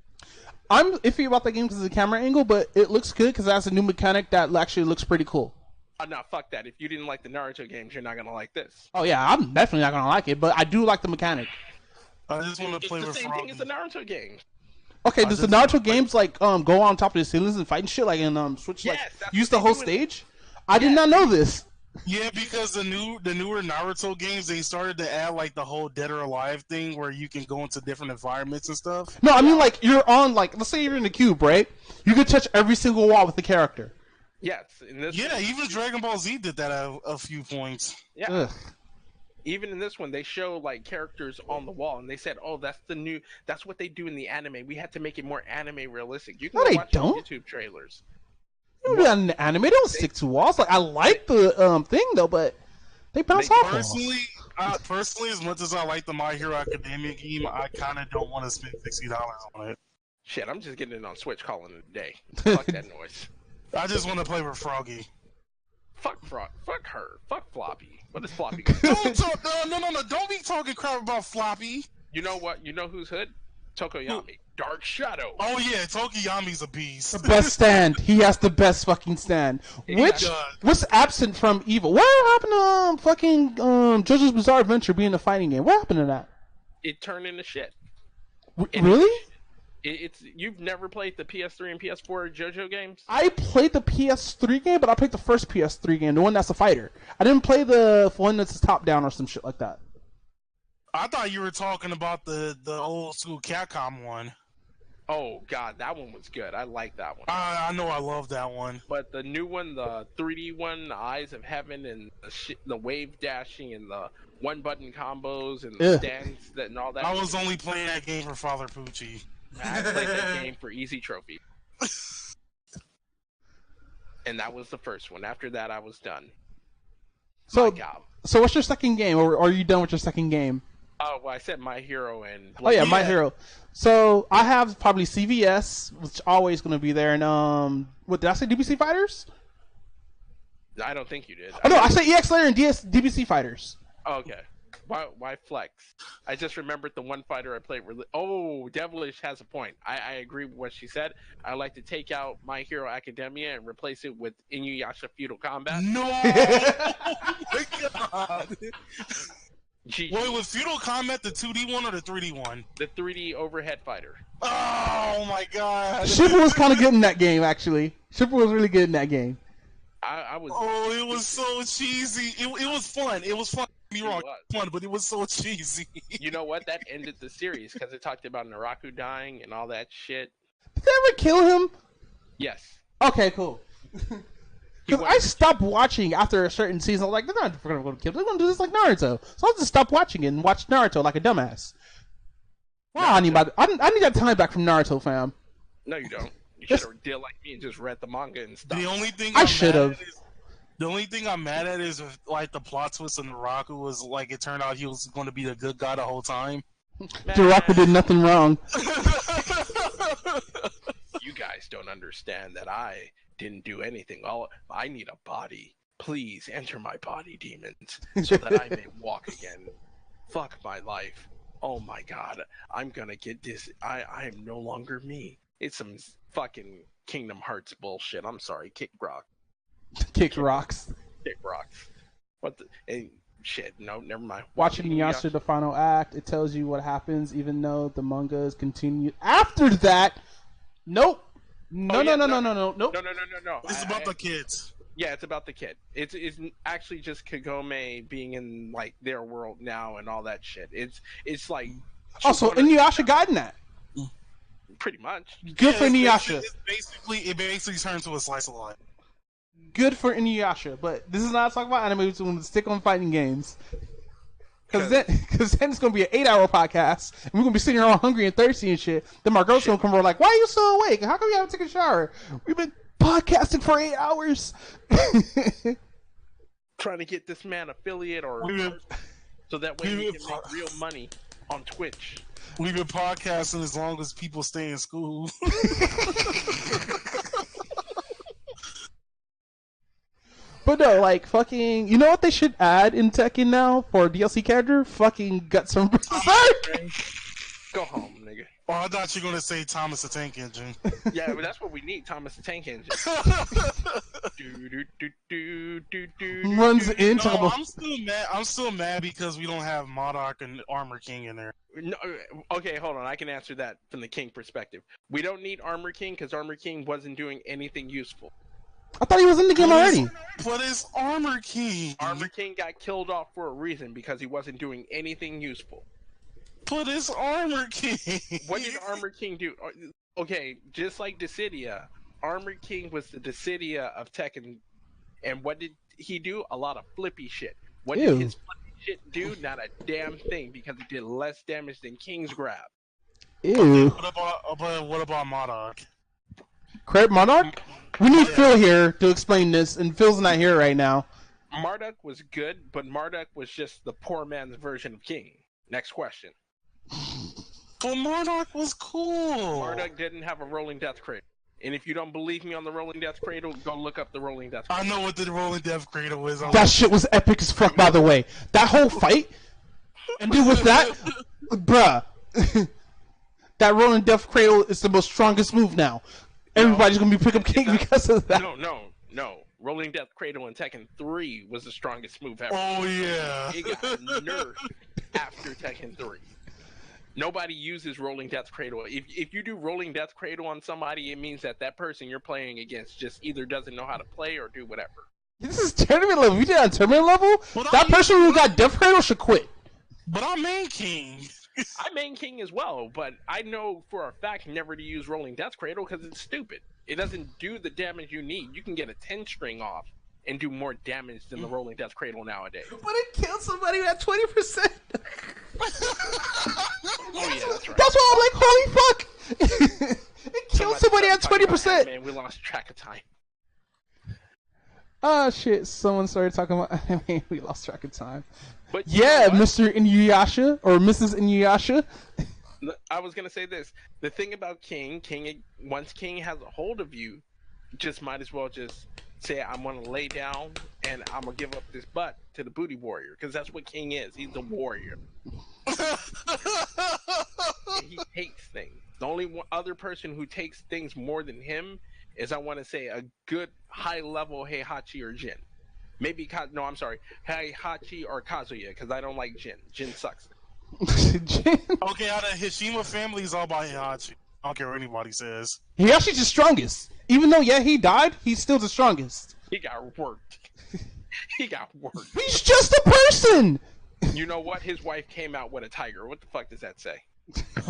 I'm iffy about that game because of the camera angle, but it looks good because it has a new mechanic that actually looks pretty cool. No, fuck that. If you didn't like the Naruto games, you're not gonna like this. Oh yeah, I'm definitely not gonna like it, but I do like the mechanic. I just want to play with It's the same thing as the Naruto games. Okay, does the Naruto games like go on top of the ceilings and fight and shit like in Switch? Yes, like use the whole stage? I did not know this. Yeah, because the newer Naruto games, they started to add like the whole Dead or Alive thing where you can go into different environments and stuff. No, I mean like you're on like let's say you're in the cube, right? You can touch every single wall with the character. Yes, in this. Yeah, even Dragon Ball Z did that at a few points. Yeah. Ugh. Even in this one, they show like characters on the wall, and they said, "Oh, that's what they do in the anime. We had to make it more anime realistic." You can No, go they watch don't. YouTube trailers. You know, in the anime, they don't stick to walls. Like I like the thing though, but they bounce off walls. Personally, as much as I like the My Hero Academia game, I kind of don't want to spend $60 on it. Shit, I'm just getting it on Switch, calling it a day. Fuck that noise. I just want to play with Froggy. Fuck Frog. Fuck her. Fuck Floppy. What is Floppy? Don't talk. No. Don't be talking crap about Floppy. You know what? You know who's hood? Tokoyami. Dark Shadow. Oh yeah, Tokiyami's a beast. The best stand. He has the best fucking stand. What's absent from Evil? What happened to fucking JoJo's Bizarre Adventure being a fighting game? What happened to that? It turned into shit. Really? It's you've never played the PS3 and PS4 JoJo games? I played the PS3 game, but I played the first PS3 game, the one that's a fighter. I didn't play the one that's top down or some shit like that. I thought you were talking about the old school Capcom one. Oh god, that one was good. I like that one. I know I love that one. But the new one, the 3D one, the Eyes of Heaven, and the wave dashing, and the one button combos, and the stands and all that. I was only playing that game for Father Pucci. I played that game for Easy Trophy. And that was the first one. After that, I was done. So what's your second game, or are you done with your second game? Oh, well, I said My Hero and... Oh, yeah, My Hero. So, I have probably CVS, which always going to be there, and, what, did I say DBC Fighters? I don't think you did. Oh, no, I said EX Layer and DBC Fighters. Oh, okay. Why Flex? I just remembered the one fighter I played. Oh, Devilish has a point. I agree with what she said. I like to take out My Hero Academia and replace it with Inuyasha Feudal Combat. No! Oh, my God! GG. Wait, was Feudal Combat the 2D one or the 3D one? The 3D overhead fighter. Oh my god! Shipper was kind of good in that game, actually. Shipper was really good in that game. I was. Oh, it was so cheesy. It was fun. It was fun. Don't get me wrong, fun, but it was so cheesy. You know what? That ended the series because it talked about Naraku dying and all that shit. Did they ever kill him? Yes. Okay, cool. Because I stopped watching after a certain season. I'm like, they're not going to kill him. They're going to do this like Naruto. So I'll just stop watching it and watch Naruto like a dumbass. Wow, I need that time back from Naruto, fam. No, you don't. You should have did like me and just read the manga and stuff. The only thing I should have. The only thing I'm mad at is if, like, the plot twist in Naraku was like it turned out he was going to be the good guy the whole time. Naraku did nothing wrong. You guys don't understand that I didn't do anything. I need a body. Please enter my body, demons, so that I may walk again. Fuck my life. Oh my god. I'm gonna get this. I am no longer me. It's some fucking Kingdom Hearts bullshit. I'm sorry. Kick rocks. Kick rocks. What the... Hey, shit, no, never mind. Watching Inuyasha, the final act, it tells you what happens, even though the manga is continued. After that, nope. No. No. It's about the kids. Yeah, it's about the kid. It's actually just Kagome being in like their world now and all that shit. It's like. Oh, so Inuyasha got in that. Pretty much. Good for Inuyasha. It basically turns to a slice of life. Good for Inuyasha, but this is not talking about anime. So we're going to stick on fighting games. Because then it's going to be an 8-hour podcast, and we're going to be sitting here all hungry and thirsty and shit. Then my girl's going to come over like, why are you so awake? How come you haven't taken a shower? We've been podcasting for 8 hours. Trying to get this man affiliate so that way we can make real money on Twitch. We've been podcasting as long as people stay in school. But no, like, fucking... You know what they should add in Tekken now for DLC character? Fucking Guts from Berserk! Go home, nigga. Oh, I thought you were going to say Thomas the Tank Engine. Yeah, but that's what we need, Thomas the Tank Engine. Runs into... No, I'm still mad because we don't have Modok and Armor King in there. No, okay, hold on. I can answer that from the King perspective. We don't need Armor King because Armor King wasn't doing anything useful. I thought he was in the game already. But it's Armor King. Armor King got killed off for a reason because he wasn't doing anything useful. But it's Armor King. What did Armor King do? Okay, just like Dissidia, Armored King was the Dissidia of Tekken, and what did he do? A lot of flippy shit. What did Ew. his flippy shit do? Not a damn thing, because it did less damage than King's Grab. Ew. What about Modok? Crab Monarch? We need Phil here to explain this, and Phil's not here right now. Marduk was good, but Marduk was just the poor man's version of King. Next question. Well, Modok was cool. Marduk didn't have a rolling death cradle. And if you don't believe me on the rolling death cradle, go look up the rolling death cradle. I know what the rolling death cradle is. That shit was epic as fuck, by the way. That whole fight, and dude, with that, bruh, that rolling death cradle is the most strongest move now. Everybody's gonna be pick up King because of that. No. Rolling death cradle in Tekken 3 was the strongest move ever. Oh yeah. It got nerfed after Tekken 3. Nobody uses rolling death cradle. If you do rolling death cradle on somebody, it means that person you're playing against just either doesn't know how to play or do whatever. This is tournament level. You did on tournament level? That person who got death cradle should quit. But I main King. I main King as well, but I know for a fact never to use rolling death cradle because it's stupid. It doesn't do the damage you need. You can get a 10 string off and do more damage than the rolling death cradle nowadays. But it killed somebody at 20%. Oh yeah, that's right. That's why I'm like, holy fuck! It killed somebody at 20%. Man, we lost track of time. Oh shit! Someone started talking about anime. We lost track of time. But yeah, Mr. Inuyasha or Mrs. Inuyasha. I was gonna say this. The thing about King, once King has a hold of you, just might as well just say, I'm gonna lay down and I'm gonna give up this butt to the booty warrior, because that's what King is. He's a warrior. He takes things. The only other person who takes things more than him is, I want to say, a good high-level Heihachi or Jin. Maybe no, I'm sorry, Heihachi or Kazuya, because I don't like Jin. Jin sucks. Jin? Okay, out of Hishima family is all about Heihachi. I don't care what anybody says. Heihachi's the strongest. Even though, yeah, he died, he's still the strongest. He got worked. He got worked. He's just a person! You know what? His wife came out with a tiger. What the fuck does that say?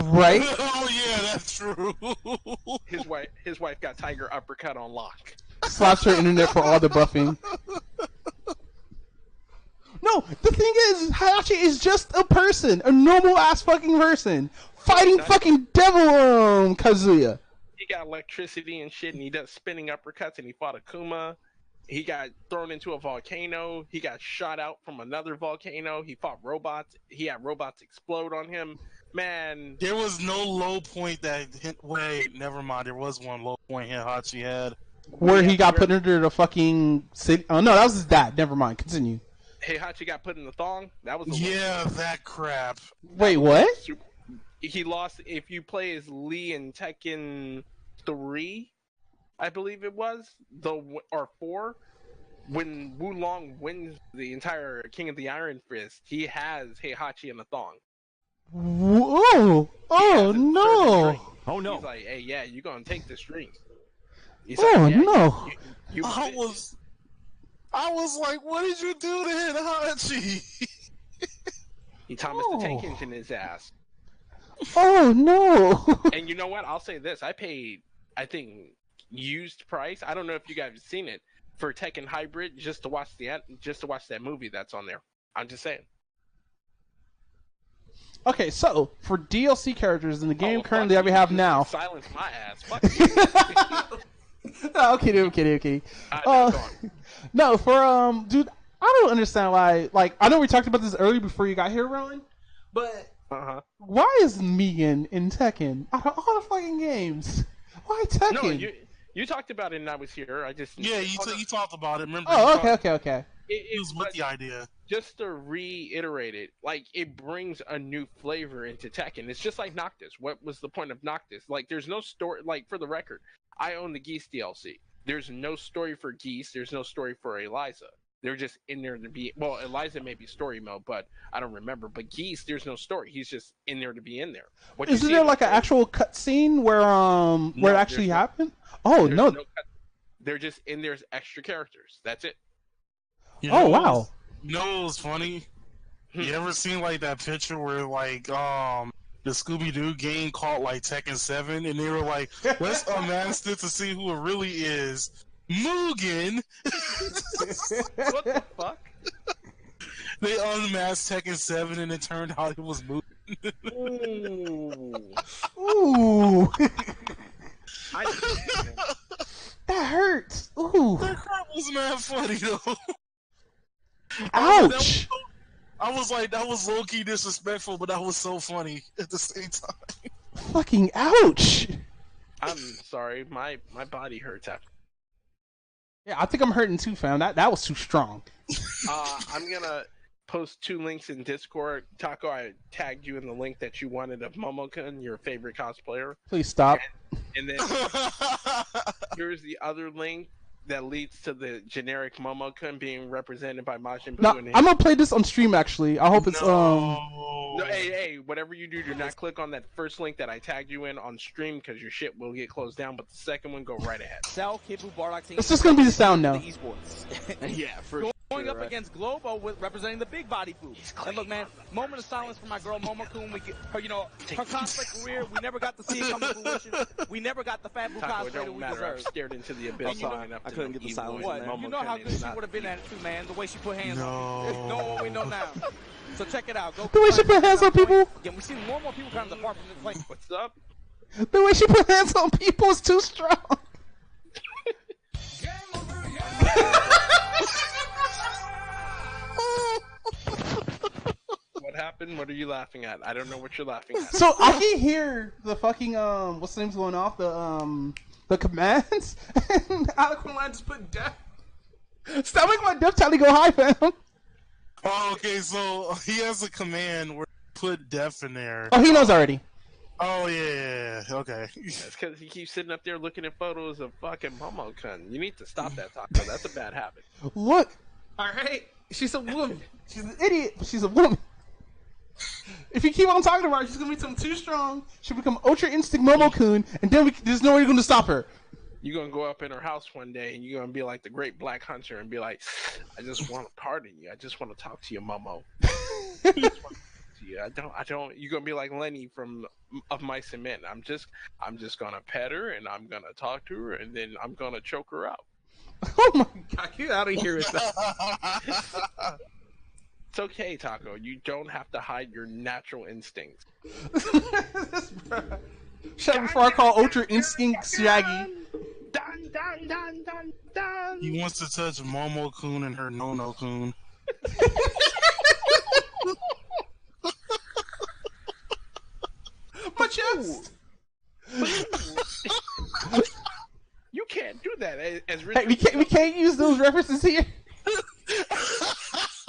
Right? Oh yeah, that's true. His wife got tiger uppercut on lock. Slaps her internet for all the buffing. No, the thing is, Heihachi is just a person, a normal ass fucking person, fighting fucking devil Kazuya. He got electricity and shit, and he does spinning uppercuts, and he fought Akuma. He got thrown into a volcano. He got shot out from another volcano. He fought robots. He had robots explode on him. Man, there was no low point wait, never mind. There was one low point Heihachi had. Where he got put under the fucking city. Oh no, that was his dad. Never mind. Continue. Heihachi got put in the thong. That was that crap. Wait, what? He lost. If you play as Lee in Tekken 3, I believe it was, or 4, when Wulong wins the entire King of the Iron Fist, he has Heihachi in the thong. Whoa! Oh no! Oh no! He's like, hey, yeah, you gonna take the string? He's oh like, yeah, no! I was like, what did you do to Heihachi? He Thomas the Tank Engine his ass. Oh no! And you know what? I'll say this: I paid, I think, used price. I don't know if you guys have seen it, for Tekken Hybrid, just to watch that movie that's on there. I'm just saying. Okay, so for DLC characters in the game currently that we have now. Silence my ass. Fuck you. No, I'm kidding. No, for dude, I don't understand why. Like, I know we talked about this earlier before you got here, Rowan, but why is Megan in Tekken out of all the fucking games? Why Tekken? No, you talked about it and I was here. I just you talked about it. Remember? Oh, okay. It was with the idea. Just to reiterate it, like, it brings a new flavor into Tekken. It's just like Noctis. What was the point of Noctis? Like, there's no story. Like, for the record, I own the Geese DLC. There's no story for Geese. There's no story for Eliza. They're just in there to be. Well, Eliza may be story mode, but I don't remember. But Geese, there's no story. He's just in there to be in there. Isn't there like an actual cutscene where it actually happened? Oh no. They're just in there as extra characters. That's it. Wow. You know what was funny? You ever seen like that picture where like the Scooby-Doo game called like Tekken 7, and they were like, let's unmask it to see who it really is. Mugen! What the fuck? They unmasked Tekken 7 and it turned out it was Mugen. Ooh. I didn't That hurts. Ooh. That crap was mad funny though. Ouch. I was like, that was low-key disrespectful, but that was so funny at the same time. Fucking ouch. I'm sorry, my body hurts after. Yeah, I think I'm hurting too, fam. That was too strong. I'm gonna post 2 links in Discord. Taco, I tagged you in the link that you wanted of Momokun, your favorite cosplayer. Please stop. And then here's the other link that leads to the generic Momokun being represented by Majin Buu. No, and I'm gonna play this on stream actually. I hope it's No, hey, whatever you do not click on that first link that I tagged you in on stream because your shit will get closed down. But the second one, go right ahead. Sal, Kibu, Bardock team. It's just gonna be the sound now. The esports. Yeah, for Going sure, up right? against Globo with representing the big body food. And look, man, moment of silence for my girl Momokun. We get her, her cosplay career. We never got to see it come to fruition. We never got the Fat Boo Taco, it cosplay that don't we matter. I've deserve. stared into the abyss long enough. I couldn't get the silence. What? You know how good she would have been at it too, man. The way she put hands on people. Know what we know now. So check it out. Go The way she put hands on people. Yeah, we see more and more people coming apart from this place. What's up? The way she put hands on people is too strong. What happened? What are you laughing at? I don't know what you're laughing at. So I can hear the fucking what's the name's going off the commands, and Alicorn Line just put death. Stop making my death tally go high, fam. Oh, okay, so he has a command where put death in there. Oh, he knows already. Oh yeah, okay. That's because he keeps sitting up there looking at photos of fucking Momokun. You need to stop that, Taco. That's a bad habit. Look, All right, she's a woman. she's an idiot, but she's a woman. If you keep on talking about her, she's gonna become too strong. She'll become Ultra Instinct Momokun, and then there's no way you're gonna stop her. You're gonna go up in her house one day and you're gonna be like the Great Black Hunter and be like, I just want to pardon you. I just want to talk to you, Momo. I just want to talk to you. I don't. You're gonna be like Lenny from Of Mice and Men. I'm just gonna pet her and I'm gonna talk to her and then I'm gonna choke her out. Oh my God, get out of here with that. It's okay, Taco. You don't have to hide your natural instincts. god. Shut up before I call Ultra Instinct Shaggy. Dun, dun, dun, dun, dun. He wants to touch Momo-kun and her Nono-kun. My chest. You can't do that. As Hey, Richard, we can't use those references here.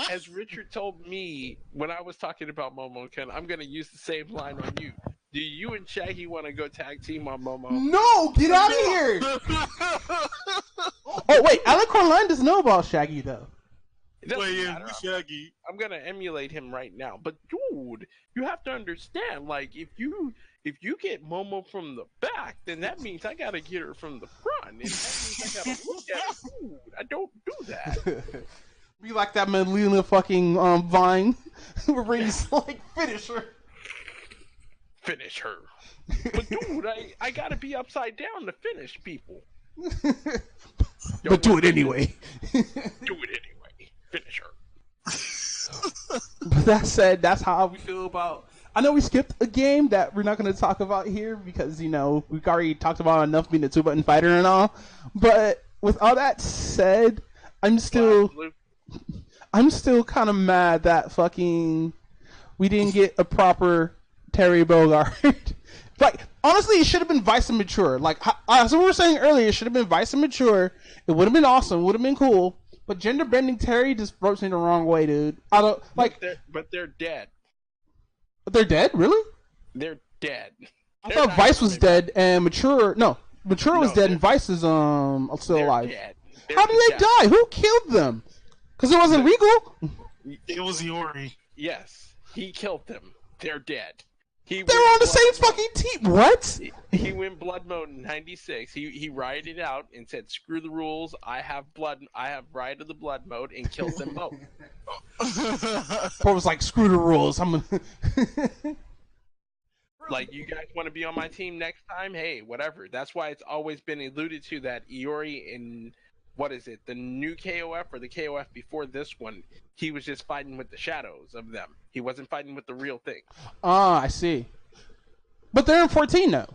as Richard told me when I was talking about Momo-kun, I'm gonna use the same line on you. Do you and Shaggy want to go tag team on Momo? No, get out of here. Oh wait, Alicorn Line doesn't know about Shaggy though. It doesn't Wait, yeah, matter. Shaggy. I'm gonna emulate him right now. But dude, you have to understand, like if you get Momo from the back, then that means I gotta get her from the front. And that means I gotta look at her. Dude, I don't do that. Be like that Melina fucking Vine where he's like finish her. Finish her. But dude, I gotta be upside down to finish people. But do it anyway. Do it anyway. Finish her. But that said, that's how we feel about. I know we skipped a game that we're not going to talk about here because we've already talked about enough being a 2-button fighter and all. But with all that said, I'm still kind of mad that fucking we didn't get a proper Terry Bogard. Like, honestly, it should have been Vice and Mature. Like, as we were saying earlier, it should have been Vice and Mature. It would have been awesome. It would have been cool. But gender bending Terry just rubs me the wrong way, dude. I don't like. But they're dead. They're dead, really? They're dead. I thought Vice was dead and Mature. No, Mature was dead and Vice is still They're alive. dead. How did they die? Who killed them? Because it wasn't Regal. It was Iori. Yes, he killed them. They're dead. They were on the same fucking team. What? He went blood mode in '96. He rioted out and said, "Screw the rules. I have right of the blood mode," and killed them both. Bro was like, "Screw the rules. I'm." Gonna... Like, you guys want to be on my team next time? Hey, whatever. That's why it's always been alluded to that Iori in, what is it, the new KOF or the KOF before this one, he was just fighting with the shadows of them. He wasn't fighting with the real thing. I see. But they're in 14 now.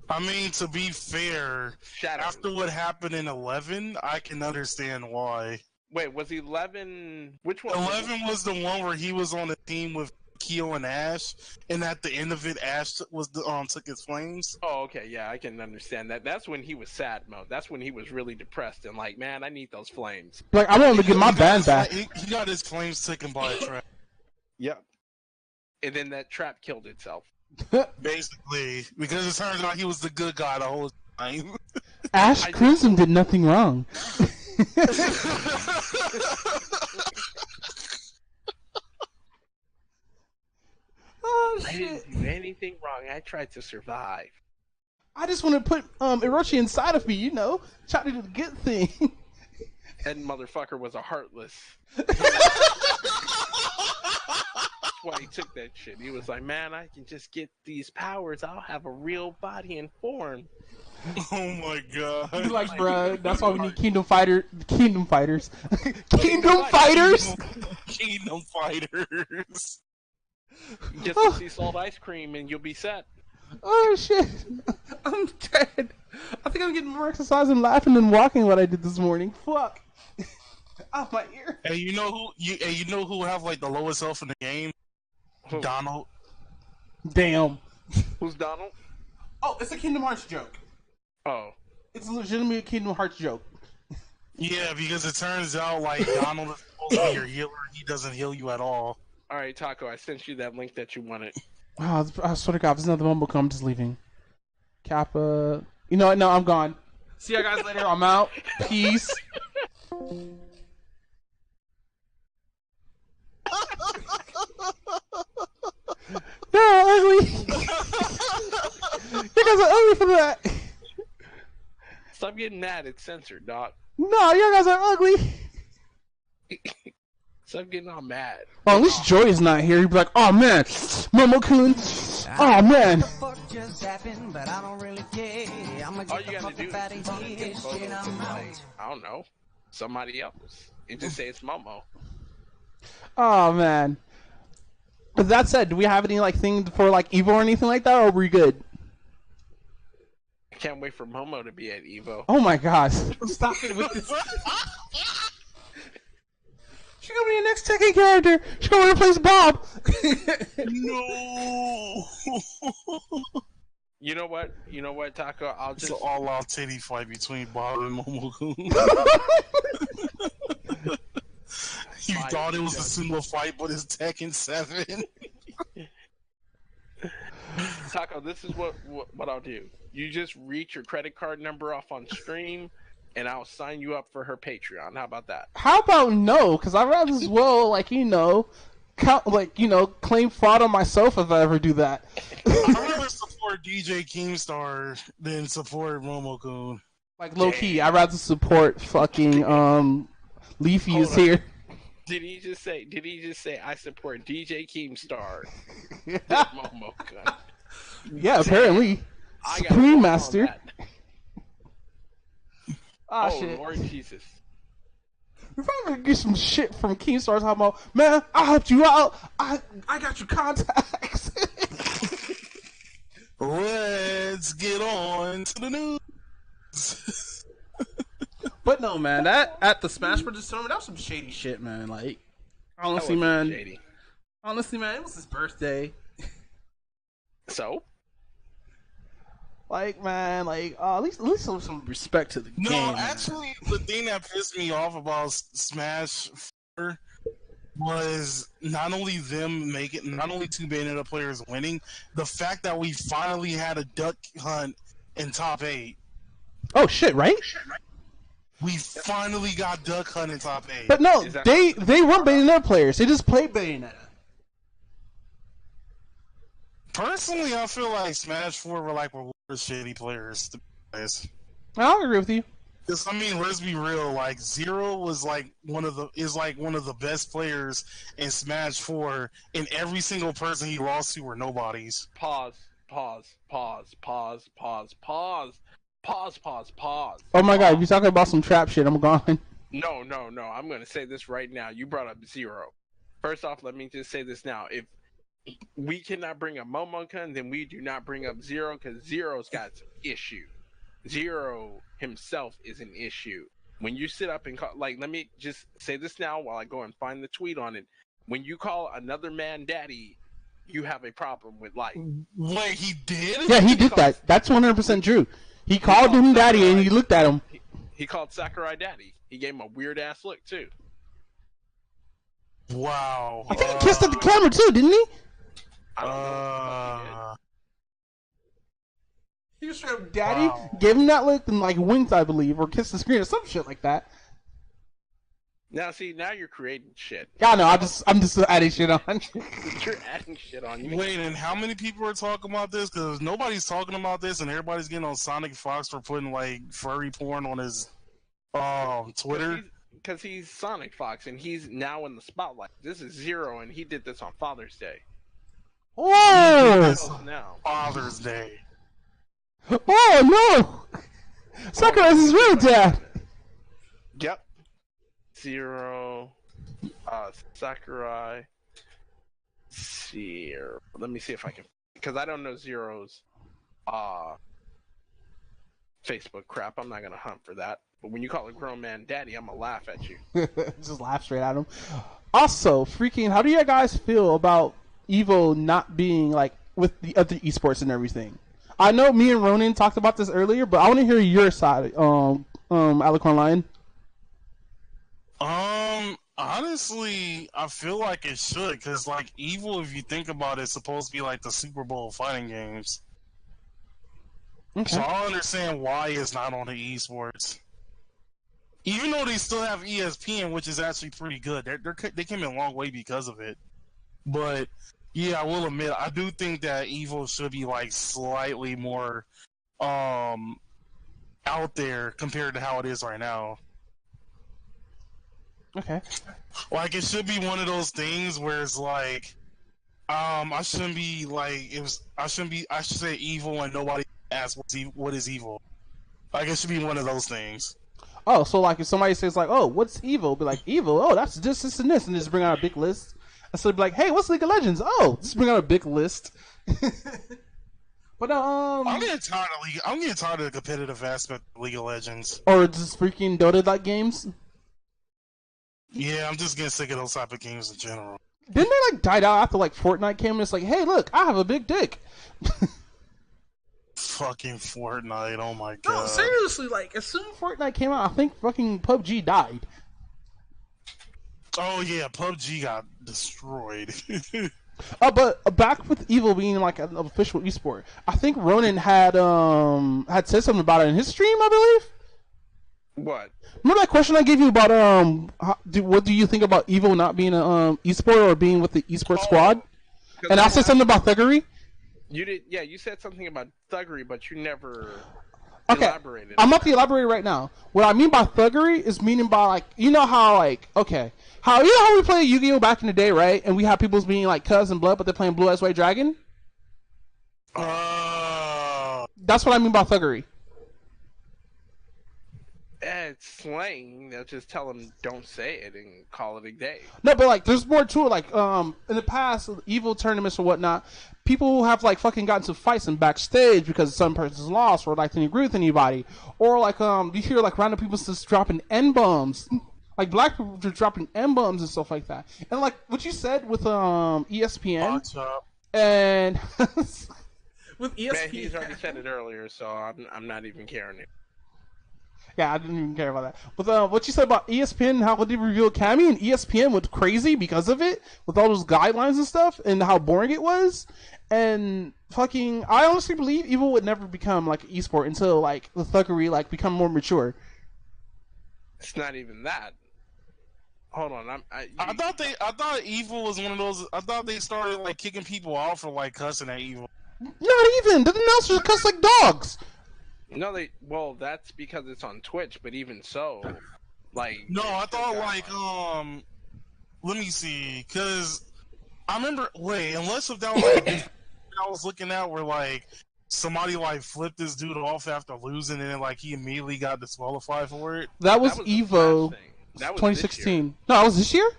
I mean, to be fair, Shadows. after what happened in 11, I can understand why. Wait, was 11... Which one? 11 was the one where he was on a team with Keo and Ash, and at the end of it, Ash was took his flames. Oh, okay, yeah, I can understand that. That's when he was sad mode. That's when he was really depressed and like, man, I need those flames. Like, I want to get my band back. He got his flames taken by a trap. Yep. And then that trap killed itself. Basically, because it turns out he was the good guy the whole time. Ash Crimson did nothing wrong. Oh, I shit. didn't do anything wrong. I tried to survive. I just want to put Orochi inside of me, you know? Try to do the good thing. That motherfucker was a heartless. That's why he took that shit. He was like, man, I can just get these powers. I'll have a real body and form. Oh my god. He's like, bruh, that's why we need Kingdom Fighters. Kingdom Fighters. Kingdom Fighters? Kingdom Fighters. Get some sea salt ice cream and you'll be set. Oh shit. I'm dead. I think I'm getting more exercise and laughing than walking what I did this morning. Fuck. Off my ear. Hey, you know who have like the lowest health in the game? Who? Donald. Damn. Who's Donald? Oh, it's a Kingdom Hearts joke. Oh. It's legitimately a Kingdom Hearts joke. Yeah, because it turns out like Donald is supposed to be your healer. He doesn't heal you at all. Alright, Taco, I sent you that link that you wanted. Oh, I swear to God, if there's another Mumble come, I'm just leaving. Kappa. You know what? No, I'm gone. See you guys later. I'm out. Peace. They're all ugly. You guys are ugly for that. Stop getting mad. It's censored, dog. No, you guys are ugly. Stop getting all mad. Well, at least Joy is not here. He'd be like, oh man, Momo-kun. Oh man. All you gotta do is get photos of, like, I don't know, somebody else. You just say it's Momo. Oh man. But that said, do we have any like thing for like Evo or anything like that, or are we good? I can't wait for Momo to be at Evo. Oh my gosh. Stop it with this. She's gonna be your next Tekken character. She's gonna replace Bob. No. You know what? You know what, Taco? I'll It's just an all-out titty fight between Bob and Momo-kun. You thought it was a single fight, but it's Tekken 7. Taco, this is what I'll do. You just reach your credit card number off on stream, and I'll sign you up for her Patreon. How about that? How about no? Because I'd rather as well, like, claim fraud on myself if I ever do that. I'd rather support DJ Keemstar than support Momo-kun. Like, low key, I'd rather support fucking, Leafy is here. Did he just say I support DJ Keemstar? Momo-kun. Yeah, apparently. I gotta Supreme work on Master. that. Ah, Oh, shit. Lord Jesus. If I ever get some shit from Keemstar talking about, man, I helped you out. I got your contacts. Let's get on to the news. But no, man, that at the Smash Bros. Tournament, that was some shady shit, man. Like, honestly, That was man. shady. Honestly, man, it was his birthday. So? Like, man, like, at least some respect to the No, game. actually, the thing that pissed me off about Smash 4 was not only them not only two Bayonetta players winning, the fact that we finally had a duck hunt in top 8. Oh shit, right? We finally got duck hunt in top 8. But no, Is that- they weren't Bayonetta players. They just played Bayonetta. Personally, I feel like Smash 4 were shitty players, to be honest. I'll agree with you. Because, I mean, let's be real. Like, Zero was one of the best players in Smash 4, and every single person he lost to were nobodies. Pause. Oh my god, if you're talking about some trap shit, I'm gone. No. I'm going to say this right now. You brought up Zero. First off, let me just say this now. If we cannot bring up Momokun, then we do not bring up Zero, because Zero's got some issue. Zero himself is an issue. When you sit up and call, like, let me just say this now while I go and find the tweet on it. When you call another man daddy, you have a problem with life. Wait, he did? Yeah, he did that. That's 100% true. He called him daddy and he looked at him. He called Sakurai daddy. He gave him a weird ass look too. Wow. I think he kissed at the camera too, didn't he? I don't know. He was straight up daddy, gave him that look and like winked, I believe, or kissed the screen or some shit like that. Now see, now you're creating shit. Yeah, no, I'm just adding shit on. You're adding shit on. Wait, and how many people are talking about this? Because nobody's talking about this, and everybody's getting on Sonic Fox for putting like furry porn on his Twitter. Because he's Sonic Fox, and he's now in the spotlight. This is Zero, and he did this on Father's Day. Oh! Now. Father's Day. Oh no! Sakurai's his real dad. Yep. Zero. Sakurai. Zero. Let me see if I can, because I don't know Zero's Facebook crap. I'm not gonna hunt for that. But when you call a grown man daddy, I'm gonna laugh at you. Just laugh straight at him. Also, freaking, how do you guys feel about EVO not being like with the other esports and everything? I know me and Ronin talked about this earlier, but I want to hear your side, Alicorn Lion. Honestly, I feel like it should, because like EVO, if you think about it, is supposed to be like the Super Bowl fighting games. Okay. So I don't understand why it's not on the esports. Even though they still have ESPN, which is actually pretty good. They came a long way because of it. But yeah, I will admit, I do think that EVO should be like slightly more out there compared to how it is right now. Okay. Like, it should be one of those things where it's like, I shouldn't be like, I should say evil and nobody asks what is evil. Like, it should be one of those things. Oh, so like if somebody says like, oh, what's evil? Be like, evil? Oh, that's this, and this, and just bring out a big list. Instead of be like, hey, what's League of Legends? Oh, just bring out a big list. But I'm getting tired of I'm getting tired of the competitive aspect of League of Legends. Or just freaking Dota-like games. Yeah, I'm just getting sick of those type of games in general. Didn't they like died out after like Fortnite came and it's like, hey, look, I have a big dick. Fucking Fortnite, oh my god. No, seriously, like as soon as Fortnite came out, I think fucking PUBG died. Oh yeah, PUBG got destroyed. But back with EVO being like an official esport, I think Ronin had said something about it in his stream, I believe. What? Remember that question I gave you about what do you think about EVO not being an esport or being with the esport squad? And I said something about thuggery. You did, yeah. You said something about thuggery, but you never elaborated. I'm about to elaborate right now. What I mean by thuggery is meaning by like, you know how like, okay, how we play Yu-Gi-Oh back in the day, right? And we have people being like Cuz and Blood, but they're playing Blue Eyes White Dragon. That's what I mean by thuggery. It's slang. They'll just tell them don't say it and call it a day. No, but like there's more to it. Like in the past, EVO tournaments or whatnot, people have like fucking gotten to fights in backstage because some person's lost or like didn't agree with anybody, or like you hear like random people just dropping N-bombs, like black people just dropping N-bombs and stuff like that. And like what you said with ESPN and with ESPN, man, he's already said it earlier, so I'm not even caring it. Yeah, I didn't even care about that. But what you said about ESPN and how they revealed Cammy, and ESPN went crazy because of it, with all those guidelines and stuff, and how boring it was. And fucking, I honestly believe EVO would never become like an esport until like the thuggery like become more mature. It's not even that. Hold on, I thought EVO was one of those. I thought they started like kicking people out for like cussing at EVO. Not even. The announcers cuss like dogs. No, well, that's because it's on Twitch, but even so, like... No, I thought, like, let me see, because I remember, unless if that was, like, I was looking at where like somebody like flipped this dude off after losing, and then like he immediately got disqualified for it. That was the EVO Smash thing. That was 2016. No, it was this year?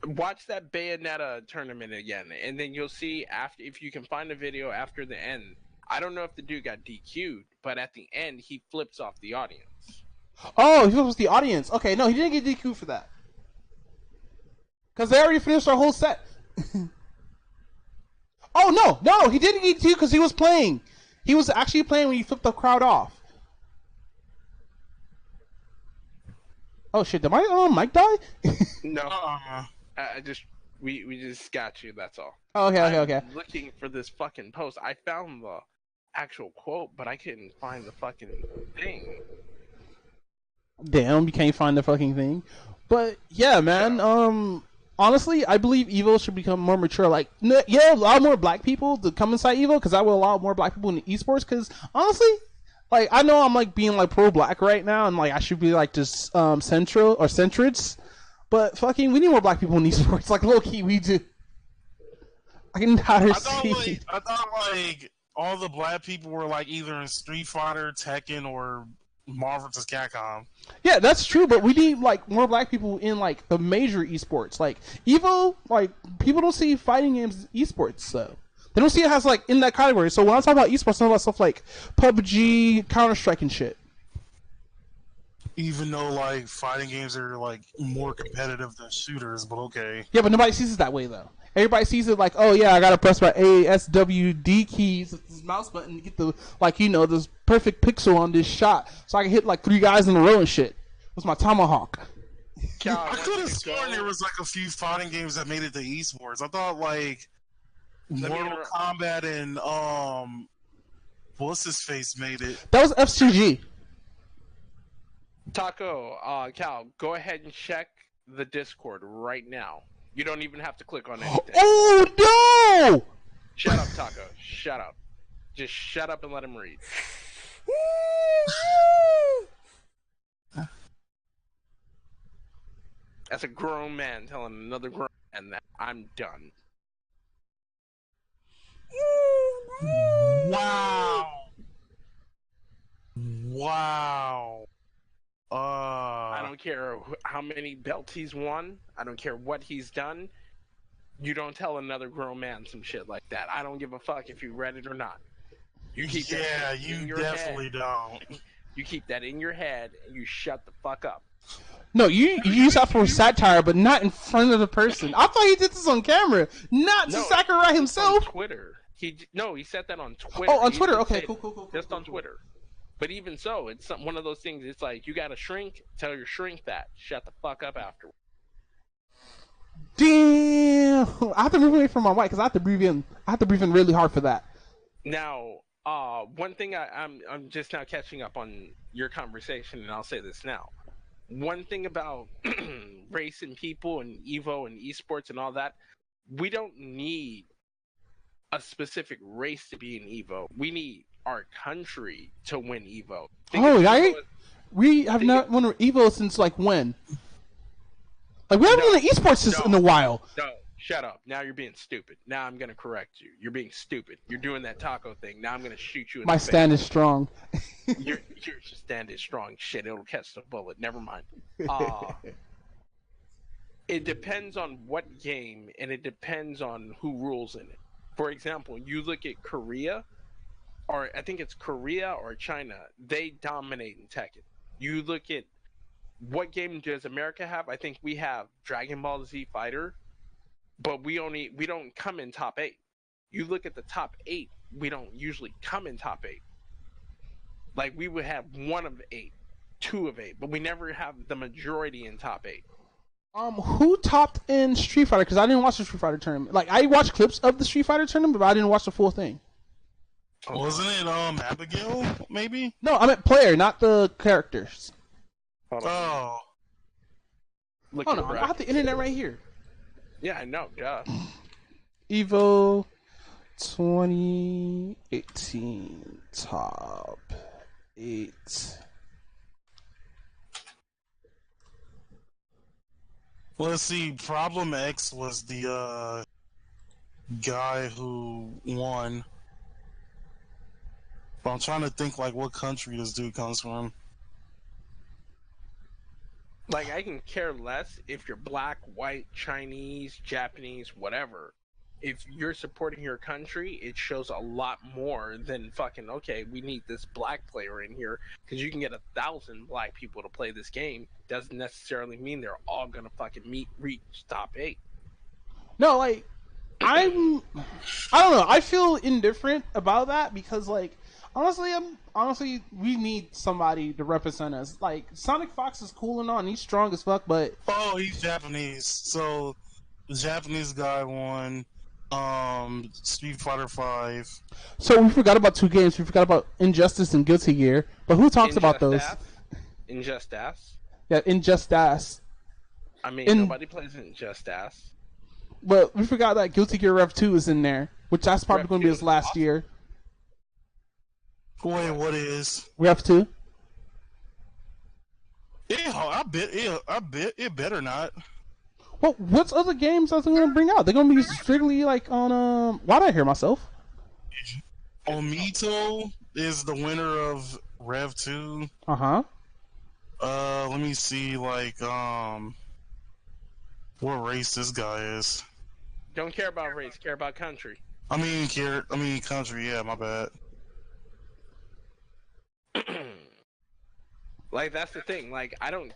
Watch that Bayonetta tournament again, and then you'll see after if you can find a video after the end. I don't know if the dude got DQ'd, but at the end he flips off the audience. Oh, he was the audience. Okay, no, he didn't get DQ for that. Because they already finished our whole set. Oh, no, he didn't get DQ because he was playing. He was actually playing when he flipped the crowd off. Oh, shit, did my mic die? No. We just got you, that's all. Oh, okay. I'm looking for this fucking post. I found the actual quote, but I couldn't find the fucking thing. Damn, you can't find the fucking thing. But yeah, man. Honestly, I believe EVO should become more mature. Like, yeah, allow more black people to come inside EVO because I will allow more black people in the esports. Because honestly, like, I know I'm like being like pro-black right now, and like I should be like just central or centrists. But fucking, we need more black people in esports. Like, low key, we do. I can never see. I thought like all the black people were like either in Street Fighter, Tekken, or Marvel vs. Capcom. Yeah, that's true, but we need like more black people in like the major esports. Like EVO, like people don't see fighting games esports, so they don't see it as like in that category. So when I talk about esports, I talk about stuff like PUBG, Counter-Strike, and shit. Even though like fighting games are like more competitive than shooters, but okay. Yeah, but nobody sees it that way though. Everybody sees it like, oh yeah, I gotta press my A, S, W, D keys with this mouse button to get the this perfect pixel on this shot, so I can hit like 3 guys in a row and shit with my tomahawk. I could have sworn there was like a few fighting games that made it to esports. I thought like Mortal Kombat and what's his face made it. That was FCG. Taco, Cal, go ahead and check the Discord right now. You don't even have to click on anything. Oh no! Shut up, Taco. Shut up. Just shut up and let him read. That's a grown man telling another grown man that I'm done. Wow. I don't care how many belts he's won. I don't care what he's done. You don't tell another grown man some shit like that. I don't give a fuck if you read it or not. You keep that in your definitely head. don't. You keep that in your head and you shut the fuck up. No, you use that for satire, but not in front of the person. I thought he did this on camera, not to Sakurai himself. On Twitter. He said that on Twitter. Oh, on Twitter. Okay, cool. Just on Twitter. But even so, it's one of those things. It's like you gotta shrink. Tell your shrink that. Shut the fuck up afterwards. Damn! I have to move away from my mic because I have to breathe in. I have to breathe in really hard for that. Now, one thing I'm just now catching up on your conversation, and I'll say this now. One thing about race and people and Evo and esports and all that, we don't need a specific race to be in Evo. We need our country to win Evo. We have not won Evo since like when? Like we haven't won an esports in a while. No, shut up. Now you're being stupid. Now I'm gonna correct you. You're being stupid. You're doing that taco thing. Now I'm gonna shoot you in the face. My stand is strong. Your stand is strong. Shit, it'll catch the bullet. Never mind. It depends on what game, and it depends on who rules in it. For example, you look at Korea, or I think it's Korea or China, they dominate in Tekken. You look at what game does America have? I think we have Dragon Ball Z Fighter, but we don't come in top 8. You look at the top 8, we don't usually come in top 8. Like we would have 1 of 8, 2 of 8, but we never have the majority in top 8. Who topped in Street Fighter? Because I didn't watch the Street Fighter tournament. Like I watched clips of the Street Fighter tournament, but I didn't watch the full thing. Wasn't it Abigail? Maybe. No, I meant player, not the characters. Oh. Hold on, I have the internet right here. Yeah, I know. Duh. Evo 2018 top 8. Let's see. Problem X was the guy who won. But I'm trying to think like what country this dude comes from. Like, I can care less if you're black, white, Chinese, Japanese, whatever. If you're supporting your country, it shows a lot more than fucking, okay, we need this black player in here, because you can get 1,000 black people to play this game. Doesn't necessarily mean they're all gonna fucking reach top 8. No, like, I don't know. I feel indifferent about that because, like, honestly, we need somebody to represent us. Like, Sonic Fox is cool and all, and he's strong as fuck, but Oh, he's Japanese. So the Japanese guy won Street Fighter 5. So we forgot about 2 games. We forgot about Injustice and Guilty Gear. But who talks about those? Injustice. Yeah, Injustice. I mean, nobody plays Injustice. But we forgot that Guilty Gear Rev 2 is in there, which that's probably Rev going to be 2 his is last awesome. year. Wait, what is? Rev 2? I bet it better not. Well, what's other games are they going to bring out? They're going to be strictly like on why did I hear myself? Omito is the winner of Rev 2. Uh-huh. Let me see, like, what race this guy is. Don't care about race, care about country. I mean, country, yeah, my bad. Like, that's the thing. Like, I don't.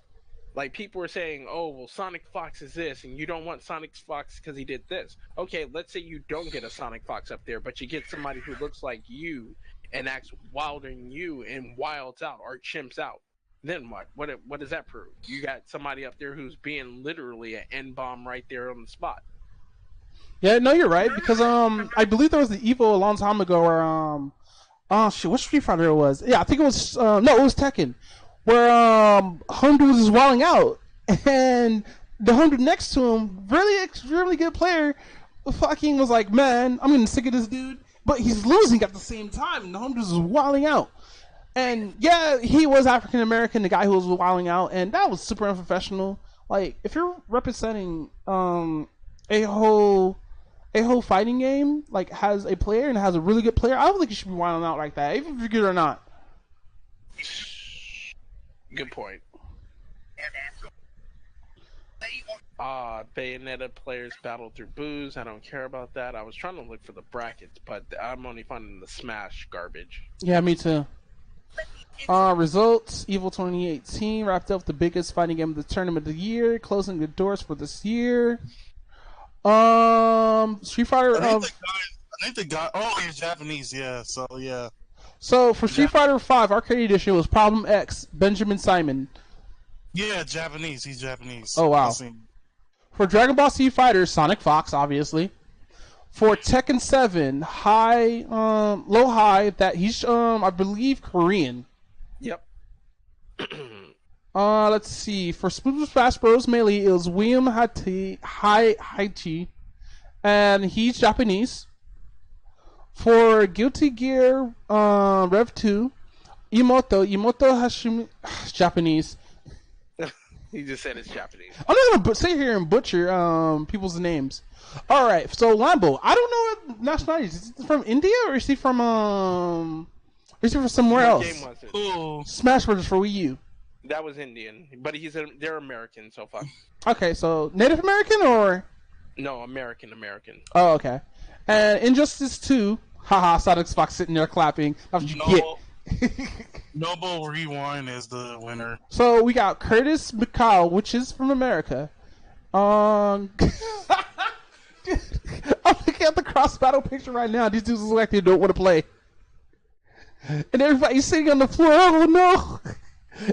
Like, people were saying, oh, well, Sonic Fox is this, and you don't want Sonic Fox because he did this. Okay, let's say you don't get a Sonic Fox up there, but you get somebody who looks like you and acts wilder than you and wilds out or chimps out. Then what? What does that prove? You got somebody up there who's being literally an N-bomb right there on the spot. Yeah, no, you're right because I believe there was the Evo a long time ago where oh shit, what Street Fighter it was? Yeah, I think it was no, it was Tekken, where Honda was just wilding out, and the Honda next to him, really extremely good player, fucking was like, man, I'm getting sick of this dude, but he's losing at the same time, and the Honda was wilding out. And yeah, he was African American, the guy who was wilding out, and that was super unprofessional. Like, if you're representing a whole fighting game, like, has a player and has a really good player, I don't think you should be wilding out like that, even if you're good or not. Good point. Bayonetta players battle through booze. I don't care about that. I was trying to look for the brackets, but I'm only finding the Smash garbage. Yeah, me too. Results: EVO 2018 wrapped up the biggest fighting game of the tournament of the year, closing the doors for this year. Street Fighter. I think the guy. Oh, he's Japanese. Yeah. So yeah. So for Street Fighter 5 Arcade Edition, it was Problem X, Benjamin Simon. Yeah, Japanese. He's Japanese. Oh wow. For Dragon Ball Z Fighter, Sonic Fox, obviously. For Tekken 7, Low High, that he's I believe Korean. Yep. Let's see. For Super Smash Bros. Melee, it was William Haiti, and he's Japanese. For Guilty Gear Rev 2, Imoto Hashimi, Japanese. He just said it's Japanese. I'm not gonna sit here and butcher people's names. All right, so Lambo, I don't know what nationality is. Is he from India or is he from somewhere What else? game was it? Ooh. Smash Bros. For Wii U. That was Indian, but they're American, so fuck. Okay, so Native American or? No, American. Oh, okay. And Injustice 2, haha, Sonic Fox sitting there clapping. That's what you get. Noble Rewind is the winner. So we got Curtis McCall, which is from America. I'm looking at the cross battle picture right now. These dudes look like they don't want to play. And everybody's sitting on the floor. Oh no!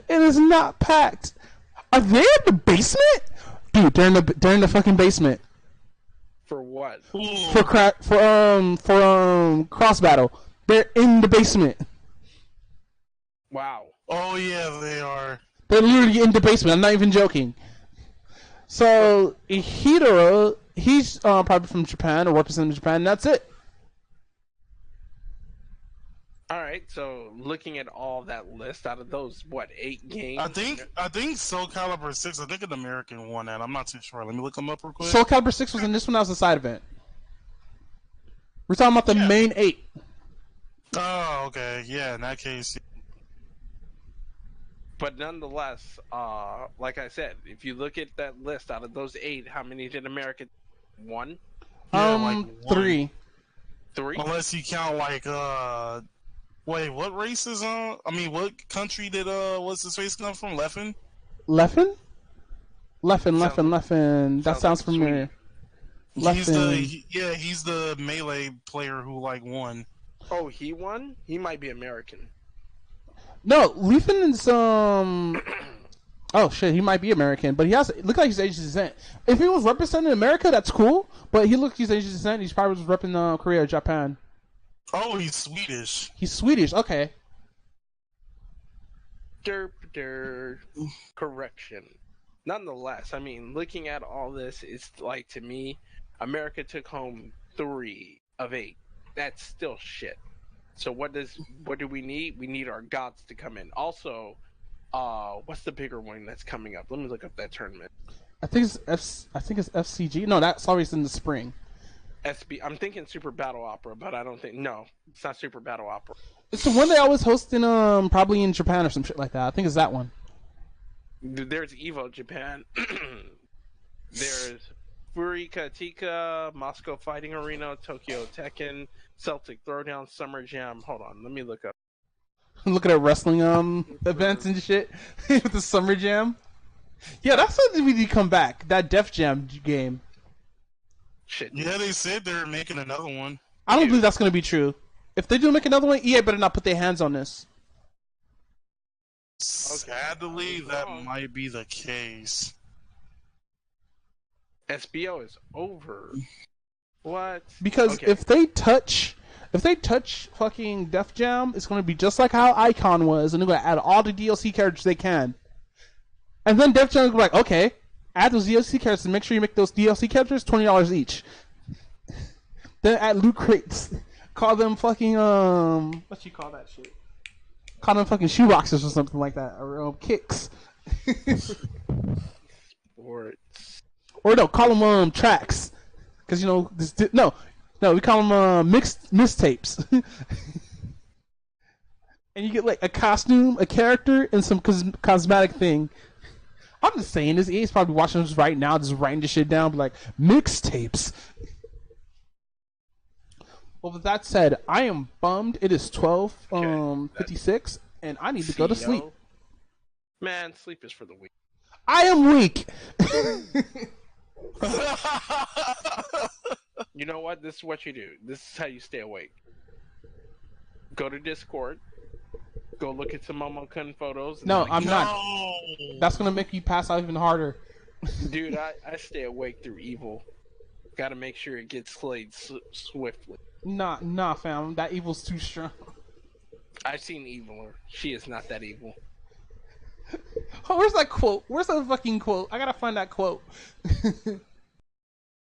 It is not packed. Are they in the basement? Dude, they're in the fucking basement. For what? For cross battle. They're in the basement. Wow. Oh yeah, they are. They're literally in the basement. I'm not even joking. So Hidoro, he's probably from Japan or representing Japan. And that's it. All right. So looking at all that list out of those, 8 games? I think Soul Calibur 6. I think an American won that. I'm not too sure. Let me look them up real quick. Soul Calibur 6 was in this one. That was a side event. We're talking about the main 8. Oh, okay. Yeah, in that case. But nonetheless, like I said, if you look at that list, out of those 8, how many did America? 1? Yeah, like 3. 3? Unless you count like wait, what race is I mean, what country did what's his face come from? Leffen? Leffen? Leffen. That sounds sounds like familiar. He's Leffen. he's the melee player who like won. Oh, he won? He might be American. No, Leffen is Oh shit, he might be American, but he has look like he's Asian descent. If he was representing America, that's cool. But he looks he's Asian descent. He's probably was repping Korea or Japan. Oh, he's Swedish. He's Swedish. Okay. Derp. Correction. Nonetheless, I mean, looking at all this, it's like, to me, America took home 3 of 8. That's still shit. So what do we need? We need our gods to come in. Also, what's the bigger one that's coming up? Let me look up that tournament. I think it's FCG. No, that's always in the spring. I'm thinking Super Battle Opera, but I don't think. No, it's not Super Battle Opera. It's the one they always host in probably in Japan or some shit like that. I think it's that one. There's Evo Japan. There's Furika Tika, Moscow Fighting Arena, Tokyo Tekken, Celtic Throwdown, Summer Jam. Hold on, let me look up. Looking at wrestling events and shit with the Summer Jam. Yeah, that's something we need to come back. That Def Jam game. Shit. Yeah, they said they're making another one. I don't believe that's going to be true. If they do make another one, EA better not put their hands on this. Sadly, that might be the case. SBO is over. What? Because if they touch fucking Def Jam, it's going to be just like how Icon was, and they're going to add all the DLC characters they can. And then Def Jam will be like, okay, add those DLC characters and make sure you make those DLC characters $20 each. Then add loot crates. Call them fucking, what you call that shit? Call them fucking shoeboxes or something like that. Or kicks. Sports. Or no, call them tracks. Because, you know, no, we call them mixtapes. And you get like a costume, a character, and some cosmetic thing. I'm just saying, this EA's probably watching this right now, just writing this shit down, like, mixtapes. Well, with that said, I am bummed. It is 12:56, and I need to go to sleep. Man, sleep is for the weak. I am weak. You know what? This is what you do. This is how you stay awake. Go to Discord. Go look at some Momo-kun photos. No, I'm not. That's gonna make you pass out even harder. Dude, I stay awake through evil. Gotta make sure it gets slayed swiftly. Nah, fam. That evil's too strong. I've seen eviler. She is not that evil. Oh, where's that quote? Where's that fucking quote? I gotta find that quote.